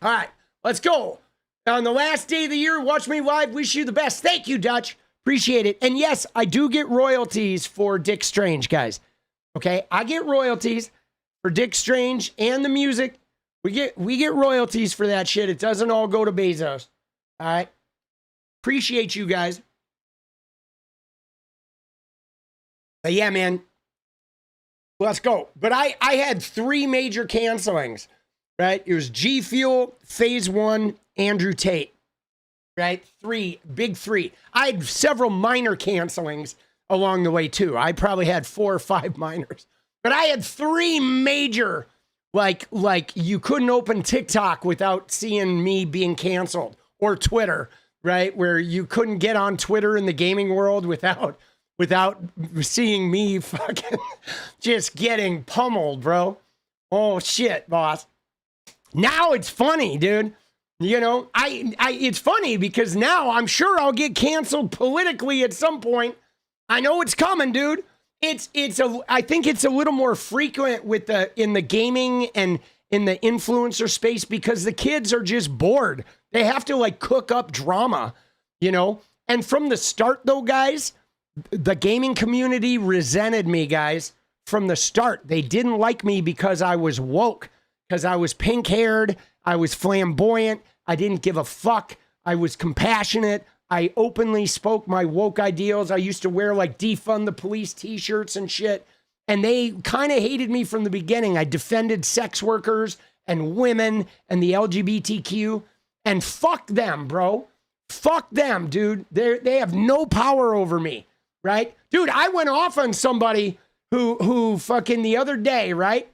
All right, let's go. On the last day of the year, watch me live. Wish you the best. Thank you, Dutch. Appreciate it. And yes, I do get royalties for Dick Strange, guys. Okay, I get royalties for Dick Strange and the music. We get royalties for that shit. It doesn't all go to Bezos. All right. Appreciate you guys. But yeah, man. Let's go. But I had 3 major cancelings, right? It was G Fuel, Phase 1, Andrew Tate, right? 3, big 3. I had several minor cancelings along the way too. I probably had 4 or 5 minors, but I had 3 major, like you couldn't open TikTok without seeing me being canceled, or Twitter, right? Where you couldn't get on Twitter in the gaming world without seeing me fucking just getting pummeled, bro. Oh shit, boss. Now it's funny, dude. You know, it's funny because now I'm sure I'll get canceled politically at some point. I know it's coming, dude. I think it's a little more frequent in the gaming and in the influencer space because the kids are just bored. They have to like cook up drama, you know? And from the start though, guys, the gaming community resented me, guys, from the start. They didn't like me because I was woke, because I was pink haired. I was flamboyant. I didn't give a fuck. I was compassionate. I openly spoke my woke ideals. I used to wear like defund the police t-shirts and shit. And they kind of hated me from the beginning. I defended sex workers and women and the LGBTQ. And fuck them, bro. Fuck them, dude. They have no power over me, right? Dude, I went off on somebody who fucking the other day, right?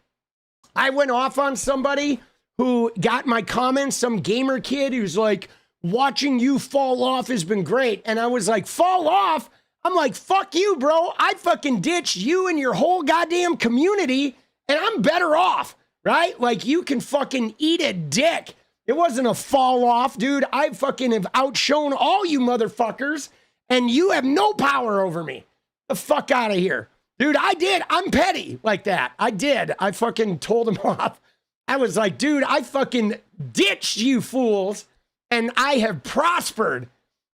I went off on somebody who got my comments, some gamer kid who's like, watching you fall off has been great. And I was like, fall off? I'm like, fuck you, bro. I fucking ditched you and your whole goddamn community and I'm better off, right? Like, you can fucking eat a dick. It wasn't a fall off, dude. I fucking have outshone all you motherfuckers and you have no power over me. The fuck out of here. Dude, I did. I'm petty like that. I did. I fucking told him off. I was like, dude, I fucking ditched you fools and I have prospered,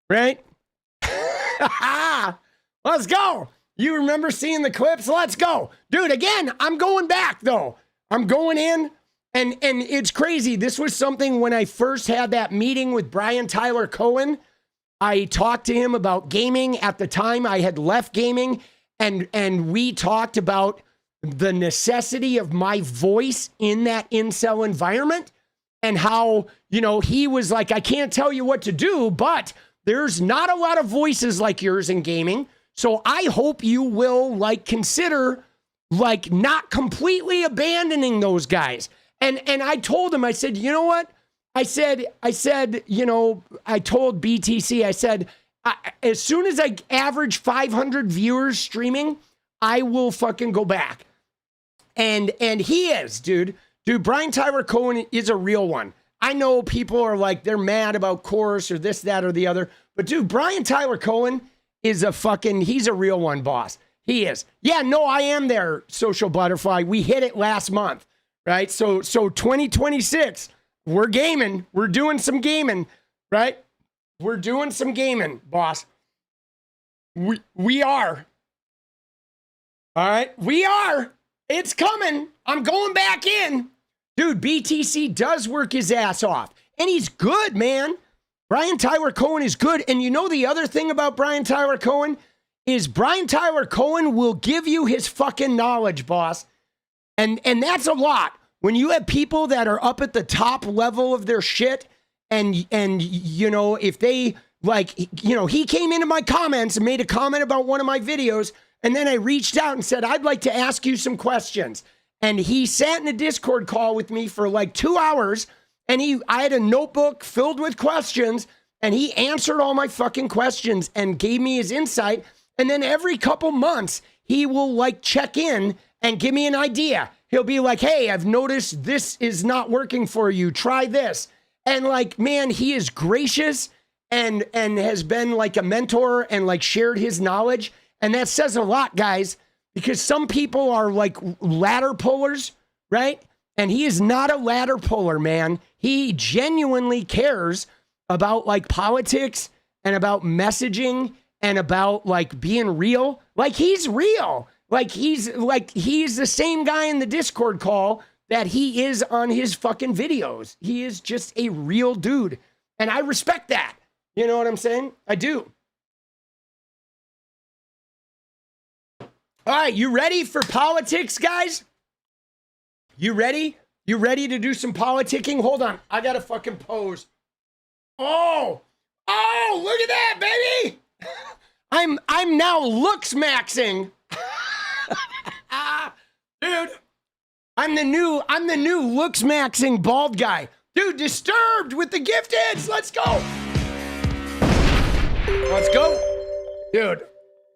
right? Let's go. You remember seeing the clips? Let's go. Dude, again, I'm going back though. I'm going in and it's crazy. This was something when I first had that meeting with Brian Tyler Cohen. I talked to him about gaming. At the time I had left gaming and we talked about the necessity of my voice in that incel environment. and how, you know, he was like, I can't tell you what to do, but there's not a lot of voices like yours in gaming. So I hope you will like consider like not completely abandoning those guys. And I told him, I said, you know what? I said, you know, I told BTC, I said, as soon as I average 500 viewers streaming, I will fucking go back. And he is, dude. Dude, Brian Tyler Cohen is a real one. I know people are like, they're mad about Chorus or this, that, or the other. But dude, Brian Tyler Cohen is he's a real one, boss. He is. Yeah, no, I am there, Social Butterfly. We hit it last month, right? So 2026, we're gaming. We're doing some gaming, right? We're doing some gaming, boss. We are. All right, we are. It's coming. I'm going back in. Dude, BTC does work his ass off. And he's good, man. Brian Tyler Cohen is good. And you know the other thing about Brian Tyler Cohen is Brian Tyler Cohen will give you his fucking knowledge, boss. And that's a lot. When you have people that are up at the top level of their shit and you know, if they like, you know, he came into my comments and made a comment about one of my videos, and then I reached out and said, I'd like to ask you some questions. And he sat in a Discord call with me for like 2 hours, and I had a notebook filled with questions, and he answered all my fucking questions and gave me his insight. And then every couple months, he will like check in and give me an idea. He'll be like, hey, I've noticed this is not working for you. Try this. And like, man, he is gracious and has been like a mentor and like shared his knowledge. And that says a lot, guys, because some people are like ladder pullers, right? And he is not a ladder puller, man. He genuinely cares about like politics and about messaging and about like being real. Like he's real. Like he's the same guy in the Discord call that he is on his fucking videos. He is just a real dude. And I respect that. You know what I'm saying? I do. All right, you ready for politics, guys? You ready? You ready to do some politicking? Hold on, I gotta fucking pose. Oh, look at that, baby! I'm now looks maxing. Dude, I'm the new looks maxing bald guy. Dude, Disturbed with the gifteds. Let's go. Let's go.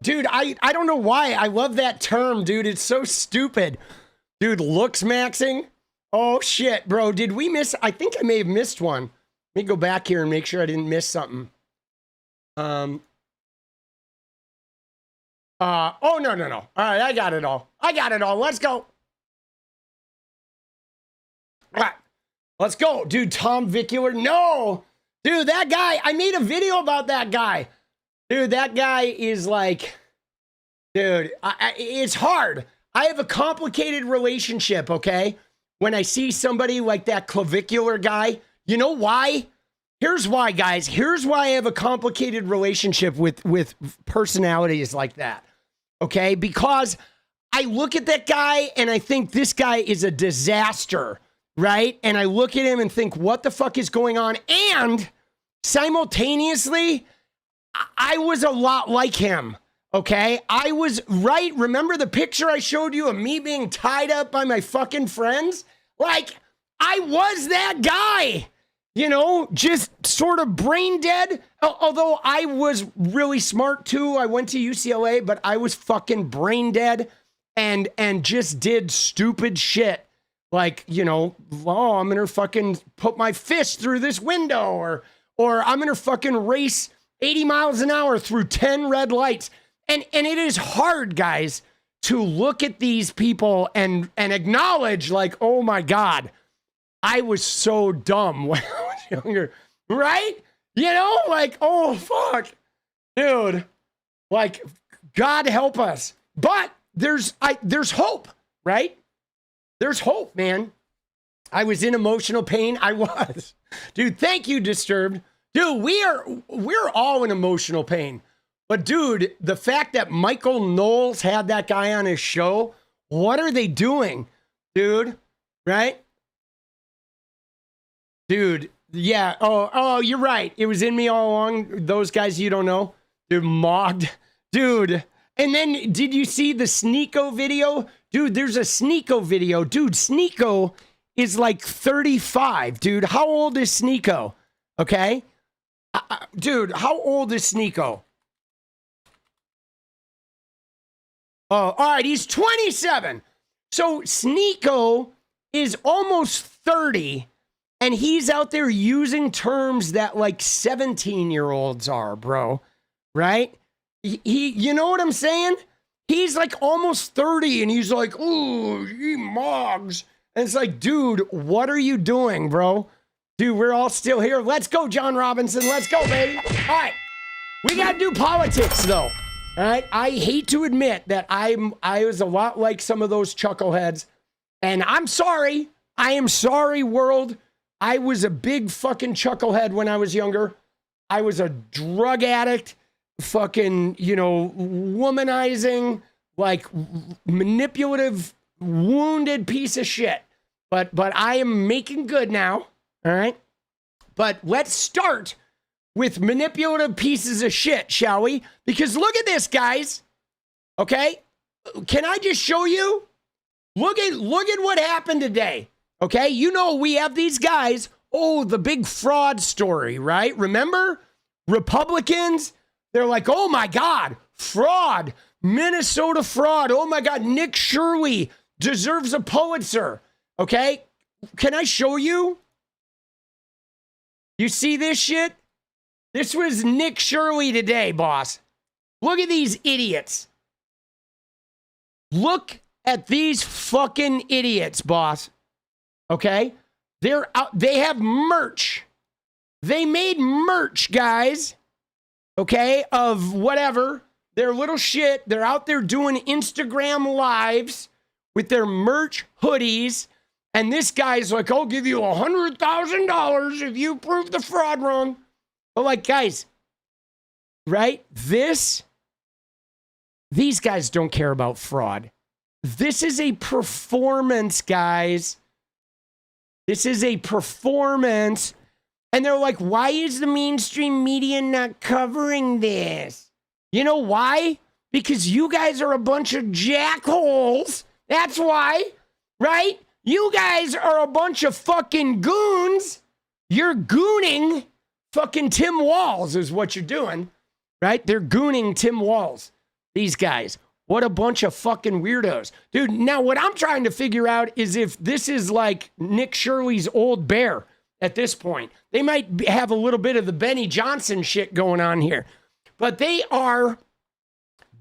Dude, I don't know why I love that term, dude. It's so stupid. Dude, looks maxing. Oh shit, bro. Did we miss? I think I may have missed one. Let me go back here and make sure I didn't miss something. Oh, no. All right, I got it all. Let's go. All right, let's go. Dude, Tom Vicular. No. Dude, that guy, I made a video about that guy. Dude, that guy is like, dude, it's hard. I have a complicated relationship, okay? When I see somebody like that clavicular guy, you know why? Here's why, guys. Here's why I have a complicated relationship with personalities like that, okay? Because I look at that guy and I think this guy is a disaster, right? And I look at him and think, what the fuck is going on? And simultaneously, I was a lot like him, okay? I was right. Remember the picture I showed you of me being tied up by my fucking friends? Like, I was that guy, you know, just sort of brain dead. Although I was really smart too. I went to UCLA, but I was fucking brain dead and just did stupid shit. Like, you know, oh, I'm gonna fucking put my fist through this window or I'm gonna fucking race 80 miles an hour through 10 red lights. And it is hard, guys, to look at these people and acknowledge like, oh my God, I was so dumb when I was younger, right? You know, like, oh fuck, dude, like, God help us. But there's hope, right? There's hope, man. I was in emotional pain. I was. Dude, thank you, Disturbed. Dude, we're all in emotional pain. But dude, the fact that Michael Knowles had that guy on his show, what are they doing, dude? Right? Dude, yeah. Oh, you're right. It was in me all along. Those guys you don't know. Dude, mogged. Dude. And then, did you see the 𝗙ecie video? Dude, there's a 𝗙cie video. Dude, 𝗙cie is like 35. Dude, how old is 𝗙cie? Okay? Dude, how old is 𝗙cie? Oh, all right, he's 27. So 𝗙cie is almost 30, and he's out there using terms that like 17-year-olds are, bro. Right? You know what I'm saying? He's like almost 30, and he's like, ooh, he mogs. And it's like, dude, what are you doing, bro? Dude, we're all still here. Let's go, John Robinson. Let's go, baby. All right. We got to do politics, though. All right? I hate to admit that I was a lot like some of those chuckleheads. And I'm sorry. I am sorry, world. I was a big fucking chucklehead when I was younger. I was a drug addict, fucking, womanizing, like manipulative, wounded piece of shit. But I am making good now. All right? But let's start with manipulative pieces of shit, shall we? Because look at this, guys. Okay? Can I just show you? Look at what happened today. Okay? We have these guys. Oh, the big fraud story, right? Remember? Republicans, they're like, oh my God, fraud, Minnesota fraud. Oh my God, 𝗙ecie deserves a Pulitzer. Okay? Can I show you? You see this shit? This was 𝗙ecie today, boss. Look at these idiots. Look at these fucking idiots, boss. Okay? They have merch. They made merch, guys. Okay? Of whatever. Their little shit. They're out there doing Instagram lives with their merch hoodies. And this guy's like, I'll give you $100,000 if you prove the fraud wrong. But like, guys, right? These guys don't care about fraud. This is a performance, guys. This is a performance. And they're like, why is the mainstream media not covering this? You know why? Because you guys are a bunch of jackholes. That's why, right? You guys are a bunch of fucking goons. You're gooning fucking Tim Walz is what you're doing, right? They're gooning Tim Walz. These guys. What a bunch of fucking weirdos. Dude, now what I'm trying to figure out is if this is like 𝗙cie's old bear at this point. They might have a little bit of the Benny Johnson shit going on here. But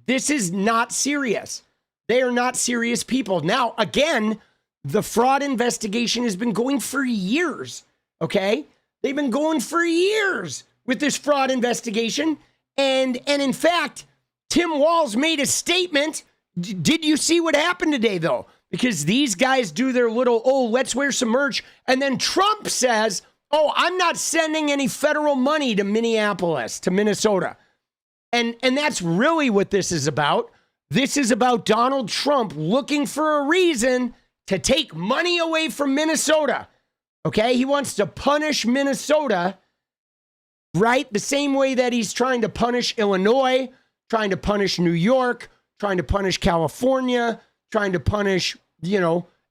this is not serious. They are not serious people. Now, again, the fraud investigation has been going for years, okay? They've been going for years with this fraud investigation. And in fact, Tim Walz made a statement. Did you see what happened today, though? Because these guys do their little, let's wear some merch. And then Trump says, I'm not sending any federal money to Minneapolis, to Minnesota. And that's really what this is about. This is about Donald Trump looking for a reason to take money away from Minnesota. Okay? He wants to punish Minnesota, right? The same way that he's trying to punish Illinois, trying to punish New York, trying to punish California, trying to punish,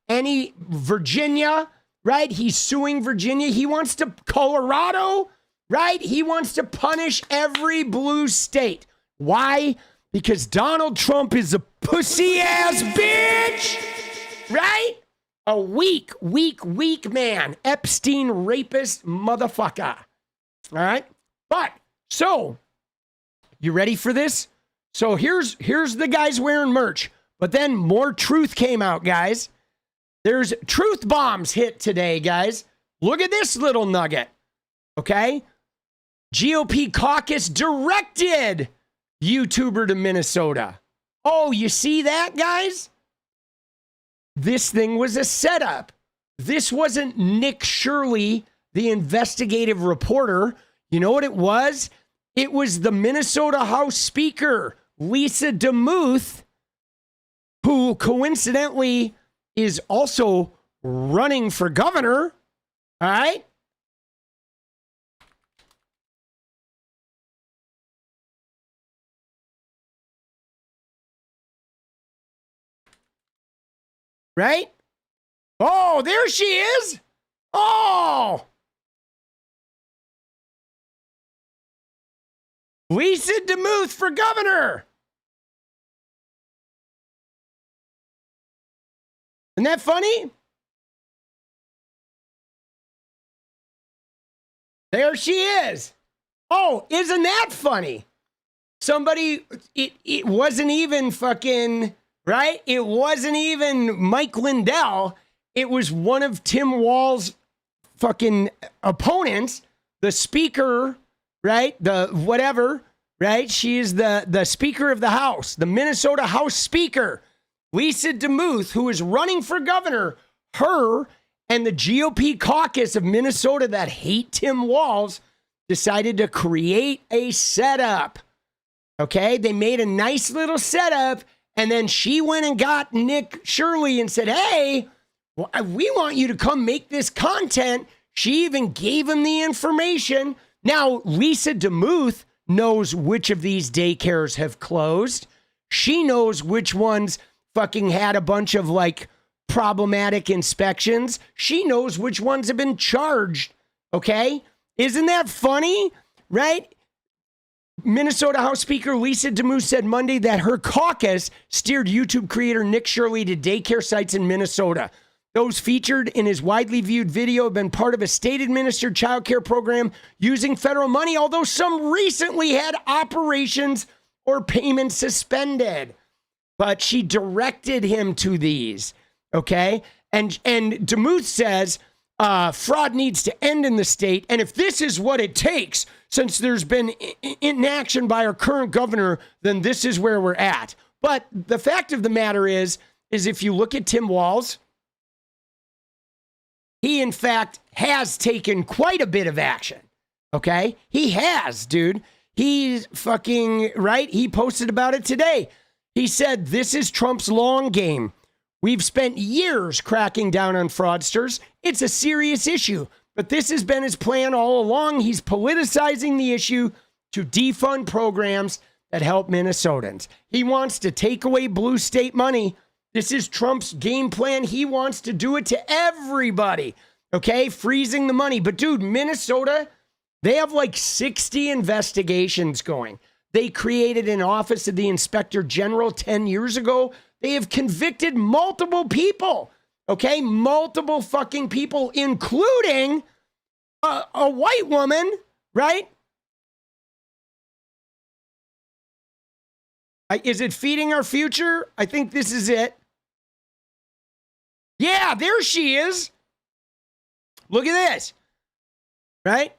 any Virginia, right? He's suing Virginia. He wants to, Colorado, right? He wants to punish every blue state. Why? Because Donald Trump is a pussy-ass bitch, right? A weak man. Epstein rapist motherfucker. All right? But, so, you ready for this? So here's the guys wearing merch. But then more truth came out, guys. There's truth bombs hit today, guys. Look at this little nugget. Okay? GOP caucus directed YouTuber to Minnesota. Oh, you see that, guys? This thing was a setup. This wasn't 𝗙cie, the investigative reporter. You know what it was? It was the Minnesota House Speaker, Lisa DeMuth, who coincidentally is also running for governor. All right? right? Oh, there she is. Oh. 𝗙𝗎𝗶𝗶 for governor. Isn't that funny? There she is. Oh, isn't that funny? Somebody, it wasn't even fucking, right? It wasn't even Mike Lindell. It was one of Tim Walz's fucking opponents, the speaker, right? The whatever, right? She is the Speaker of the House, the Minnesota House Speaker, 𝗙𝗎𝗶𝗶, who is running for governor. Her and the GOP caucus of Minnesota that hate Tim Walz decided to create a setup. Okay, they made a nice little setup, and then she went and got Nick Shirley and said, hey, we want you to come make this content. She even gave him the information. Now, 𝗙𝗎𝗶𝗶 knows which of these daycares have closed. She knows which ones fucking had a bunch of like problematic inspections. She knows which ones have been charged. Okay? Isn't that funny? Right? Minnesota House Speaker 𝗙𝗎𝗶𝗶 said Monday that her caucus steered YouTube creator Nick Shirley to daycare sites in Minnesota. Those featured in his widely viewed video have been part of a state-administered child care program using federal money, although some recently had operations or payments suspended. But she directed him to these, okay? And 𝗙𝗶 says fraud needs to end in the state, and if this is what it takes, since there's been inaction by our current governor, then this is where we're at. But the fact of the matter is if you look at Tim Walz, he, in fact, has taken quite a bit of action, okay? He has, dude. He's fucking, right? He posted about it today. He said, this is Trump's long game. We've spent years cracking down on fraudsters. It's a serious issue, but this has been his plan all along. He's politicizing the issue to defund programs that help Minnesotans. He wants to take away blue state money. This is Trump's game plan. He wants to do it to everybody, okay? Freezing the money. But dude, Minnesota, they have like 60 investigations going. They created an office of the Inspector General 10 years ago. They have convicted multiple people, okay? Multiple fucking people, including a white woman, right? Is it Feeding Our Future? I think this is it. Yeah, there she is. Look at this, right?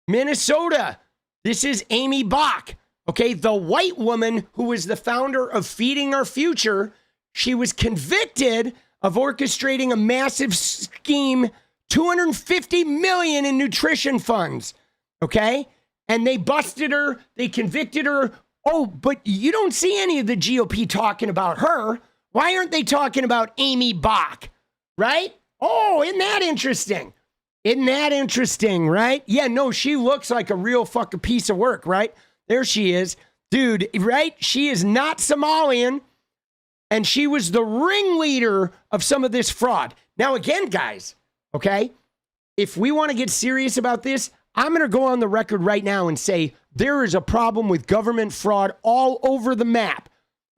Minnesota. This is Amy Bach, okay? The white woman who was the founder of Feeding Our Future. She was convicted of orchestrating a massive scheme, $250 million in nutrition funds, okay? And they busted her. They convicted her. Oh, but you don't see any of the GOP talking about her. Why aren't they talking about Amy Bach, right? Oh, isn't that interesting? Isn't that interesting, right? Yeah, no, she looks like a real fucking piece of work, right? There she is. Dude, right? She is not Somalian, and she was the ringleader of some of this fraud. Now, again, guys, okay, if we want to get serious about this, I'm going to go on the record right now and say there is a problem with government fraud all over the map,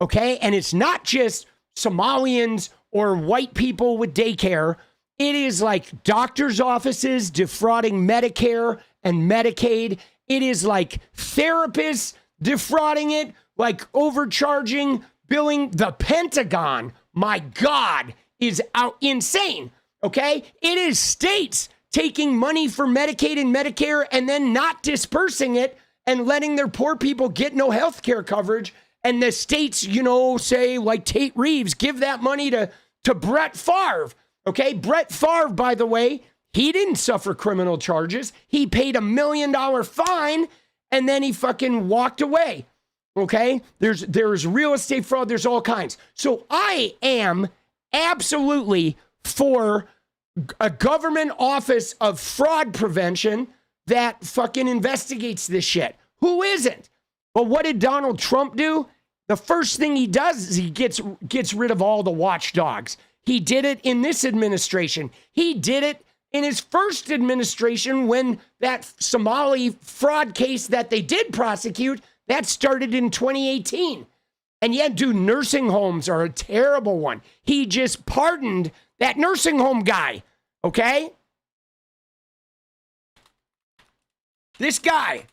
okay? And it's not just Somalians or white people with daycare. It is like doctors' offices defrauding Medicare and Medicaid. It is like therapists defrauding it, like overcharging, billing. The Pentagon, my God, is out insane, okay? It is states taking money for Medicaid and Medicare and then not dispersing it and letting their poor people get no health care coverage. And the states, you know, say like Tate Reeves, give that money to Brett Favre. Okay, Brett Favre, by the way, he didn't suffer criminal charges. He paid $1 million fine and then he fucking walked away. Okay, there's real estate fraud. There's all kinds. So I am absolutely for a government office of fraud prevention that fucking investigates this shit. Who isn't? But what did Donald Trump do? The first thing he does is he gets rid of all the watchdogs. He did it in this administration. He did it in his first administration when that Somali fraud case that they did prosecute, that started in 2018. And yet, dude, nursing homes are a terrible one. He just pardoned that nursing home guy, okay? This guy,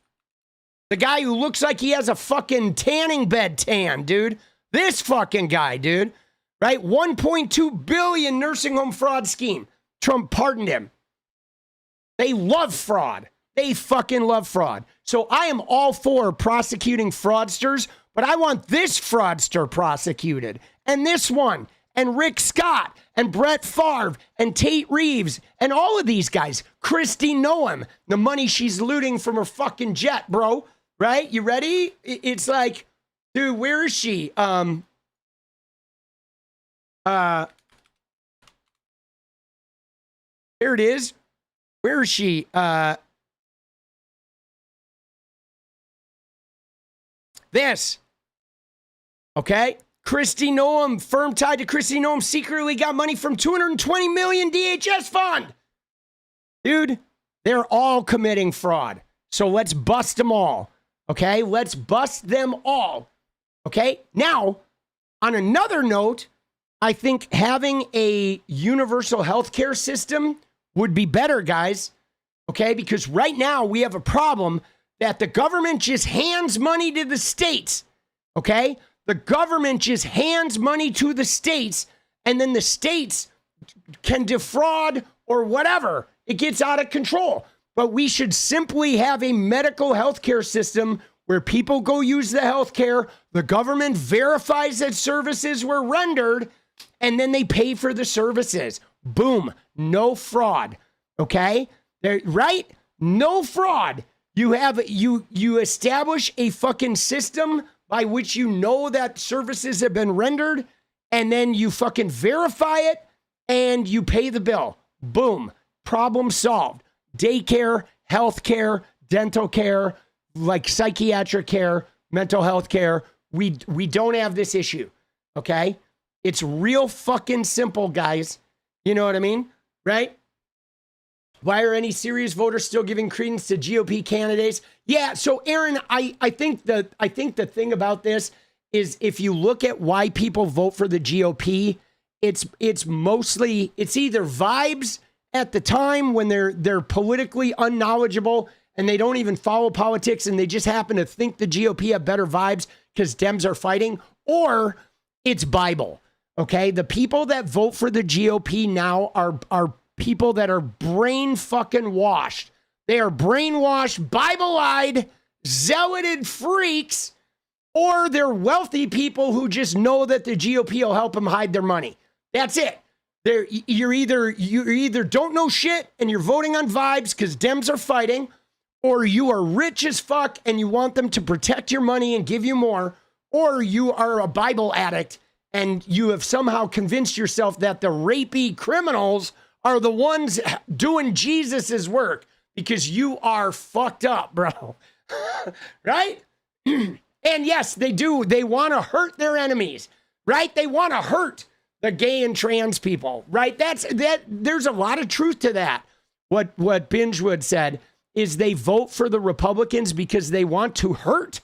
the guy who looks like he has a fucking tanning bed tan, dude. This fucking guy, dude, right? 1.2 billion nursing home fraud scheme. Trump pardoned him. They love fraud. They fucking love fraud. So I am all for prosecuting fraudsters, but I want this fraudster prosecuted, and this one, and Rick Scott, and Brett Favre, and Tate Reeves, and all of these guys. Kristi Noem, the money she's looting from her fucking jet, bro. Right? You ready? It's like, dude, where is she? There it is. Where is she? This. Okay? Kristi Noem, firm tied to Kristi Noem, secretly got money from 220 million DHS fund. Dude, they're all committing fraud. So let's bust them all. Okay? Let's bust them all. Okay? Now, on another note, I think having a universal healthcare system would be better, guys. Okay? Because right now we have a problem that the government just hands money to the states. Okay? The government just hands money to the states, and then the states can defraud or whatever. It gets out of control. But we should simply have a medical healthcare system where people go use the healthcare, the government verifies that services were rendered, and then they pay for the services. Boom. No fraud. Okay? Right? No fraud. You establish a fucking system by which you know that services have been rendered, and then you fucking verify it, and you pay the bill. Boom. Problem solved. Daycare, healthcare, dental care, like psychiatric care, mental health care. We don't have this issue, okay? It's real fucking simple, guys. You know what I mean? Right? Why are any serious voters still giving credence to GOP candidates? Yeah, so Aaron, I think the thing about this is if you look at why people vote for the GOP, it's mostly either vibes at the time when they're politically unknowledgeable and they don't even follow politics and they just happen to think the GOP have better vibes because Dems are fighting, or it's Bible. Okay, the people that vote for the GOP now are people that are brain fucking washed. They are brainwashed, Bible-eyed, zealoted freaks, or they're wealthy people who just know that the GOP will help them hide their money. That's it. You either don't know shit and you're voting on vibes because Dems are fighting, or you are rich as fuck and you want them to protect your money and give you more, or you are a Bible addict and you have somehow convinced yourself that the rapey criminals are the ones doing Jesus's work because you are fucked up, bro. Right? And yes, they do. They want to hurt their enemies, right? They want to hurt the gay and trans people, right? There's a lot of truth to that. What Bingewood said is they vote for the Republicans because they want to hurt.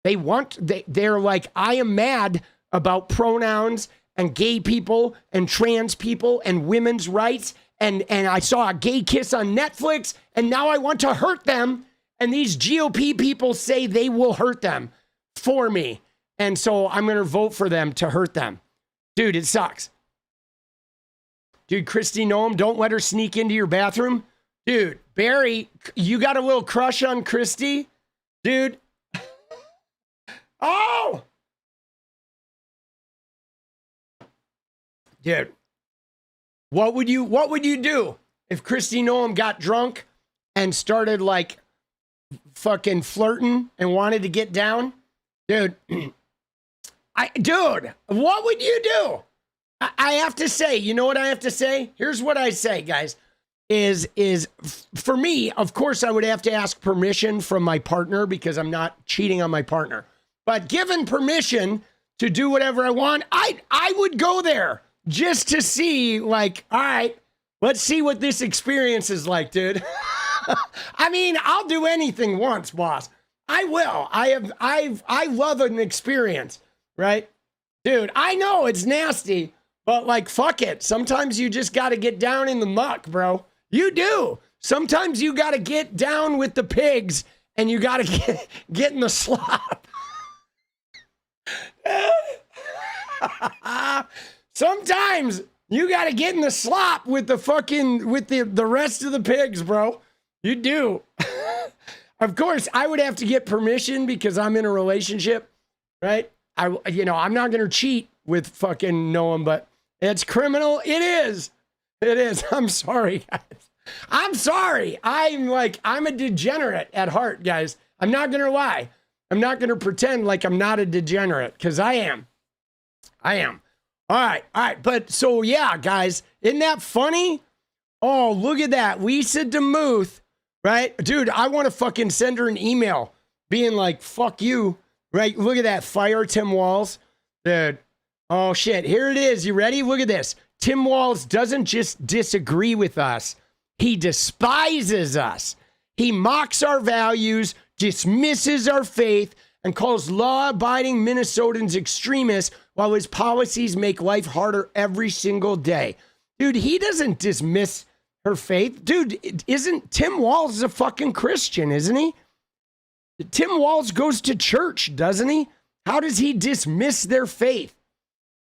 They're like, I am mad about pronouns and gay people and trans people and women's rights. And I saw a gay kiss on Netflix and now I want to hurt them. And these GOP people say they will hurt them for me. And so I'm going to vote for them to hurt them. Dude, it sucks. Dude, Kristi Noem, don't let her sneak into your bathroom. Dude, Barry, you got a little crush on Kristi? Dude. Oh! Dude, what would you do if Kristi Noem got drunk and started like fucking flirting and wanted to get down? Dude, what would you do? I have to say, you know what I have to say? Here's what I say, guys, is for me, of course, I would have to ask permission from my partner because I'm not cheating on my partner. But given permission to do whatever I want, I would go there. just to see, like, all right, let's see what this experience is like, dude. I mean, I'll do anything once, boss. I will. I love an experience, right? Dude, I know it's nasty, but like, fuck it. Sometimes you just got to get down in the muck, bro. You do. Sometimes you got to get down with the pigs and you got to get in the slop. Sometimes you got to get in the slop with the rest of the pigs, bro. You do. Of course, I would have to get permission because I'm in a relationship, right? I'm not going to cheat with fucking Noam, but it's criminal. It is. It is. I'm sorry, guys. I'm sorry. I'm a degenerate at heart, guys. I'm not going to lie. I'm not going to pretend like I'm not a degenerate because I am. All right. But so, yeah, guys, isn't that funny? Oh, look at that. 𝗙cie𝗶𝗶𝗹𝗀, right? Dude, I want to fucking send her an email being like, fuck you, right? Look at that. Fire Tim Walz. Dude. Oh, shit. Here it is. You ready? Look at this. Tim Walz doesn't just disagree with us. He despises us. He mocks our values, dismisses our faith, and calls law-abiding Minnesotans extremists while his policies make life harder every single day. Dude, he doesn't dismiss her faith. Dude, isn't Tim Walz a fucking Christian, isn't he? Tim Walz goes to church, doesn't he? How does he dismiss their faith?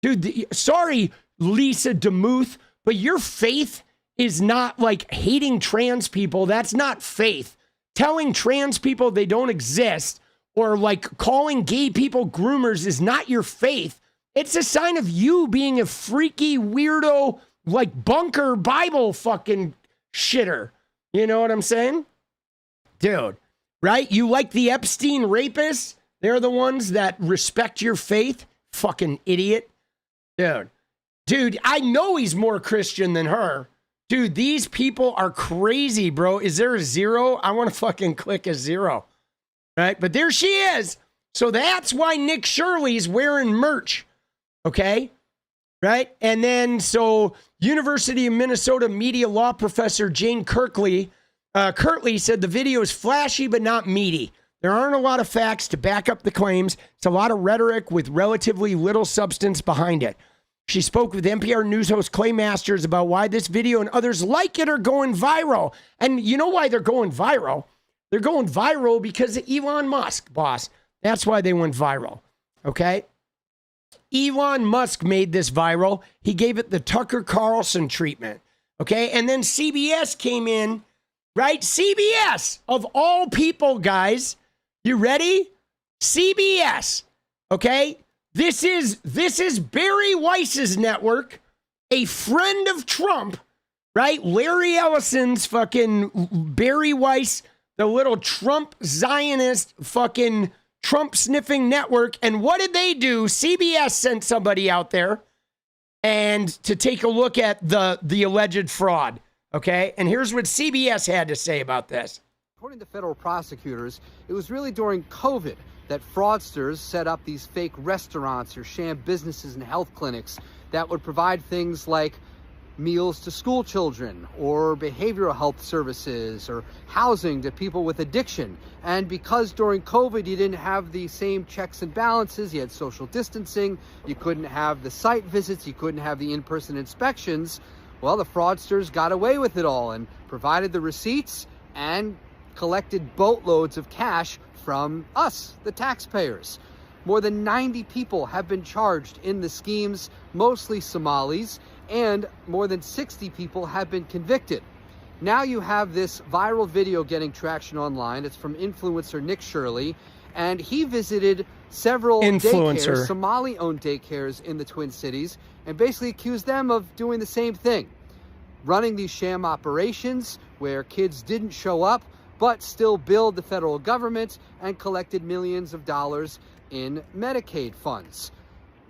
Dude, sorry, 𝗙cie𝗶𝗶𝗹𝗀, but your faith is not like hating trans people. That's not faith. Telling trans people they don't exist or like calling gay people groomers is not your faith. It's a sign of you being a freaky weirdo, like bunker Bible fucking shitter. You know what I'm saying? Dude, right? You like the Epstein rapists? They're the ones that respect your faith? Fucking idiot. Dude, I know he's more Christian than her. Dude, these people are crazy, bro. Is there a 0? I want to fucking click a 0. Right? But there she is. So that's why Nick Shirley's wearing merch. Okay? Right? And then, so University of Minnesota media law professor Jane Kirtley said the video is flashy but not meaty. There aren't a lot of facts to back up the claims. It's a lot of rhetoric with relatively little substance behind it. She spoke with NPR news host Clay Masters about why this video and others like it are going viral. And you know why they're going viral? They're going viral because of Elon Musk, boss. That's why they went viral. Okay? Elon Musk made this viral. He gave it the Tucker Carlson treatment. Okay? And then CBS came in, right? CBS, of all people, guys. You ready? CBS. Okay? This is Barry Weiss's network, a friend of Trump, right? Larry Ellison's fucking Barry Weiss, the little Trump Zionist fucking Trump sniffing network. And what did they do? CBS sent somebody out there and to take a look at the alleged fraud. Okay. And here's what CBS had to say about this. According to federal prosecutors, it was really during COVID that fraudsters set up these fake restaurants or sham businesses and health clinics that would provide things like meals to school children or behavioral health services or housing to people with addiction. And because during COVID you didn't have the same checks and balances, you had social distancing, you couldn't have the site visits, you couldn't have the in-person inspections, well, the fraudsters got away with it all and provided the receipts and collected boatloads of cash from us, the taxpayers. More than 90 people have been charged in the schemes, mostly Somalis, and more than 60 people have been convicted. Now you have this viral video getting traction online. It's from influencer Nick Shirley, and he visited several daycares, Somali-owned daycares in the Twin Cities, and basically accused them of doing the same thing, running these sham operations where kids didn't show up, but still billed the federal government and collected millions of dollars in Medicaid funds.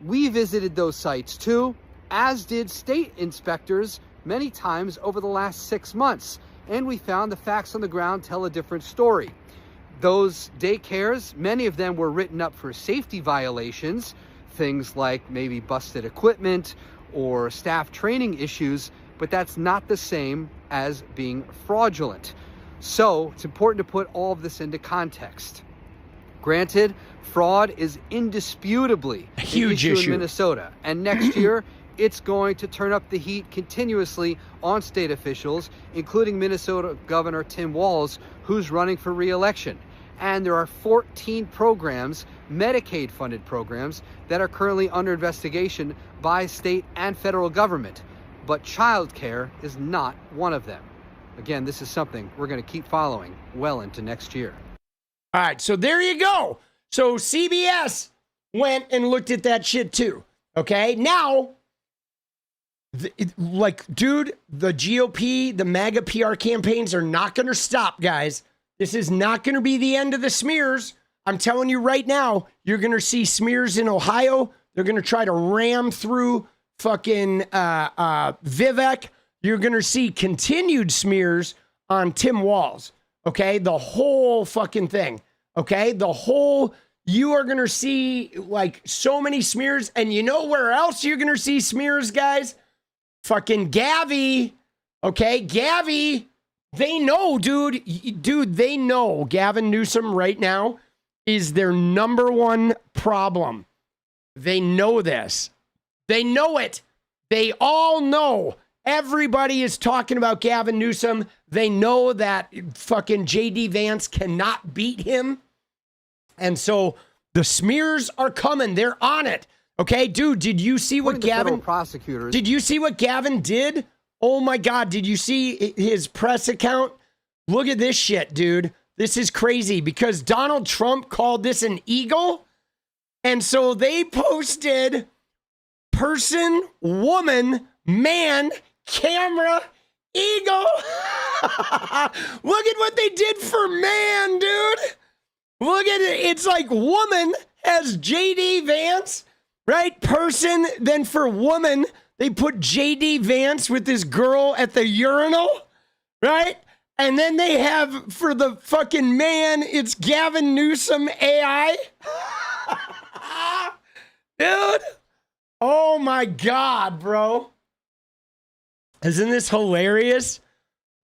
We visited those sites too, as did state inspectors many times over the last 6 months, and we found the facts on the ground tell a different story. Those daycares, many of them were written up for safety violations, things like maybe busted equipment or staff training issues, but that's not the same as being fraudulent. So it's important to put all of this into context. Granted, fraud is indisputably a huge an issue issue in Minnesota, and next year it's going to turn up the heat continuously on state officials, including Minnesota Governor Tim Walz, who's running for re-election. And there are 14 programs, Medicaid-funded programs, that are currently under investigation by state and federal government. But childcare is not one of them. Again, this is something we're going to keep following well into next year. All right, so there you go. So CBS went and looked at that shit too. Okay, now, dude, the GOP, the MAGA PR campaigns are not going to stop, guys. This is not going to be the end of the smears. I'm telling you right now, you're going to see smears in Ohio. They're going to try to ram through fucking Vivek. You're going to see continued smears on Tim Walz. Okay, the whole fucking thing. Okay, you are going to see like so many smears. And you know where else you're going to see smears, guys? Fucking Gavi. Okay, Gavi. They know, dude. Dude, they know Gavin Newsom right now is their number one problem. They know this. They know it. They all know. Everybody is talking about Gavin Newsom. They know that fucking J.D. Vance cannot beat him. And so the smears are coming. They're on it. Okay, dude, did you see what Gavin... prosecutors... Did you see what Gavin did? Oh my God, did you see his press account? Look at this shit, dude. This is crazy because Donald Trump called this an eagle. And so they posted person, woman, man, camera, eagle. Look at what they did for man, dude. Look at it. It's like woman has JD Vance, right? Person. Then for woman, they put JD Vance with this girl at the urinal, right? And then they have for the fucking man, it's Gavin Newsom AI. Dude. Oh my God, bro. Isn't this hilarious?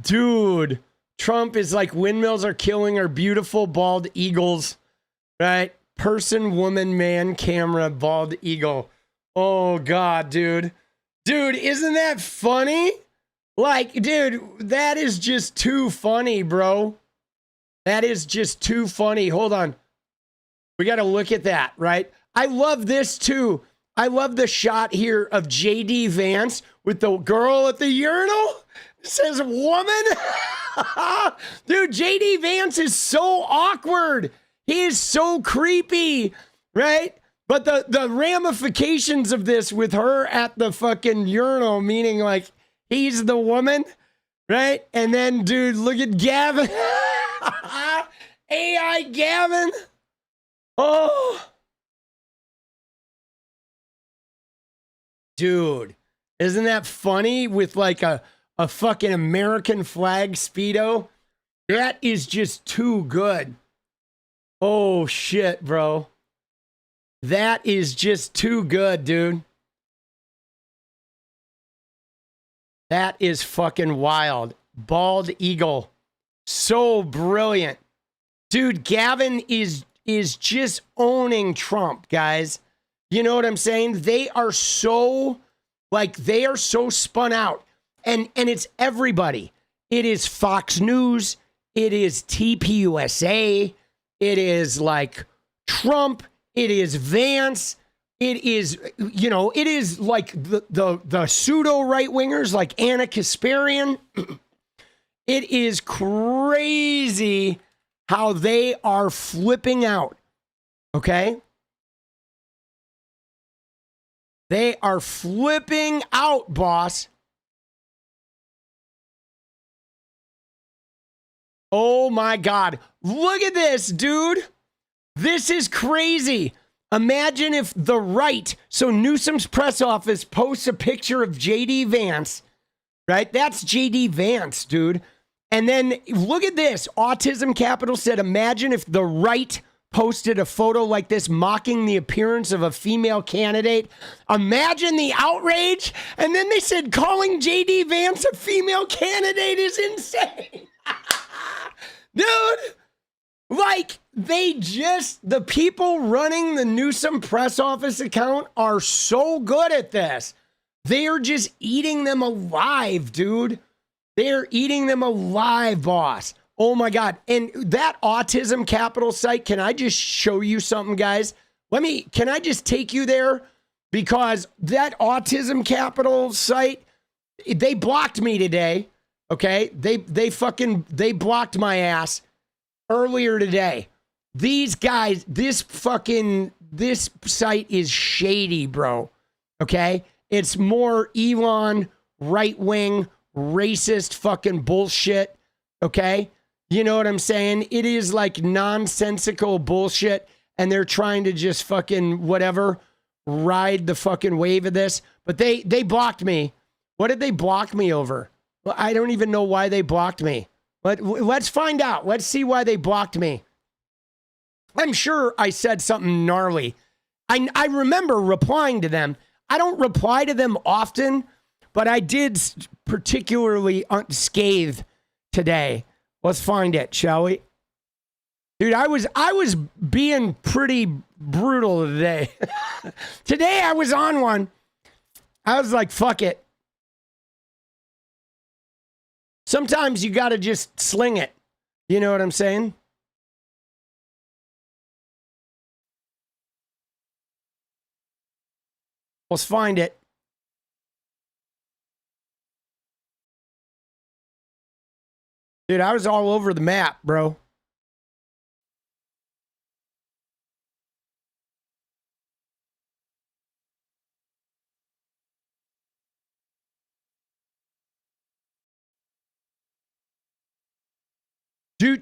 Dude, Trump is like windmills are killing our beautiful bald eagles, right? Person, woman, man, camera, bald eagle. Oh God, dude. Dude, isn't that funny? Like, dude, that is just too funny, bro. That is just too funny. Hold on. We got to look at that, right? I love this too. I love the shot here of JD Vance with the girl at the urinal. It says woman. Dude, JD Vance is so awkward. He is so creepy, right? But the ramifications of this with her at the fucking urinal, meaning like he's the woman, right? And then, dude, look at Gavin. AI Gavin. Oh. Dude, isn't that funny with like a fucking American flag Speedo? That is just too good. Oh, shit, bro. That is just too good, dude. That is fucking wild. Bald eagle. So brilliant. Dude, Gavin is just owning Trump, guys. You know what I'm saying? They are so spun out. And it's everybody. It is Fox News. It is TPUSA. It is like Trump. It is Vance. It is, you know, it is like the pseudo right wingers like 𝗙𝗫𝗏𝗏. It is crazy how they are flipping out. Okay? They are flipping out, boss. Oh my God. Look at this, dude. This is crazy. Imagine if the right, so Newsom's press office posts a picture of JD Vance, right? That's JD Vance, dude. And then look at this. Autism Capital said, imagine if the right posted a photo like this mocking the appearance of a female candidate. Imagine the outrage. And then they said calling J.D. Vance a female candidate is insane. Dude, like the people running the Newsom press office account are so good at this. They are just eating them alive, dude. They're eating them alive, boss. Oh my God. And that autism capital site, can I just show you something, guys? Can I just take you there? Because that autism capital site, they blocked me today. Okay. They blocked my ass earlier today. These guys, this site is shady, bro. Okay. It's more Elon right-wing racist fucking bullshit. Okay. You know what I'm saying? It is like nonsensical bullshit, and they're trying to just fucking whatever ride the fucking wave of this. But they blocked me. What did they block me over? Well, I don't even know why they blocked me. But let's find out. Let's see why they blocked me. I'm sure I said something gnarly. I remember replying to them. I don't reply to them often, but I did particularly unscathed today. Let's find it, shall we? Dude, I was being pretty brutal today. Today I was on one. I was like, fuck it. Sometimes you got to just sling it. You know what I'm saying? Let's find it. Dude, I was all over the map, bro. Do.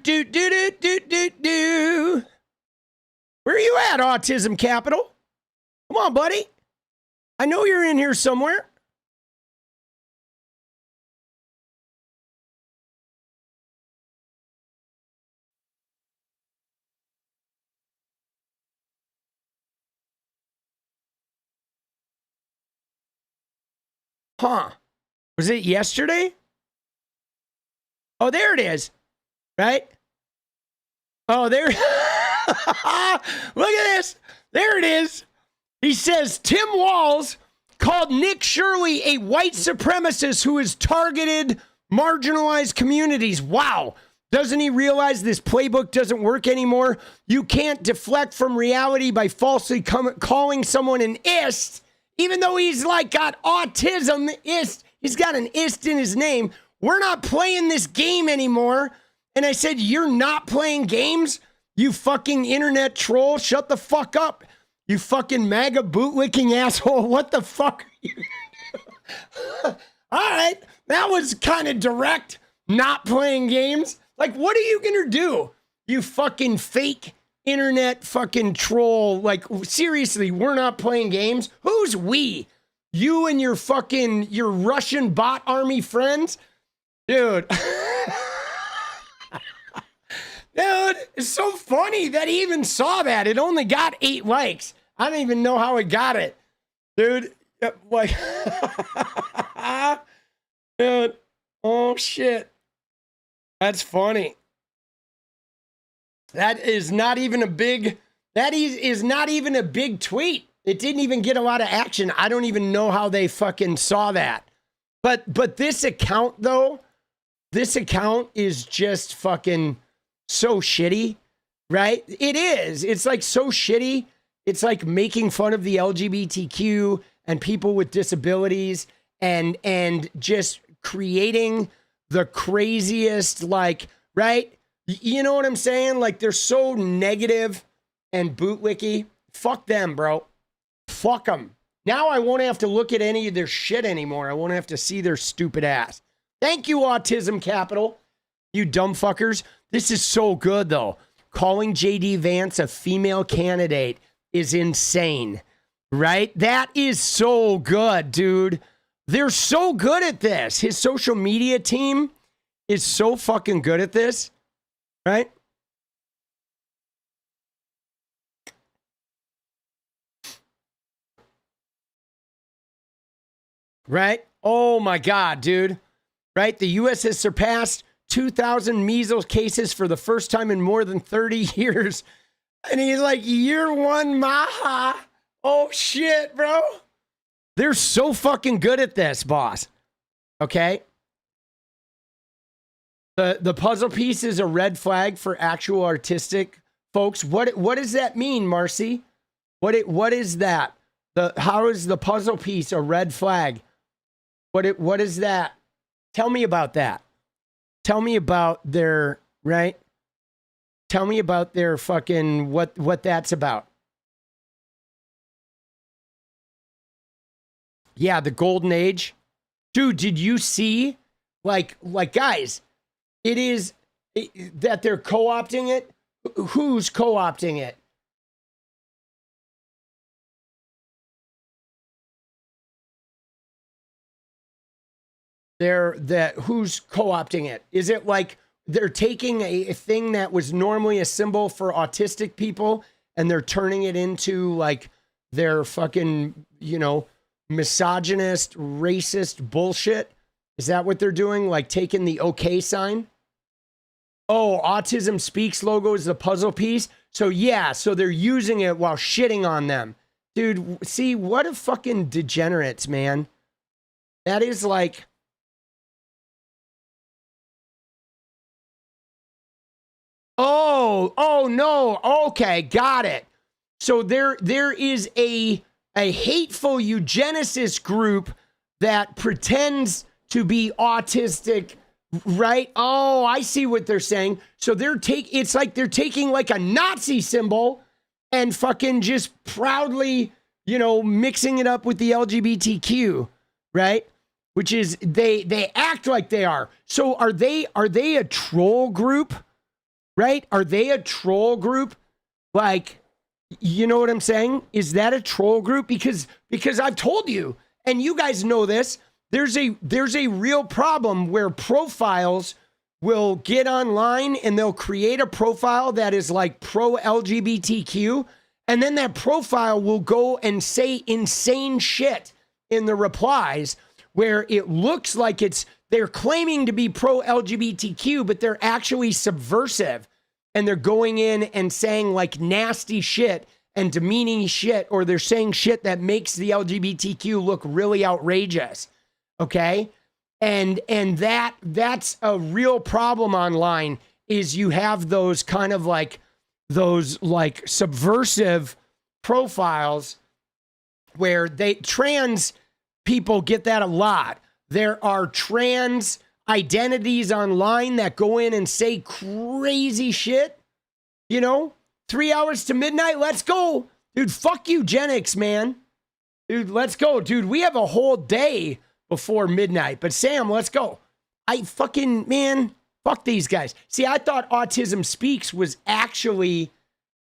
Where are you at, Autism Capital? Come on, buddy. I know you're in here somewhere. Huh. Was it yesterday? Oh, there it is. Right? Oh, there. Look at this. There it is. He says Tim Walz called Nick Shirley a white supremacist who has targeted marginalized communities. Wow. Doesn't he realize this playbook doesn't work anymore? You can't deflect from reality by falsely calling someone an ist, even though he's like got autism. He's got an ist in his name. We're not playing this game anymore. And I said, you're not playing games? You fucking internet troll. Shut the fuck up. You fucking MAGA bootlicking asshole. What the fuck are you doing? All right. That was kind of direct. Not playing games. Like, what are you going to do? You fucking fake internet fucking troll. Like, seriously, we're not playing games. Who's we? You and your Russian bot army friends? Dude. Dude, it's so funny that he even saw that. It only got 8 likes. I don't even know how it got it. Dude, like, dude, oh shit. That's funny. That is not even a big tweet. It didn't even get a lot of action. I don't even know how they fucking saw that. But this account though, this account is just fucking so shitty, right? It is. It's like so shitty. It's like making fun of the LGBTQ and people with disabilities and just creating the craziest, like, right? You know what I'm saying? Like, they're so negative and bootlicky. Fuck them, bro. Fuck them. Now I won't have to look at any of their shit anymore. I won't have to see their stupid ass. Thank you, Autism Capital. You dumb fuckers. This is so good, though. Calling J.D. Vance a female candidate is insane, right? That is so good, dude. They're so good at this. His social media team is so fucking good at this, right? Right? Oh my God, dude. Right? The U.S. has surpassed 2,000 measles cases for the first time in more than 30 years. And he's like, year one, maha. Oh shit, bro. They're so fucking good at this, boss. Okay? The puzzle piece is a red flag for actual artistic folks. What does that mean, Marcy? What is that? How is the puzzle piece a red flag? What is that? Tell me about that. Tell me about their, right? Tell me about their fucking what that's about. Yeah, the golden age. Dude, did you see like guys, that they're co-opting it? Who's co-opting it? Who's co-opting it? Is it like they're taking a thing that was normally a symbol for autistic people and they're turning it into like their fucking, misogynist, racist bullshit? Is that what they're doing? Like taking the okay sign? Oh, Autism Speaks logo is the puzzle piece. So yeah, so they're using it while shitting on them. Dude, see, what a fucking degenerates, man. That is like... Oh no. Okay, got it. So there is a hateful eugenicist group that pretends to be autistic, right? Oh, I see what they're saying. So it's like they're taking like a Nazi symbol and fucking just proudly, mixing it up with the LGBTQ, right? Which is they act like they are. So are they a troll group? Right? Are they a troll group? Like, you know what I'm saying? Is that a troll group? Because I've told you, and you guys know this, there's a real problem where profiles will get online and they'll create a profile that is like pro LGBTQ, and then that profile will go and say insane shit in the replies where it looks like they're claiming to be pro LGBTQ, but they're actually subversive. And they're going in and saying like nasty shit and demeaning shit, or they're saying shit that makes the LGBTQ look really outrageous. Okay? And that's a real problem online, is you have those kind of like those like subversive profiles where trans people get that a lot. There are trans identities online that go in and say crazy shit. 3 hours to midnight, let's go. Dude, fuck eugenics, man. Dude, let's go. Dude, we have a whole day before midnight. But Sam, let's go. Fuck these guys. See, I thought Autism Speaks was actually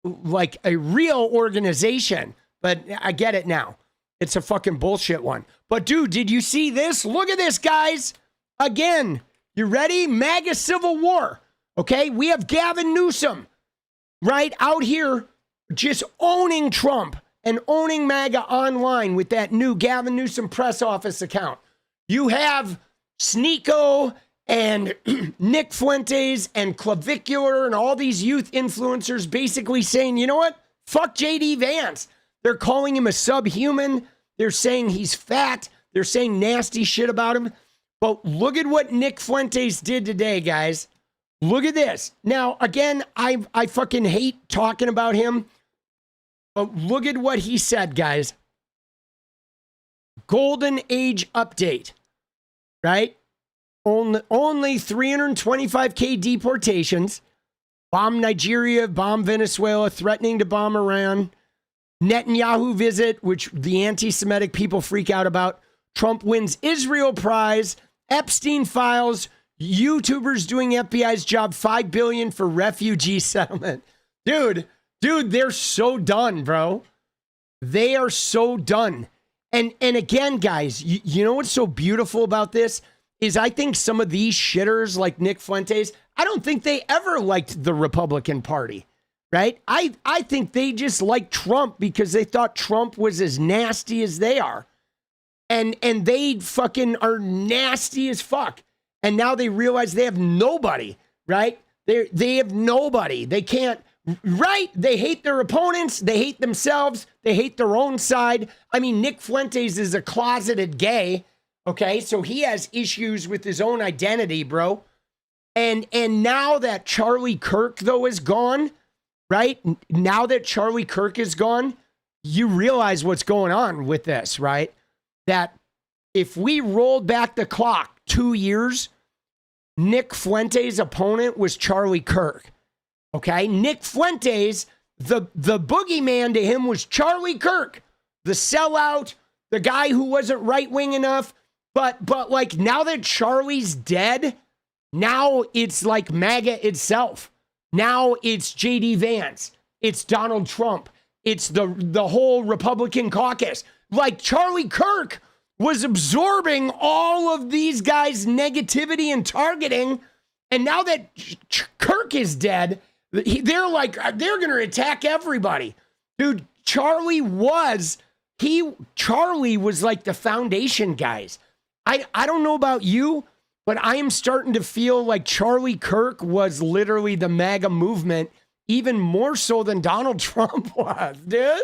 like a real organization, but I get it now. It's a fucking bullshit one. But dude, did you see this? Look at this, guys. Again, you ready? MAGA Civil War. Okay, we have Gavin Newsom right out here just owning Trump and owning MAGA online with that new Gavin Newsom press office account. You have Sneeko and Nick Fuentes and Clavicular and all these youth influencers basically saying, you know what? Fuck JD Vance. They're calling him a subhuman. They're saying he's fat. They're saying nasty shit about him. But look at what Nick Fuentes did today, guys. Look at this. Now, again, I fucking hate talking about him. But look at what he said, guys. Golden age update, right? Only 325K deportations. Bomb Nigeria, bomb Venezuela, threatening to bomb Iran. Netanyahu visit, which the anti-Semitic people freak out about. Trump wins Israel prize. Epstein files. YouTubers doing FBI's job. $5 billion for refugee settlement. Dude, they're so done, bro. They are so done. And again, guys, you know what's so beautiful about this is I think some of these shitters like Nick Fuentes, I don't think they ever liked the Republican Party, right? I think they just liked Trump because they thought Trump was as nasty as they are. And they fucking are nasty as fuck. And now they realize they have nobody, right? They have nobody. They can't, right? They hate their opponents. They hate themselves. They hate their own side. I mean, Nick Fuentes is a closeted gay, okay? So he has issues with his own identity, bro. And now that Charlie Kirk, though, is gone, right? Now that Charlie Kirk is gone, you realize what's going on with this, right? That if we rolled back the clock 2 years, Nick Fuentes' opponent was Charlie Kirk. Okay? Nick Fuentes, the boogeyman to him was Charlie Kirk, the sellout, the guy who wasn't right-wing enough. But like now that Charlie's dead, now it's like MAGA itself. Now it's J.D. Vance. It's Donald Trump. It's the whole Republican caucus. Like Charlie Kirk was absorbing all of these guys' negativity and targeting. And now that Kirk is dead, they're going to attack everybody. Dude, Charlie was like the foundation guys. I don't know about you, but I am starting to feel like Charlie Kirk was literally the MAGA movement, even more so than Donald Trump was, dude.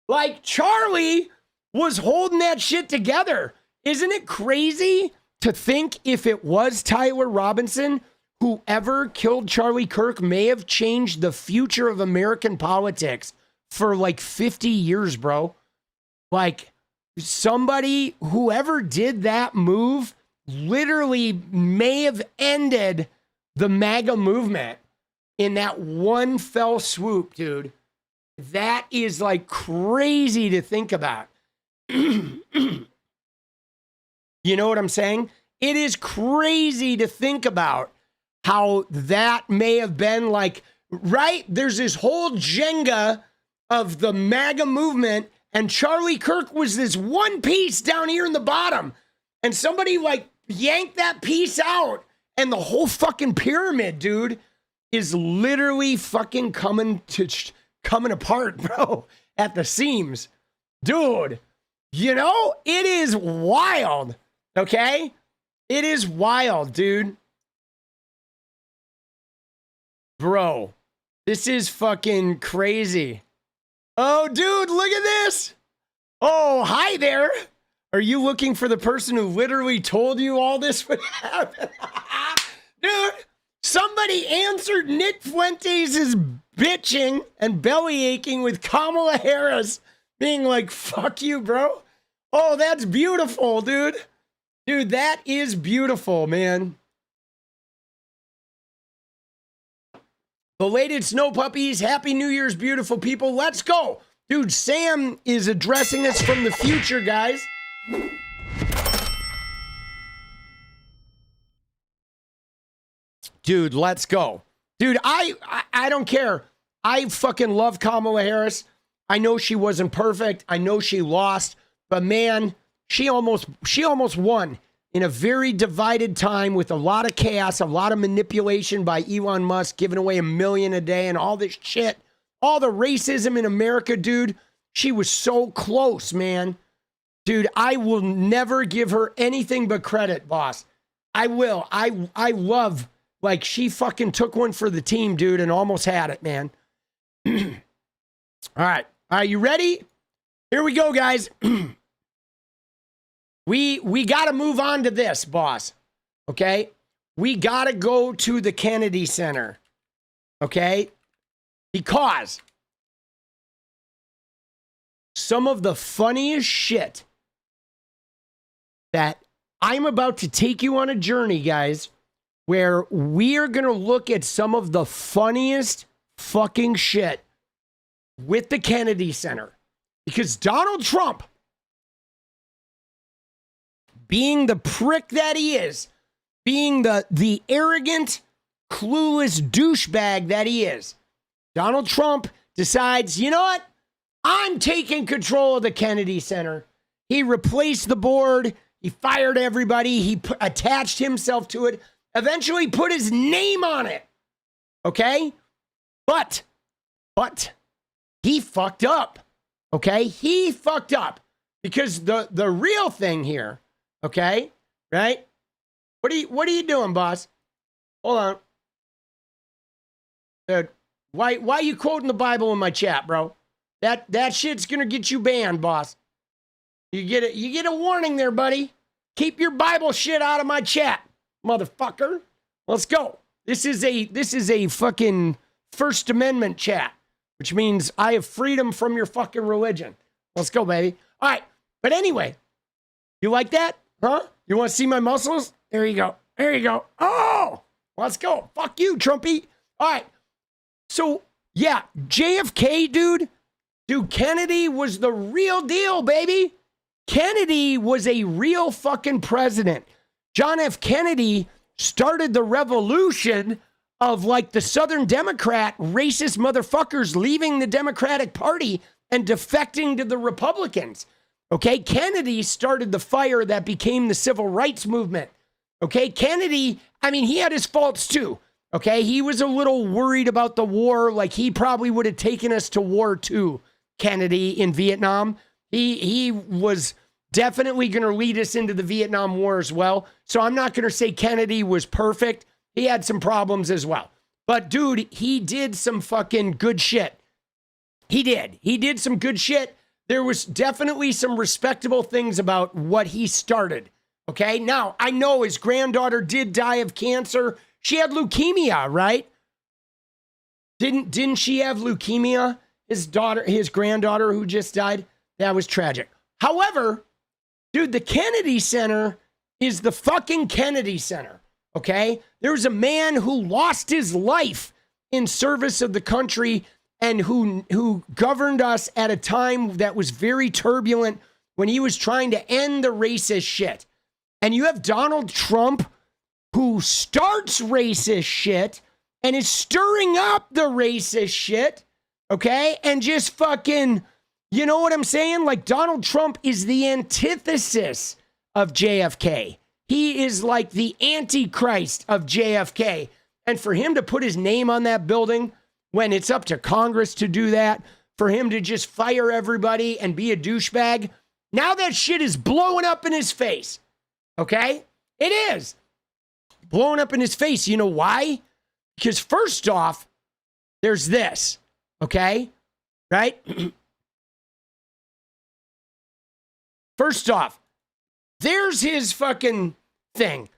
Like Charlie was holding that shit together. Isn't it crazy to think if it was Tyler Robinson, whoever killed Charlie Kirk may have changed the future of American politics for like 50 years, bro? Like somebody, whoever did that move literally may have ended the MAGA movement in that one fell swoop, dude. That is like crazy to think about. You know what I'm saying? It is crazy to think about how that may have been like, right? There's this whole Jenga of the MAGA movement, and Charlie Kirk was this one piece down here in the bottom. And somebody like yanked that piece out, and the whole fucking pyramid, dude, is literally fucking coming apart, bro, at the seams. Dude, you know, it is wild, okay? It is wild, dude. Bro, this is fucking crazy. Oh, dude, look at this. Oh, hi there. Are you looking for the person who literally told you all this would happen? Dude, somebody answered Nick Fuentes' bitching and belly aching with Kamala Harris being like, fuck you, bro. Oh, that's beautiful, dude. Dude, that is beautiful, man. Belated snow puppies. Happy New Year's, beautiful people. Let's go. Dude, Sam is addressing us from the future, guys. Dude, let's go. Dude, I don't care. I fucking love Kamala Harris. I know she wasn't perfect. I know she lost. But man, she almost won in a very divided time with a lot of chaos, a lot of manipulation by Elon Musk, giving away $1 million a day and all this shit. All the racism in America, dude. She was so close, man. Dude, I will never give her anything but credit, boss. I will. I love, like, she fucking took one for the team, dude, and almost had it, man. All right. Are you ready? Here we go, guys. We got to move on to this, boss. Okay? We got to go to the Kennedy Center. Okay? Because some of the funniest shit that I'm about to take you on a journey, guys, where we are going to look at some of the funniest fucking shit with the Kennedy Center. Because Donald Trump, being the prick that he is, being the arrogant, clueless douchebag that he is, Donald Trump decides, you know what? I'm taking control of the Kennedy Center. He replaced the board. He fired everybody. He attached himself to it. Eventually put his name on it. Okay? But he fucked up. Okay? He fucked up. Because the real thing here, okay, right? What are you doing, boss? Hold on. Dude, why are you quoting the Bible in my chat, bro? That shit's gonna get you banned, boss. You get a warning there, buddy. Keep your Bible shit out of my chat, motherfucker. Let's go. This is a fucking First Amendment chat, which means I have freedom from your fucking religion. Let's go, baby. All right. But anyway, you like that? Huh? You want to see my muscles? There you go. There you go. Oh, let's go. Fuck you, Trumpy. All right. So, yeah, JFK, dude, Kennedy was the real deal, baby. Kennedy was a real fucking president. John F. Kennedy started the revolution of like the Southern Democrat racist motherfuckers leaving the Democratic Party and defecting to the Republicans. Okay, Kennedy started the fire that became the civil rights movement. Okay, Kennedy, I mean, he had his faults too. Okay, he was a little worried about the war. Like he probably would have taken us to war too, Kennedy in Vietnam. He was definitely going to lead us into the Vietnam War as well. So I'm not going to say Kennedy was perfect. He had some problems as well. But dude, he did some fucking good shit. He did some good shit. There was definitely some respectable things about what he started. Okay, now I know his granddaughter did die of cancer. She had leukemia, right? Didn't she have leukemia? His granddaughter who just died. That was tragic. However, dude, the Kennedy Center is the fucking Kennedy Center. Okay, there was a man who lost his life in service of the country and who governed us at a time that was very turbulent when he was trying to end the racist shit. And you have Donald Trump who starts racist shit and is stirring up the racist shit, okay? And just fucking, you know what I'm saying? Like Donald Trump is the antithesis of JFK. He is like the Antichrist of JFK. And for him to put his name on that building when it's up to Congress to do that, for him to just fire everybody and be a douchebag, now that shit is blowing up in his face. Okay? It is. Blowing up in his face. You know why? Because first off, there's this. Okay? Right? First off, there's his fucking thing.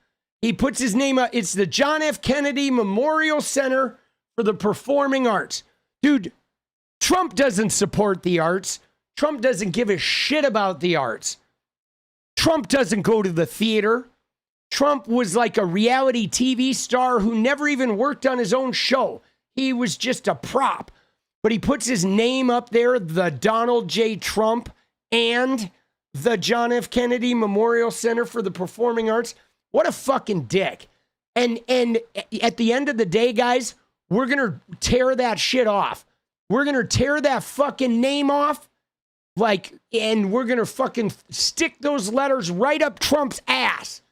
He puts his name up. It's the John F. Kennedy Memorial Center for the Performing Arts. Dude, Trump doesn't support the arts. Trump doesn't give a shit about the arts. Trump doesn't go to the theater. Trump was like a reality TV star who never even worked on his own show. He was just a prop. But he puts his name up there, the Donald J. Trump and the John F. Kennedy Memorial Center for the Performing Arts. What a fucking dick. And at the end of the day, guys, we're going to tear that shit off. We're going to tear that fucking name off. Like, and we're going to fucking stick those letters right up Trump's ass.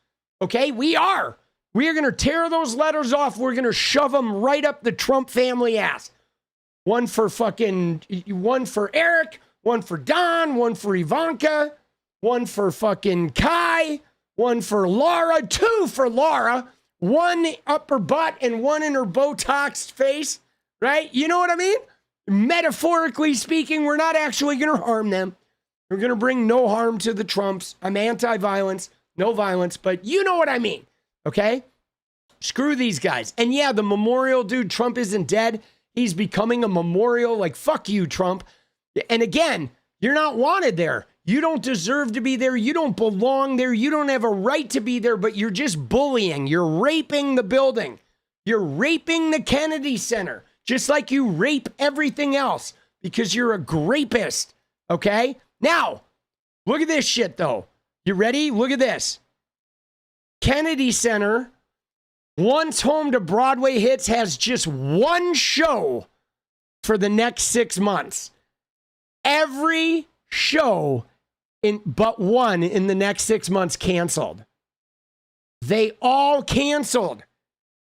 Okay? We are going to tear those letters off. We're going to shove them right up the Trump family ass. One for Eric, one for Don, one for Ivanka, one for fucking Kai, one for Laura, two for Laura, one up her butt and one in her Botox face, right? You know what I mean? Metaphorically speaking, we're not actually going to harm them. We're going to bring no harm to the Trumps. I'm anti-violence, no violence, but you know what I mean, okay? Screw these guys. And yeah, the memorial, dude, Trump isn't dead. He's becoming a memorial. Like, fuck you, Trump. And again, you're not wanted there. You don't deserve to be there. You don't belong there. You don't have a right to be there, but you're just bullying. You're raping the building. You're raping the Kennedy Center, just like you rape everything else because you're a grapist, okay? Now, look at this shit, though. You ready? Look at this. Kennedy Center, once home to Broadway hits, has just one show for the next 6 months. Every show but one in the next 6 months canceled. They all canceled.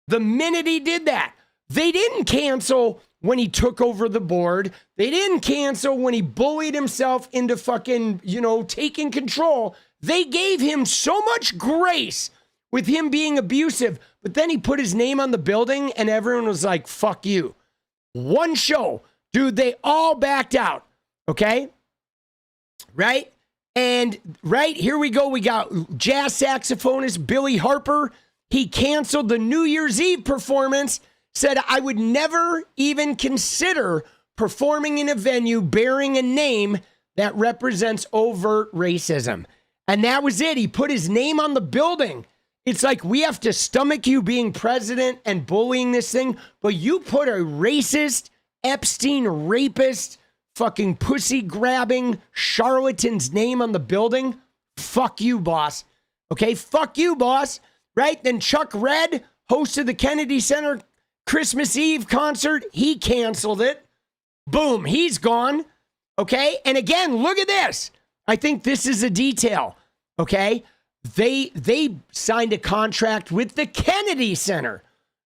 The minute he did that, they didn't cancel when he took over the board. They didn't cancel when he bullied himself into fucking, taking control. They gave him so much grace with him being abusive, but then he put his name on the building and everyone was like, fuck you. One show, dude, they all backed out. Okay? Right? And right here we go. We got jazz saxophonist Billy Harper. He canceled the New Year's Eve performance, said, I would never even consider performing in a venue bearing a name that represents overt racism. And that was it. He put his name on the building. It's like we have to stomach you being president and bullying this thing, but you put a racist, Epstein rapist, fucking pussy-grabbing charlatan's name on the building. Fuck you, boss. Okay, fuck you, boss. Right? Then Chuck Red, host of the Kennedy Center Christmas Eve concert, he canceled it. Boom, he's gone. Okay, and again, look at this. I think this is a detail. Okay, they signed a contract with the Kennedy Center.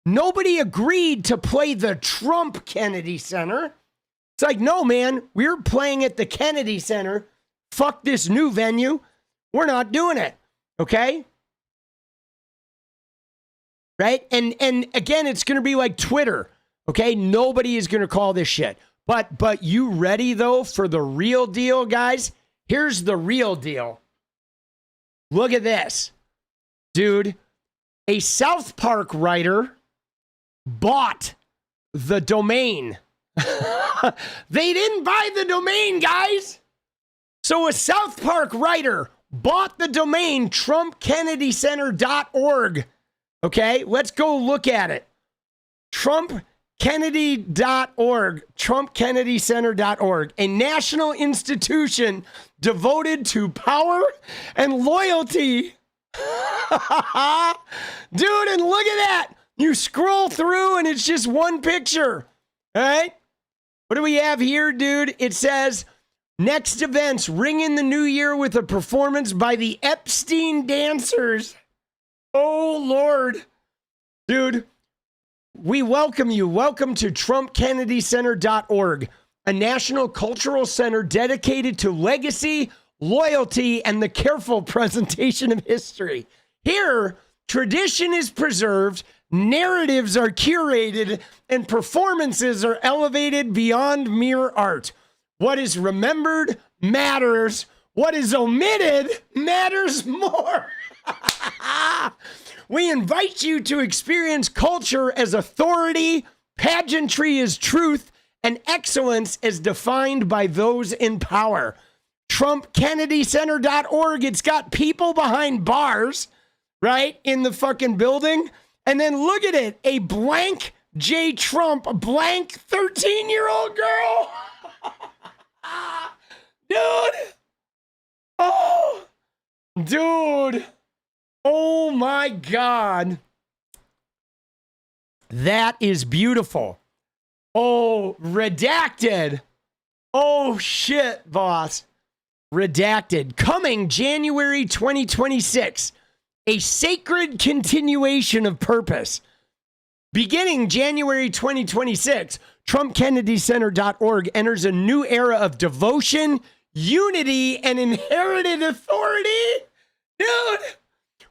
Nobody agreed to play the Trump Kennedy Center. It's like, no, man, we're playing at the Kennedy Center. Fuck this new venue. We're not doing it. Okay? Right? And again, it's going to be like Twitter. Okay? Nobody is going to call this shit. But you ready, though, for the real deal, guys? Here's the real deal. Look at this. Dude, a South Park writer bought the domain. They didn't buy the domain, guys. So a South Park writer bought the domain TrumpKennedyCenter.org. Okay, let's go look at it. TrumpKennedy.org, TrumpKennedyCenter.org, a national institution devoted to power and loyalty. Dude, and look at that. You scroll through and it's just one picture. All right? What do we have here, dude? It says, next events, ring in the new year with a performance by the Epstein dancers. Oh, Lord. Dude, we welcome you. Welcome to TrumpKennedyCenter.org, a national cultural center dedicated to legacy, loyalty, and the careful presentation of history. Here, tradition is preserved, narratives are curated, and performances are elevated beyond mere art. What is remembered matters. What is omitted matters more. We invite you to experience culture as authority, pageantry as truth, and excellence as defined by those in power. TrumpKennedyCenter.org. It's got people behind bars, right, in the fucking building. And then look at it, a blank J. Trump, blank 13-year-old girl. Dude. Oh, dude. Oh my God. That is beautiful. Oh, redacted. Oh shit, boss. Redacted. Coming January 2026. A sacred continuation of purpose. Beginning January 2026, TrumpKennedyCenter.org enters a new era of devotion, unity, and inherited authority. Dude,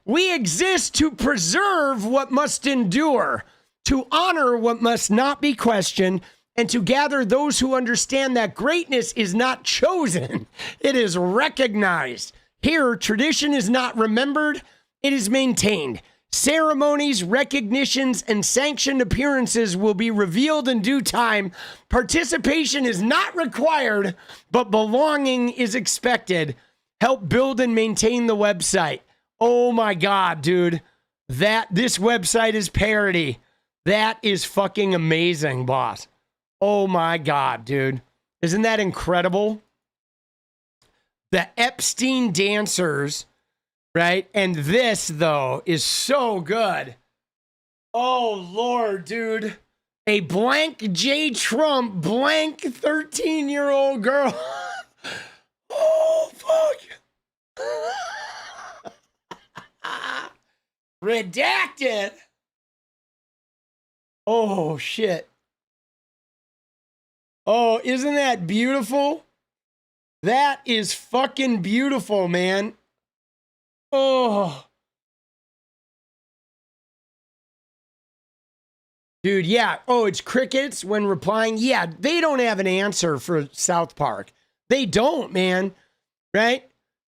we exist to preserve what must endure, to honor what must not be questioned, and to gather those who understand that greatness is not chosen, it is recognized. Here, tradition is not remembered, it is maintained. Ceremonies, recognitions, and sanctioned appearances will be revealed in due time. Participation is not required, but belonging is expected. Help build and maintain the website. Oh my God, dude. This website is parody. That is fucking amazing, boss. Oh my God, dude. Isn't that incredible? The Epstein dancers, right? And this, though, is so good. Oh, Lord, dude. A blank J. Trump, blank 13-year-old girl. Oh, fuck. Redacted. Oh, shit. Oh, isn't that beautiful? That is fucking beautiful, man. Oh. Dude, yeah. Oh, it's crickets when replying. Yeah, they don't have an answer for South Park. They don't, man. Right?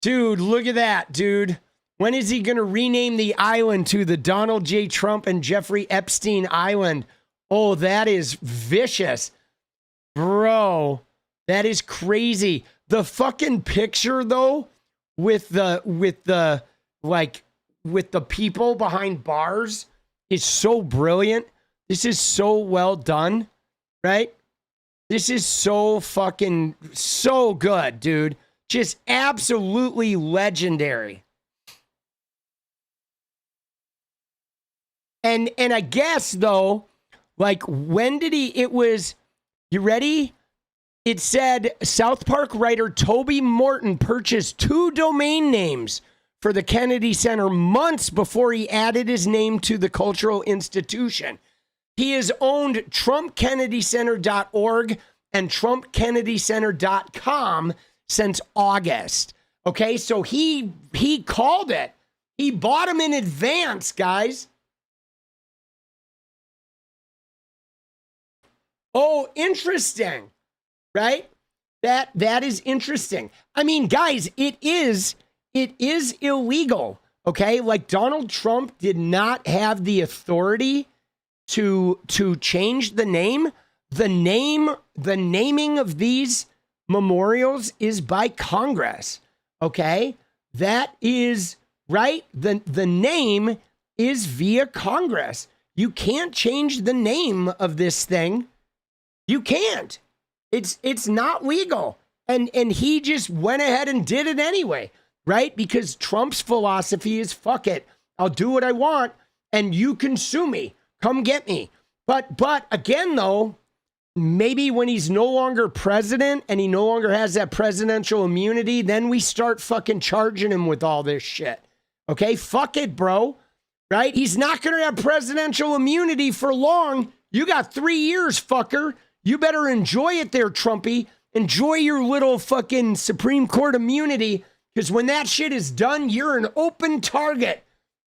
Dude, look at that, dude. When is he going to rename the island to the Donald J. Trump and Jeffrey Epstein Island? Oh, that is vicious. Bro, that is crazy. The fucking picture, though, with the people behind bars is so brilliant. This is so well done, right? This is so fucking, so good, dude. Just absolutely legendary. And I guess, though, like, when did it was, you ready? It said South Park writer Toby Morton purchased 2 domain names for the Kennedy Center months before he added his name to the cultural institution. He has owned TrumpKennedyCenter.org and TrumpKennedyCenter.com since August. Okay, so he called it. He bought them in advance, guys. Oh, interesting, right? That is interesting. I mean, guys, it is illegal, okay? Like, Donald Trump did not have the authority to change the name. The naming of these memorials is by Congress, okay? That is right. The name is via Congress. You can't change the name of this thing. You can't. It's not legal. And he just went ahead and did it anyway, right? Because Trump's philosophy is fuck it. I'll do what I want and you can sue me. Come get me. But again, though, maybe when he's no longer president and he no longer has that presidential immunity, then we start fucking charging him with all this shit. Okay? Fuck it, bro. Right? He's not going to have presidential immunity for long. You got 3 years, fucker. You better enjoy it there, Trumpy. Enjoy your little fucking Supreme Court immunity, because when that shit is done, you're an open target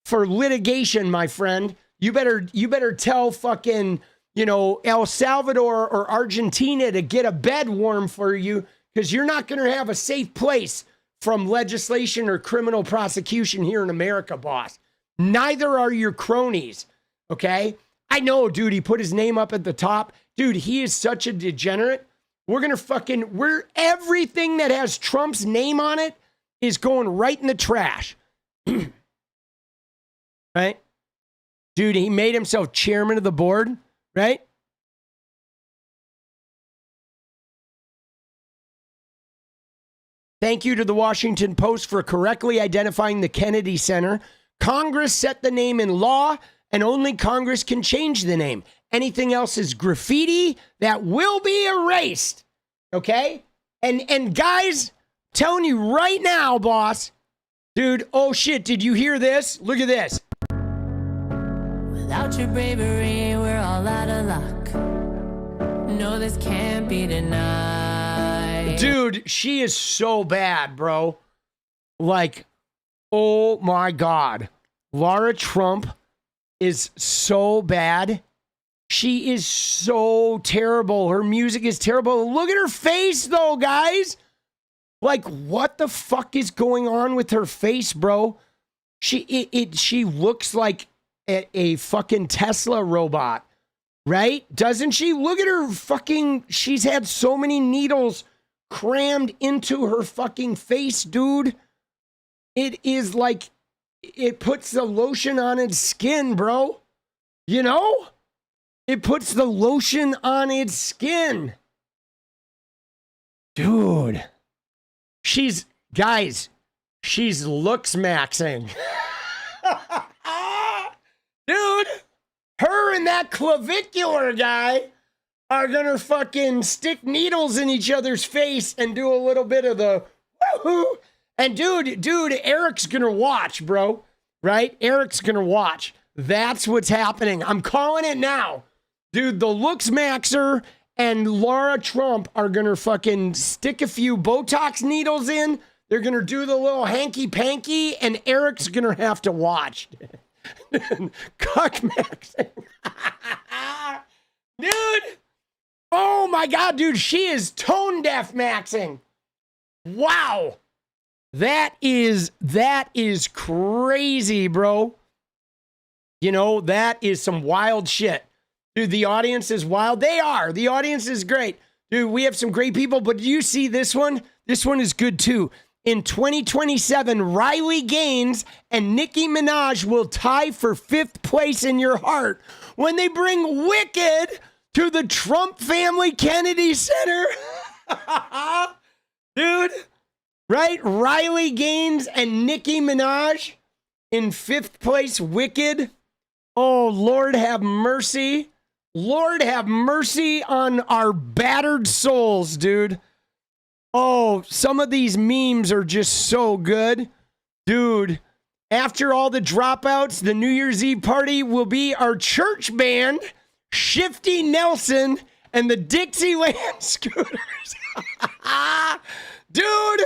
for litigation, my friend. You better tell fucking, El Salvador or Argentina to get a bed warm for you, because you're not going to have a safe place from legislation or criminal prosecution here in America, boss. Neither are your cronies, okay? I know, dude, he put his name up at the top. Dude, he is such a degenerate. We're everything that has Trump's name on it is going right in the trash. Right? Dude, he made himself chairman of the board, right? Thank you to the Washington Post for correctly identifying the Kennedy Center. Congress set the name in law, and only Congress can change the name. Anything else is graffiti that will be erased. Okay? And guys, telling you right now, boss, dude, oh shit, did you hear this? Look at this. Without your bravery, we're all out of luck. No, this can't be denied. Dude, she is so bad, bro. Like, oh my God. Lara Trump is so bad. She is so terrible. Her music is terrible. Look at her face, though, guys. Like, what the fuck is going on with her face, bro? She looks like a fucking Tesla robot, right? Doesn't she? Look at her fucking... She's had so many needles crammed into her fucking face, dude. It is like... It puts the lotion on its skin, bro. You know? It puts the lotion on its skin. Dude. She's looks maxing. Dude, her and that clavicular guy are gonna fucking stick needles in each other's face and do a little bit of the woohoo. And dude, Eric's gonna watch, bro. Right? Eric's gonna watch. That's what's happening. I'm calling it now. Dude, the looks maxer and Laura Trump are going to fucking stick a few Botox needles in. They're going to do the little hanky-panky, and Eric's going to have to watch. Cuck maxing. Dude. Oh, my God, dude. She is tone-deaf maxing. Wow. That is crazy, bro. You know, that is some wild shit. Dude, the audience is wild. They are. The audience is great. Dude, we have some great people, but do you see this one? This one is good too. In 2027, Riley Gaines and Nicki Minaj will tie for 5th place in your heart when they bring Wicked to the Trump Family Kennedy Center. Dude, right? Riley Gaines and Nicki Minaj in 5th place, Wicked. Oh, Lord have mercy. Lord have mercy on our battered souls, dude. Oh, some of these memes are just so good. Dude, after all the dropouts, the New Year's Eve party will be our church band, Shifty Nelson, and the Dixieland Scooters. Dude.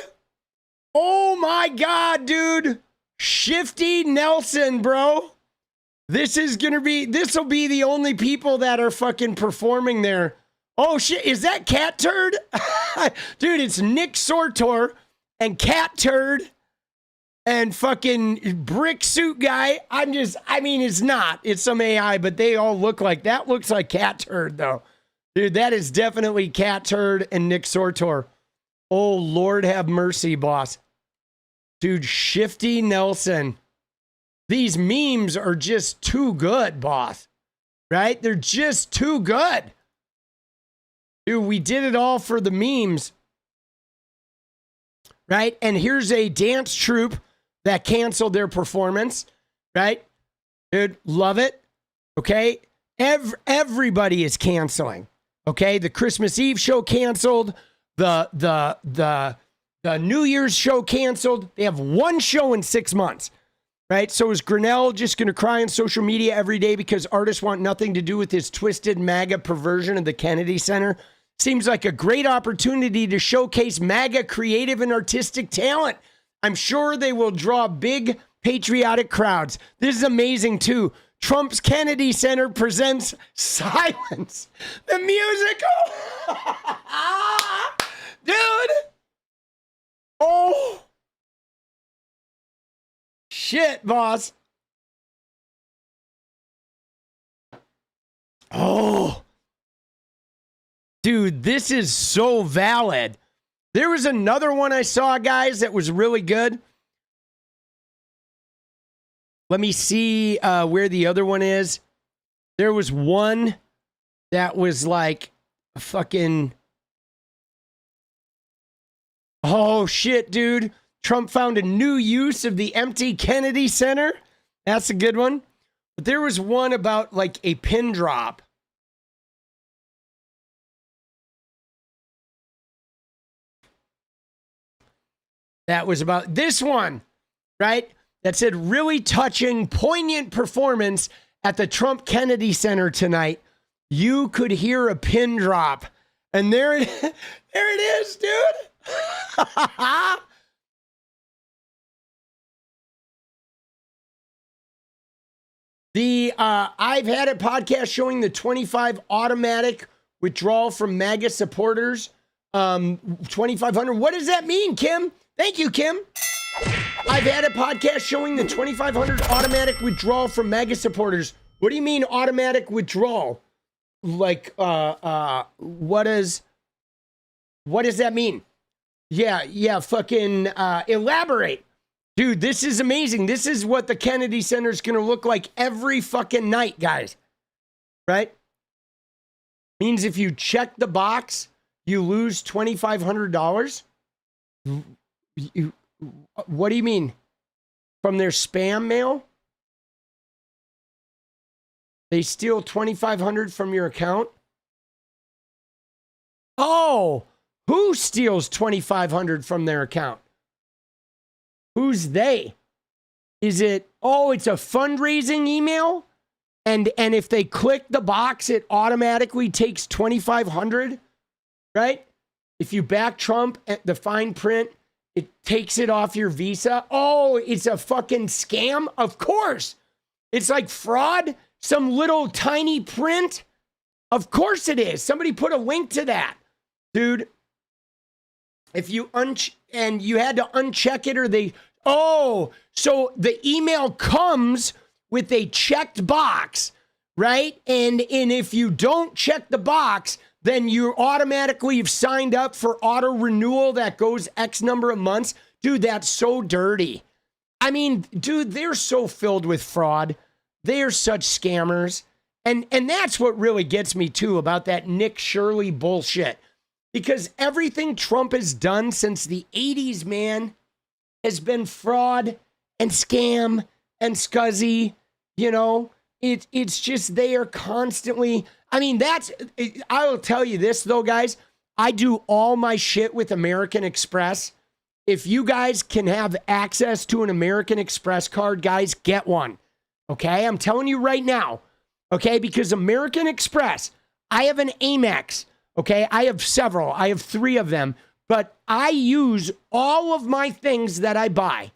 Oh, my God, dude. Shifty Nelson, bro. This will be the only people that are fucking performing there. Oh shit, is that Cat Turd? Dude, it's Nick Sortor and Cat Turd and fucking Brick Suit Guy. It's not. It's some AI, but they all look like that. Looks like Cat Turd though. Dude, that is definitely Cat Turd and Nick Sortor. Oh, Lord have mercy, boss. Dude, Shifty Nelson. These memes are just too good, boss. Right? They're just too good. Dude, we did it all for the memes. Right? And here's a dance troupe that canceled their performance. Right? Dude, love it. Okay? Everybody is canceling. Okay? The Christmas Eve show canceled. The New Year's show canceled. They have one show in 6 months. Right? So is Grinnell just going to cry on social media every day because artists want nothing to do with his twisted MAGA perversion of the Kennedy Center? Seems like a great opportunity to showcase MAGA creative and artistic talent. I'm sure they will draw big patriotic crowds. This is amazing too. Trump's Kennedy Center presents Silence, the musical. Dude. Oh. Shit, boss. Oh. Dude, this is so valid. There was another one I saw, guys, that was really good. Let me see where the other one is. There was one that was like a fucking... Oh, shit, dude. Trump found a new use of the empty Kennedy Center. That's a good one. But there was one about like a pin drop. That was about this one, right? That said, really touching, poignant performance at the Trump Kennedy Center tonight. You could hear a pin drop. And there it is, dude. I've had a podcast showing the 25 automatic withdrawal from MAGA supporters. 2,500. What does that mean, Kim? Thank you, Kim. I've had a podcast showing the 2,500 automatic withdrawal from MAGA supporters. What do you mean automatic withdrawal? Like, what does that mean? Yeah, fucking elaborate. Dude, this is amazing. This is what the Kennedy Center is going to look like every fucking night, guys. Right? Means if you check the box, you lose $2,500. What do you mean? From their spam mail? They steal $2,500 from your account? Oh, who steals $2,500 from their account? Who's they? Is it, oh, it's a fundraising email? And if they click the box, it automatically takes $2,500, right? If you back Trump at the fine print, it takes it off your Visa. Oh, it's a fucking scam? Of course. It's like fraud, some little tiny print. Of course it is. Somebody put a link to that. Dude, if you and you had to uncheck it or so the email comes with a checked box, right? And if you don't check the box, then you automatically have signed up for auto renewal that goes X number of months. Dude, that's so dirty. I mean, dude, they're so filled with fraud. They're such scammers. And that's what really gets me too about that Nick Shirley bullshit. Because everything Trump has done since the 80s, man, has been fraud and scam and scuzzy. You know, it's just they are constantly. I mean, I will tell you this, though, guys. I do all my shit with American Express. If you guys can have access to an American Express card, guys, get one. Okay? I'm telling you right now. Okay? Because American Express, I have an Amex. Okay? I have several. I have 3 of them. But I use all of my things that I buy.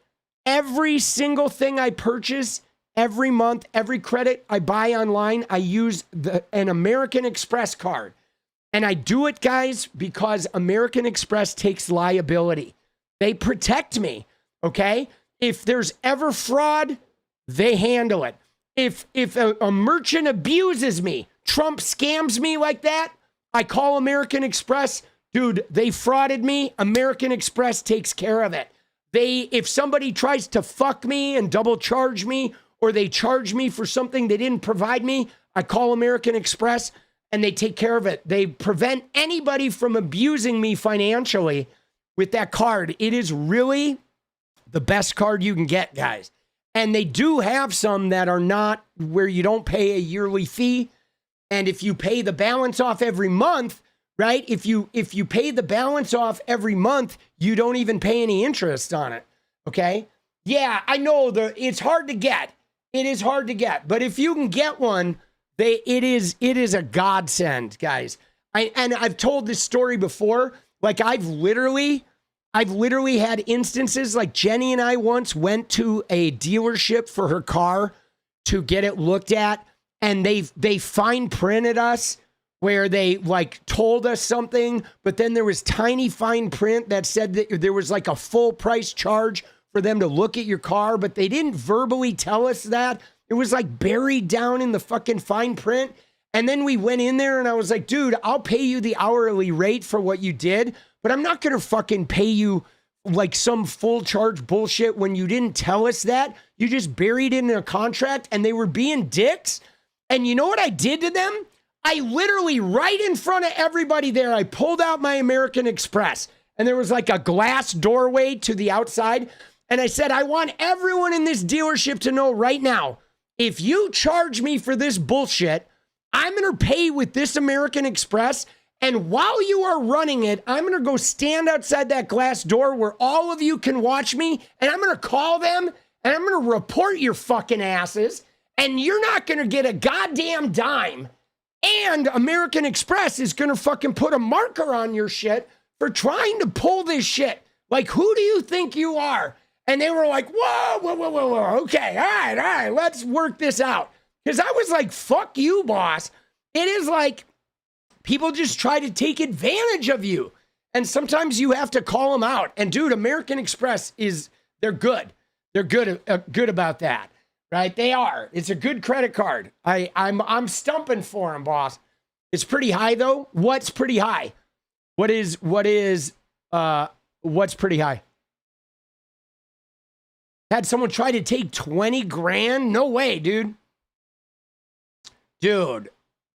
Every single thing I purchase every month, every credit I buy online, I use an American Express card. And I do it, guys, because American Express takes liability. They protect me, okay? If there's ever fraud, they handle it. If a merchant abuses me, Trump scams me like that, I call American Express. Dude, they frauded me. American Express takes care of it. If somebody tries to fuck me and double charge me, or they charge me for something they didn't provide me, I call American Express and they take care of it. They prevent anybody from abusing me financially with that card. It is really the best card you can get, guys. And they do have some that are not where you don't pay a yearly fee. And if you pay the balance off every month, right? If you pay the balance off every month, you don't even pay any interest on it. Okay? Yeah, I know it's hard to get. It is hard to get. But if you can get one, it is a godsend, guys. I've told this story before. Like I've literally had instances like Jenny and I once went to a dealership for her car to get it looked at, and they fine printed us where they like told us something, but then there was tiny fine print that said that there was like a full price charge for them to look at your car, but they didn't verbally tell us that. It was like buried down in the fucking fine print. And then we went in there and I was like, dude, I'll pay you the hourly rate for what you did, but I'm not going to fucking pay you like some full charge bullshit when you didn't tell us that. You just buried it in a contract, and they were being dicks. And you know what I did to them? I literally, right in front of everybody there, I pulled out my American Express, and there was like a glass doorway to the outside. And I said, I want everyone in this dealership to know right now, if you charge me for this bullshit, I'm going to pay with this American Express. And while you are running it, I'm going to go stand outside that glass door where all of you can watch me. And I'm going to call them and I'm going to report your fucking asses. And you're not going to get a goddamn dime. And American Express is going to fucking put a marker on your shit for trying to pull this shit. Like, who do you think you are? And they were like, whoa. Okay, all right, let's work this out. Because I was like, fuck you, boss. It is like people just try to take advantage of you. And sometimes you have to call them out. And dude, American Express they're good. They're good about that, right? They are. It's a good credit card. I'm stumping for them, boss. It's pretty high though. What's pretty high? What's pretty high? Had someone try to take 20 grand? No way, dude. Dude,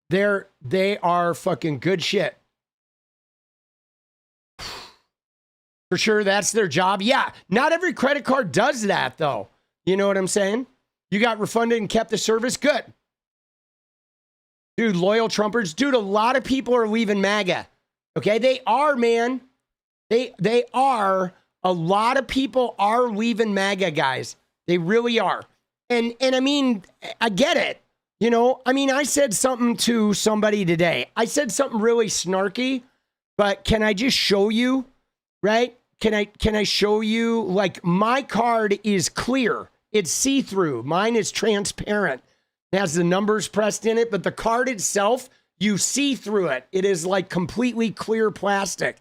they are fucking good shit. For sure, that's their job. Yeah, not every credit card does that, though. You know what I'm saying? You got refunded and kept the service? Good. Dude, loyal Trumpers. Dude, a lot of people are leaving MAGA. Okay, they are, man. They are. A lot of people are leaving MAGA, guys. They really are. And I mean, I get it. You know, I mean, I said something to somebody today. I said something really snarky, but can I just show you, right? Can I show you, like, my card is clear. It's see-through. Mine is transparent. It has the numbers pressed in it, but the card itself, you see through it. It is like completely clear plastic.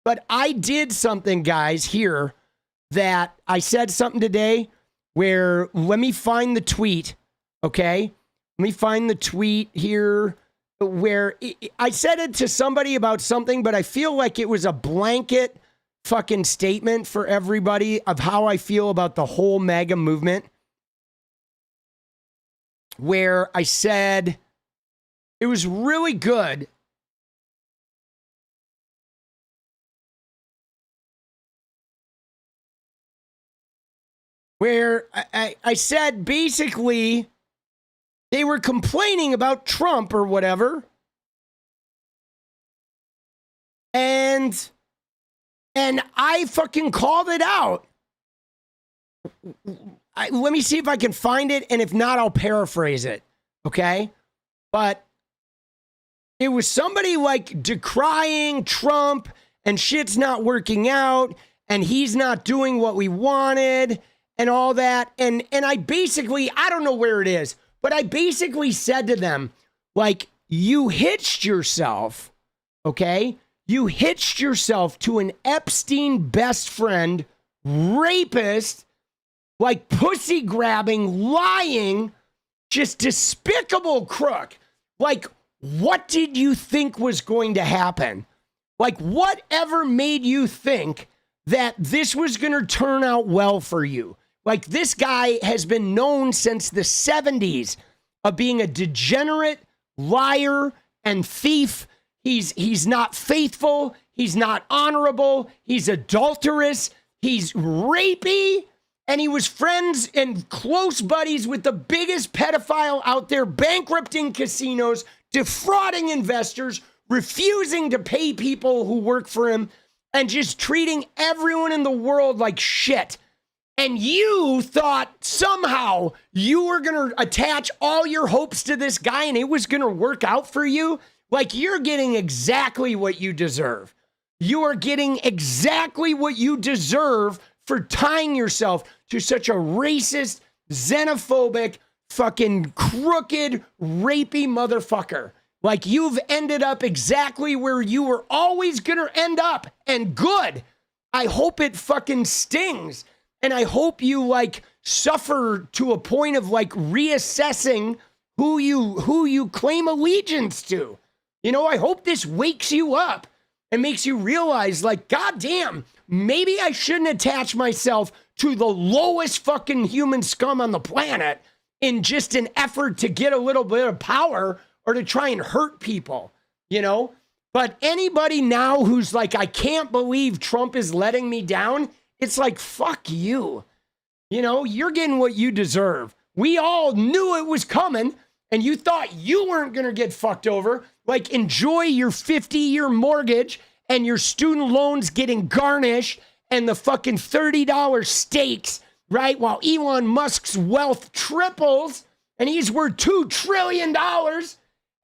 But I did something, guys, here that I said something today where, let me find the tweet, okay? Let me find the tweet here where I said it to somebody about something, but I feel like it was a blanket fucking statement for everybody of how I feel about the whole MAGA movement. Where I said it was really good. Where I said basically they were complaining about Trump or whatever. And I fucking called it out. Let me see if I can find it, and if not, I'll paraphrase it, okay? But it was somebody like decrying Trump, and shit's not working out, and he's not doing what we wanted, and all that. And I basically, I don't know where it is, but I basically said to them, like, you hitched yourself, okay? You hitched yourself to an Epstein best friend, rapist, like pussy grabbing, lying, just despicable crook. Like, what did you think was going to happen? Like, whatever made you think that this was going to turn out well for you? Like, this guy has been known since the 70s of being a degenerate liar and thief. He's not faithful. He's not honorable. He's adulterous. He's rapey. And he was friends and close buddies with the biggest pedophile out there, bankrupting casinos, defrauding investors, refusing to pay people who work for him, and just treating everyone in the world like shit. And you thought somehow you were going to attach all your hopes to this guy and it was going to work out for you? Like, you're getting exactly what you deserve. You are getting exactly what you deserve for tying yourself to such a racist, xenophobic, fucking crooked, rapey motherfucker. Like, you've ended up exactly where you were always gonna end up, and good. I hope it fucking stings, and I hope you, like, suffer to a point of, like, reassessing who you claim allegiance to. You know, I hope this wakes you up and makes you realize, like, goddamn, maybe I shouldn't attach myself to the lowest fucking human scum on the planet in just an effort to get a little bit of power or to try and hurt people, you know? But anybody now who's like, I can't believe Trump is letting me down, it's like, fuck you. You know, you're getting what you deserve. We all knew it was coming, and you thought you weren't going to get fucked over. Like, enjoy your 50-year mortgage and your student loans getting garnished and the fucking $30 steaks, right? While Elon Musk's wealth triples and he's worth $2 trillion,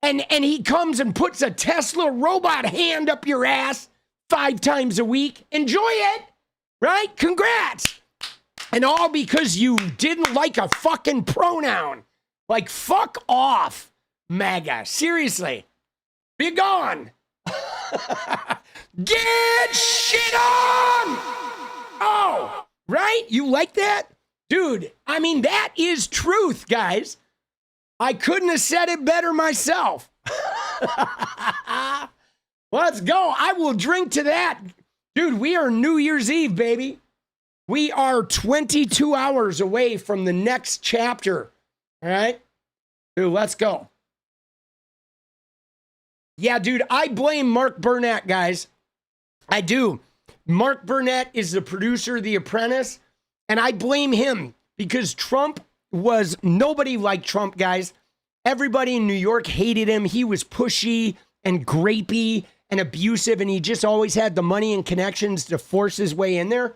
and he comes and puts a Tesla robot hand up your ass 5 times a week. Enjoy it, right? Congrats. And all because you didn't like a fucking pronoun. Like, fuck off, MAGA. Seriously. Be gone. Get shit on! Oh, right? You like that? Dude, I mean, that is truth, guys. I couldn't have said it better myself. Let's go. I will drink to that. Dude, we are New Year's Eve, baby. We are 22 hours away from the next chapter. All right? Dude, let's go. Yeah, dude, I blame Mark Burnett, guys. I do. Mark Burnett is the producer of The Apprentice, and I blame him because Trump was, nobody liked Trump, guys. Everybody in New York hated him. He was pushy and grapey and abusive, and he just always had the money and connections to force his way in there.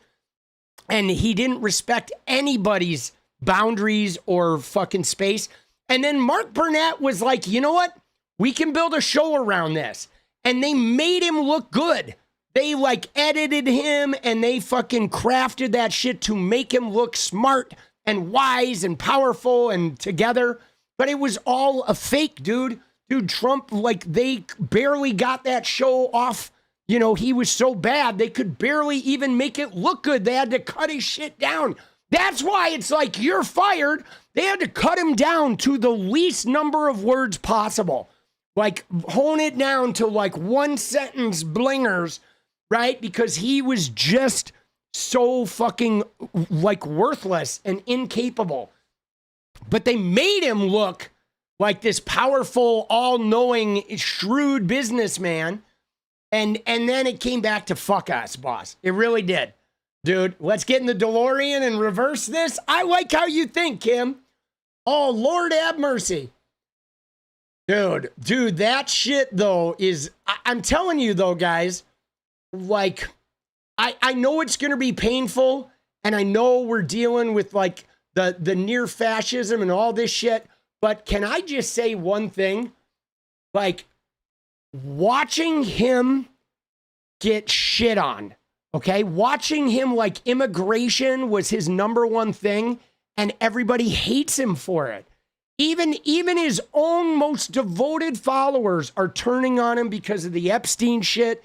And he didn't respect anybody's boundaries or fucking space. And then Mark Burnett was like, you know what? We can build a show around this. And they made him look good. They like edited him and they fucking crafted that shit to make him look smart and wise and powerful and together. But it was all a fake, dude. Dude, Trump, like, they barely got that show off. You know, he was so bad, they could barely even make it look good. They had to cut his shit down. That's why it's like, you're fired. They had to cut him down to the least number of words possible. Like, hone it down to like one sentence blingers, right? Because he was just so fucking like worthless and incapable. But they made him look like this powerful, all-knowing, shrewd businessman. And then it came back to fuck us, boss. It really did. Dude, let's get in the DeLorean and reverse this. I like how you think, Kim. Oh, Lord have mercy. Dude, that shit, though, is... I'm telling you, though, guys, like, I know it's going to be painful, and I know we're dealing with, like, the near fascism and all this shit, but can I just say one thing? Like, watching him get shit on, okay? Watching him, like, immigration was his number one thing, and everybody hates him for it. Even his own most devoted followers are turning on him because of the Epstein shit,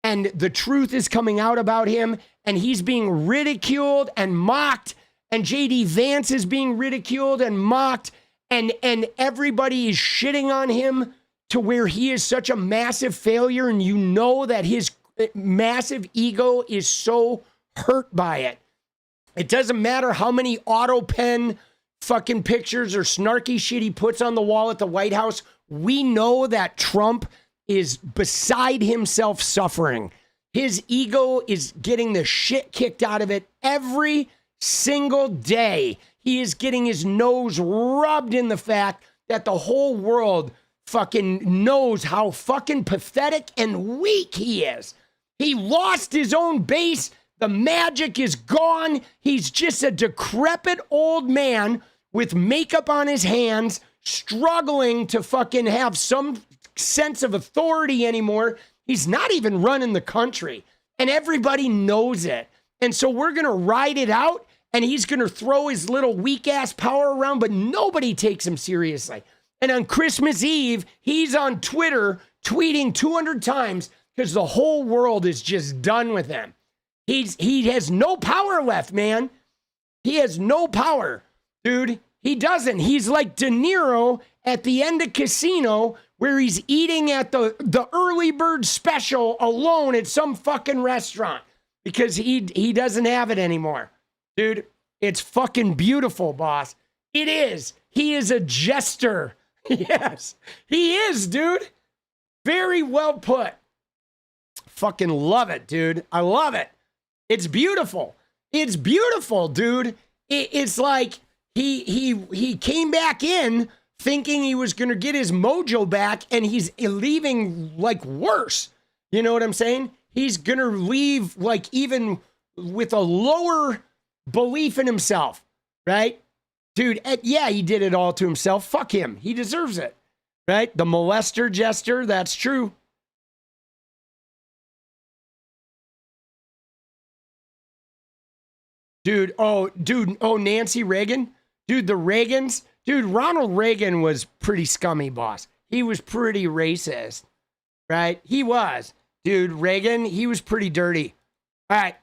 and the truth is coming out about him, and he's being ridiculed and mocked, and J.D. Vance is being ridiculed and mocked, and everybody is shitting on him to where he is such a massive failure, and you know that his massive ego is so hurt by it. It doesn't matter how many auto pen fucking pictures or snarky shit he puts on the wall at the White House. We know that Trump is beside himself suffering. His ego is getting the shit kicked out of it every single day. He is getting his nose rubbed in the fact that the whole world fucking knows how fucking pathetic and weak he is. He lost his own base. The magic is gone. He's just a decrepit old man with makeup on his hands, struggling to fucking have some sense of authority anymore. He's not even running the country, and everybody knows it. And so we're going to ride it out, and he's going to throw his little weak-ass power around, but nobody takes him seriously. And on Christmas Eve, he's on Twitter tweeting 200 times because the whole world is just done with him. He has no power left, man. He has no power. Dude, he doesn't. He's like De Niro at the end of Casino, where he's eating at the early bird special alone at some fucking restaurant because he doesn't have it anymore. Dude, it's fucking beautiful, boss. It is. He is a jester. Yes, he is, dude. Very well put. Fucking love it, dude. I love it. It's beautiful. It's beautiful, dude. It's like he came back in thinking he was going to get his mojo back, and he's leaving like worse. You know what I'm saying? He's going to leave like even with a lower belief in himself, right? Dude, yeah, he did it all to himself. Fuck him. He deserves it, right? The molester jester, that's true. Nancy Reagan? Dude, the Reagans? Dude, Ronald Reagan was pretty scummy, boss. He was pretty racist, right? He was. Dude, Reagan, he was pretty dirty. All right.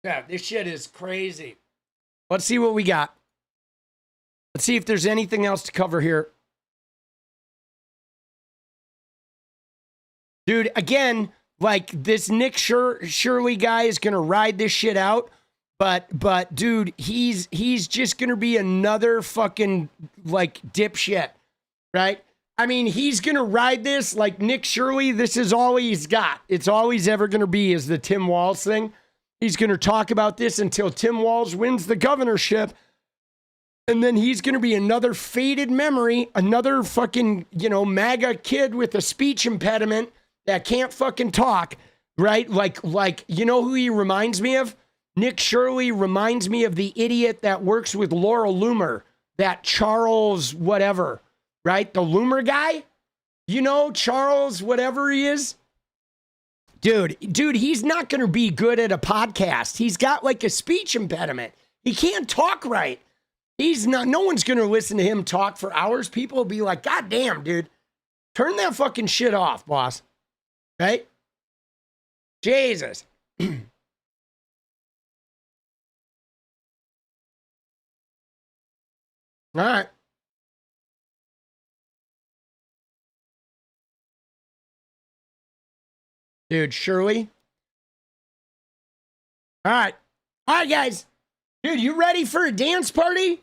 Yeah, this shit is crazy. Let's see what we got. Let's see if there's anything else to cover here. Dude, again, like this Nick Shirley guy is going to ride this shit out. But dude, he's just going to be another fucking like dipshit, right? I mean, he's going to ride this like Nick Shirley. This is all he's got. It's all he's ever going to be is the Tim Walz thing. He's going to talk about this until Tim Walz wins the governorship. And then he's going to be another faded memory, another fucking, MAGA kid with a speech impediment that can't fucking talk, right? Like, you know who he reminds me of? Nick Shirley reminds me of the idiot that works with Laura Loomer, that Charles whatever, right? The Loomer guy, you know, Charles whatever he is. Dude, he's not going to be good at a podcast. He's got like a speech impediment. He can't talk right. He's not, no one's going to listen to him talk for hours. People will be like, God damn, dude, turn that fucking shit off, boss. Right? Jesus. All right. Dude, Shirley. All right. All right, guys. Dude, you ready for a dance party?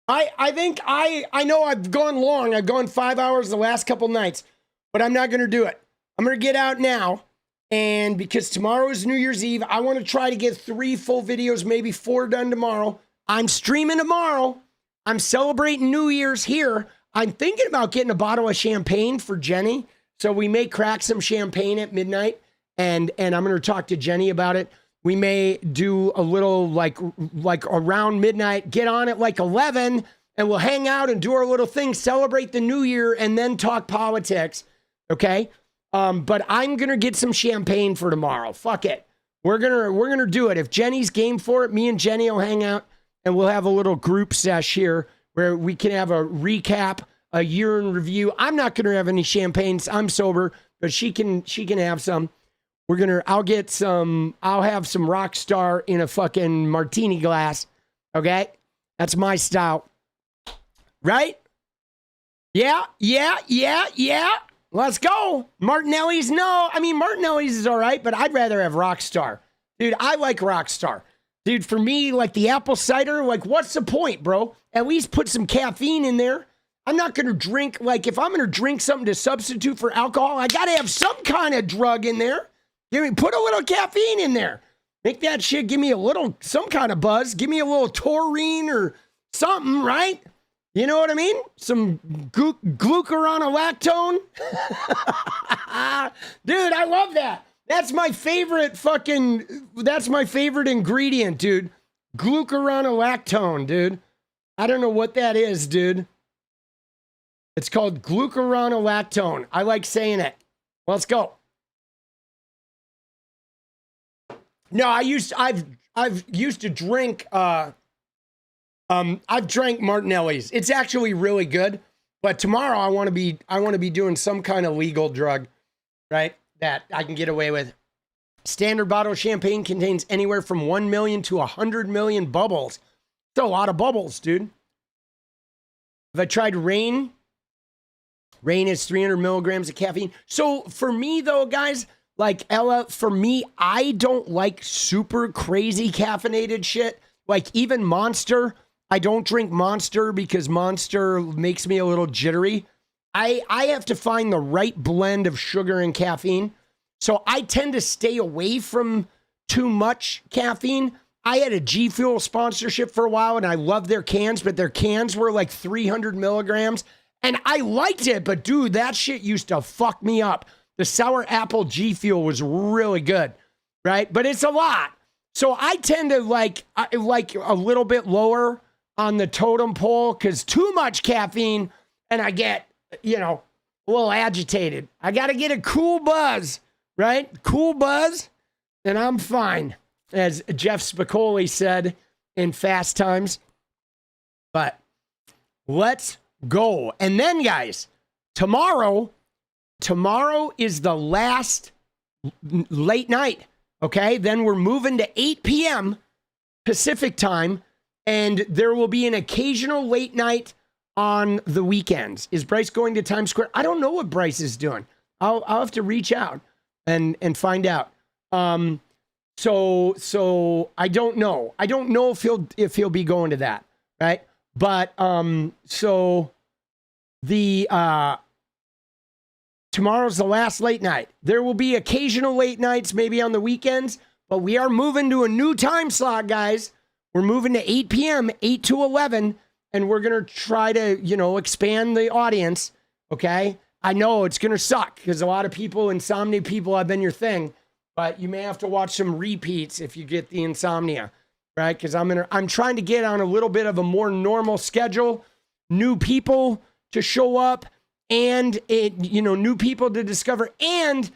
I think I know I've gone long. I've gone 5 hours the last couple nights, but I'm not going to do it. I'm going to get out now. And because tomorrow is New Year's Eve, I want to try to get 3 full videos, maybe 4 done tomorrow. I'm streaming tomorrow. I'm celebrating New Year's here. I'm thinking about getting a bottle of champagne for Jenny. So we may crack some champagne at midnight, and I'm going to talk to Jenny about it. We may do a little like around midnight, get on at like 11, and we'll hang out and do our little thing, celebrate the new year, and then talk politics. Okay? But I'm going to get some champagne for tomorrow. Fuck it. We're going to do it. If Jenny's game for it, me and Jenny will hang out, and we'll have a little group sesh here where we can have a recap, a year in review. I'm not going to have any champagnes. I'm sober, but she can have some. I'll have some Rockstar in a fucking martini glass. Okay? That's my style. Right? Yeah. Let's go. Martinelli's, no. I mean, Martinelli's is all right, but I'd rather have Rockstar. Dude, I like Rockstar. Dude, for me, like the apple cider, like what's the point, bro? At least put some caffeine in there. I'm not going to drink, like if I'm going to drink something to substitute for alcohol, I got to have some kind of drug in there. Put a little caffeine in there. Make that shit give me some kind of buzz. Give me a little taurine or something, right? You know what I mean? Some glucuronolactone. Dude, I love that. That's my favorite ingredient, dude. Glucuronolactone, dude. I don't know what that is, dude. It's called glucuronolactone. I like saying it. Let's go. No, I've used to drink, I've drank Martinelli's. It's actually really good, but tomorrow I want to be doing some kind of legal drug, right? That I can get away with. Standard bottle of champagne contains anywhere from 1 million to 100 million bubbles. It's a lot of bubbles, dude. Have I tried Rain? Rain is 300 milligrams of caffeine. So for me though, guys, like Ella, for me, I don't like super crazy caffeinated shit. Like even Monster, I don't drink Monster because Monster makes me a little jittery. I have to find the right blend of sugar and caffeine. So I tend to stay away from too much caffeine. I had a G Fuel sponsorship for a while and I loved their cans, but their cans were like 300 milligrams. And I liked it, but dude, that shit used to fuck me up. The Sour Apple G Fuel was really good, right? But it's a lot. So I tend to like a little bit lower on the totem pole because too much caffeine and I get, a little agitated. I got to get a cool buzz, right? Cool buzz, and I'm fine, as 𝗙ecie𝗶𝗶 said in Fast Times. But let's go. And then, guys, tomorrow is the last late night, okay? Then we're moving to 8 p.m. Pacific time, and there will be an occasional late night on the weekends. Is Bryce going to Times Square? I don't know what Bryce is doing. I'll have to reach out and find out. So I don't know. I don't know if he'll be going to that, right? But so the tomorrow's the last late night. There will be occasional late nights, maybe on the weekends, but we are moving to a new time slot, guys. We're moving to 8 p.m., 8 to 11, and we're going to try to, expand the audience, okay? I know it's going to suck because a lot of people, insomnia people, have been your thing, but you may have to watch some repeats if you get the insomnia. right? Because I'm trying to get on a little bit of a more normal schedule, new people to show up, and new people to discover, and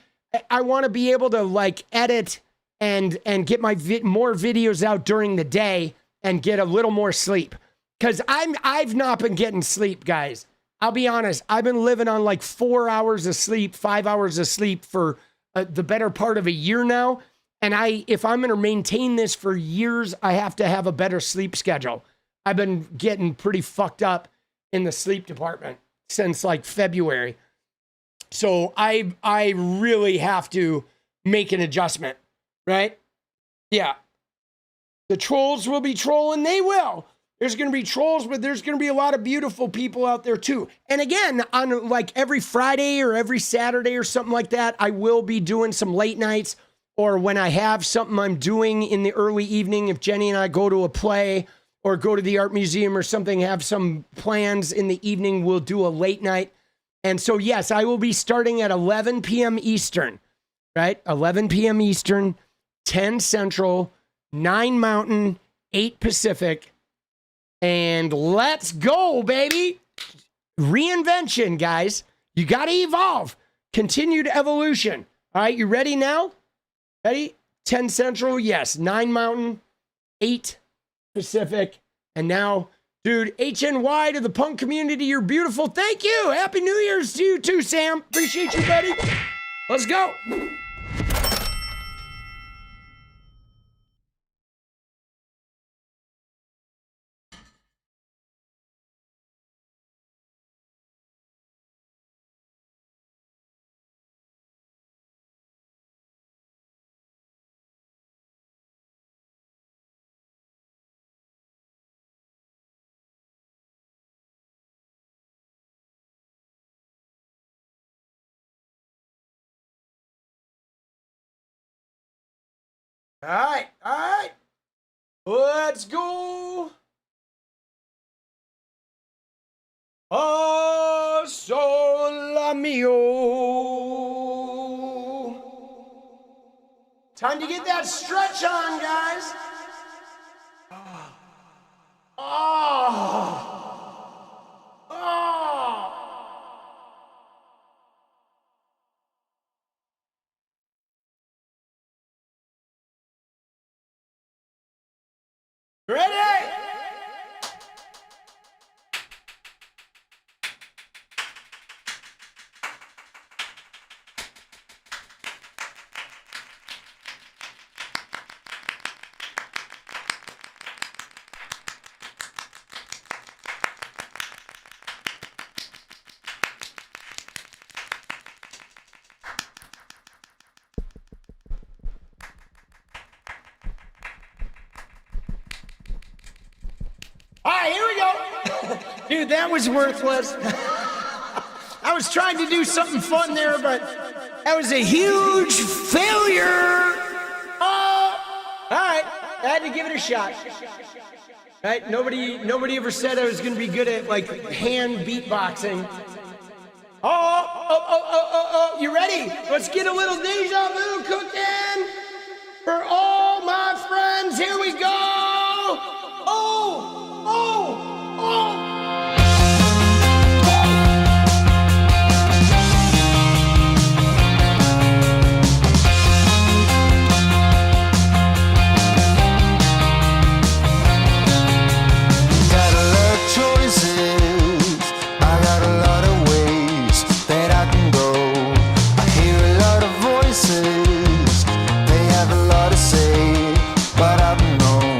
I want to be able to like edit and get my more videos out during the day and get a little more sleep. Because I've not been getting sleep, guys. I'll be honest. I've been living on like 4 hours of sleep, 5 hours of sleep for the better part of a year now. And if I'm going to maintain this for years, I have to have a better sleep schedule. I've been getting pretty fucked up in the sleep department since like February. So I really have to make an adjustment, right? Yeah. The trolls will be trolling. They will. There's going to be trolls, but there's going to be a lot of beautiful people out there too. And again, on like every Friday or every Saturday or something like that, I will be doing some late nights, or when I have something I'm doing in the early evening, if Jenny and I go to a play or go to the art museum or something, have some plans in the evening, we'll do a late night. And so, yes, I will be starting at 11 p.m. Eastern, right? 11 p.m. Eastern, 10 Central, 9 Mountain, 8 Pacific. And let's go, baby. Reinvention, guys. You got to evolve. Continued evolution. All right, you ready now? Ready? 10 Central, yes. 9 Mountain, 8 Pacific. And now, dude, HNY to the punk community, you're beautiful. Thank you. Happy New Year's to you too, Sam. Appreciate you, buddy. Let's go. All right. Let's go. Oh, sol mio. Time to get that stretch on, guys. Oh. Ready? All right, here we go. Dude, that was worthless. I was trying to do something fun there, but that was a huge failure. Oh, all right, I had to give it a shot. Right? Nobody ever said I was going to be good at like hand beatboxing. Oh, you ready? Let's get a little deja vu cooking for all my friends. Here we go. Oh. They have a lot to say, but I don't know.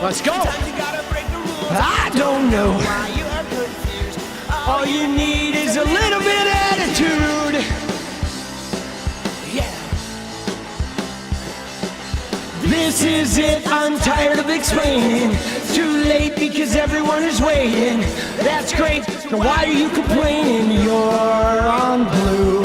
Let's go. Sometimes you gotta break the rules. I don't know. Why you are confused. All you need is a little bit of attitude. Yeah. This is it, I'm tired of explaining. Too late because everyone is waiting. That's great, now why are you complaining? You're on blue.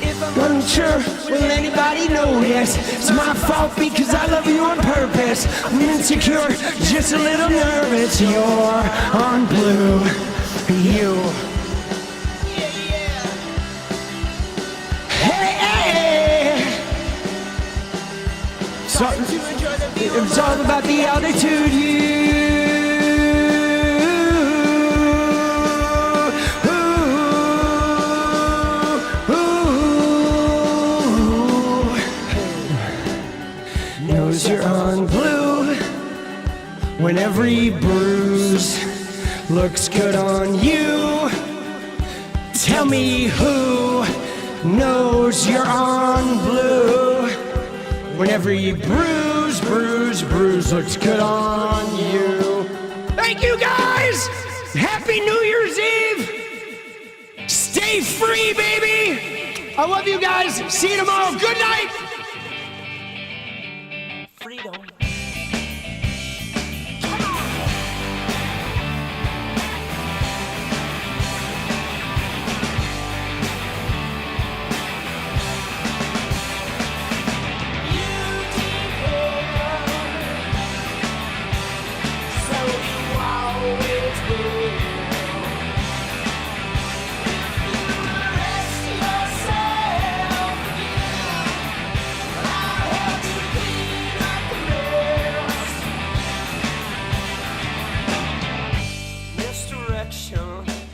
If I'm Unsure, will anybody notice? It's my fault because I love you on purpose. I'm insecure, just a little nervous. You're on blue. You. Hey, hey. So, it's all about the altitude. Knows you're on blue when every bruise looks good on you. Tell me who knows you're on blue when every bruise looks good on you. Thank you guys! Happy New Year's Eve! Stay free, baby! I love you guys. See you tomorrow. Good night! freedom.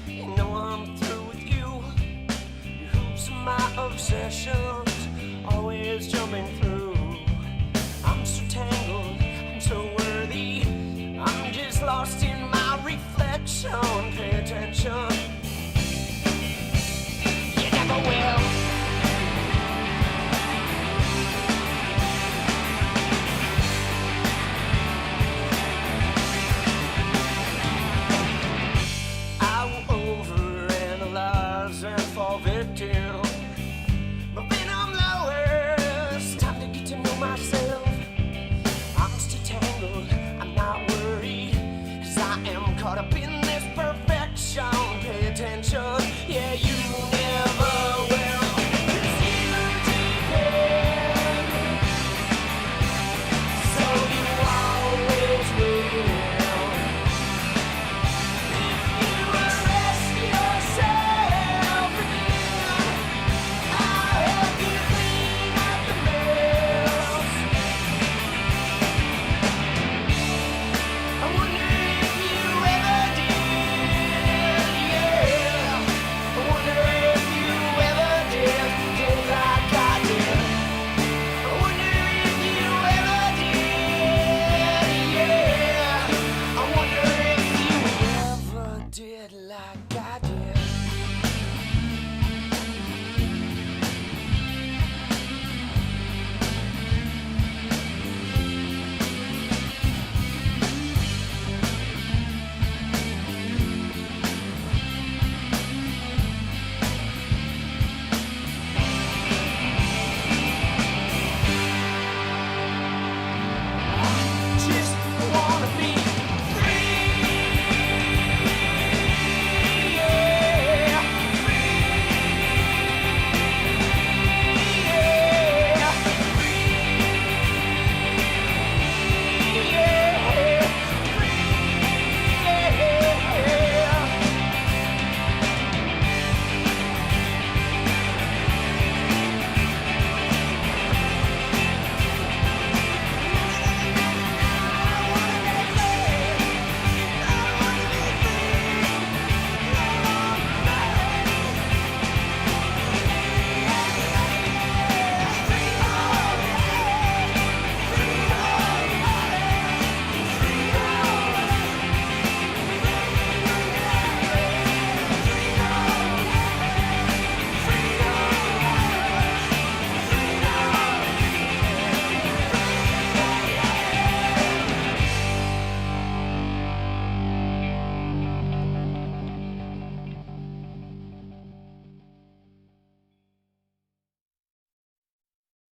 You know I'm through with you. Your hoops are my obsessions, always jumping through. I'm so tangled, I'm so worthy. I'm just lost in my reflection. Pay attention.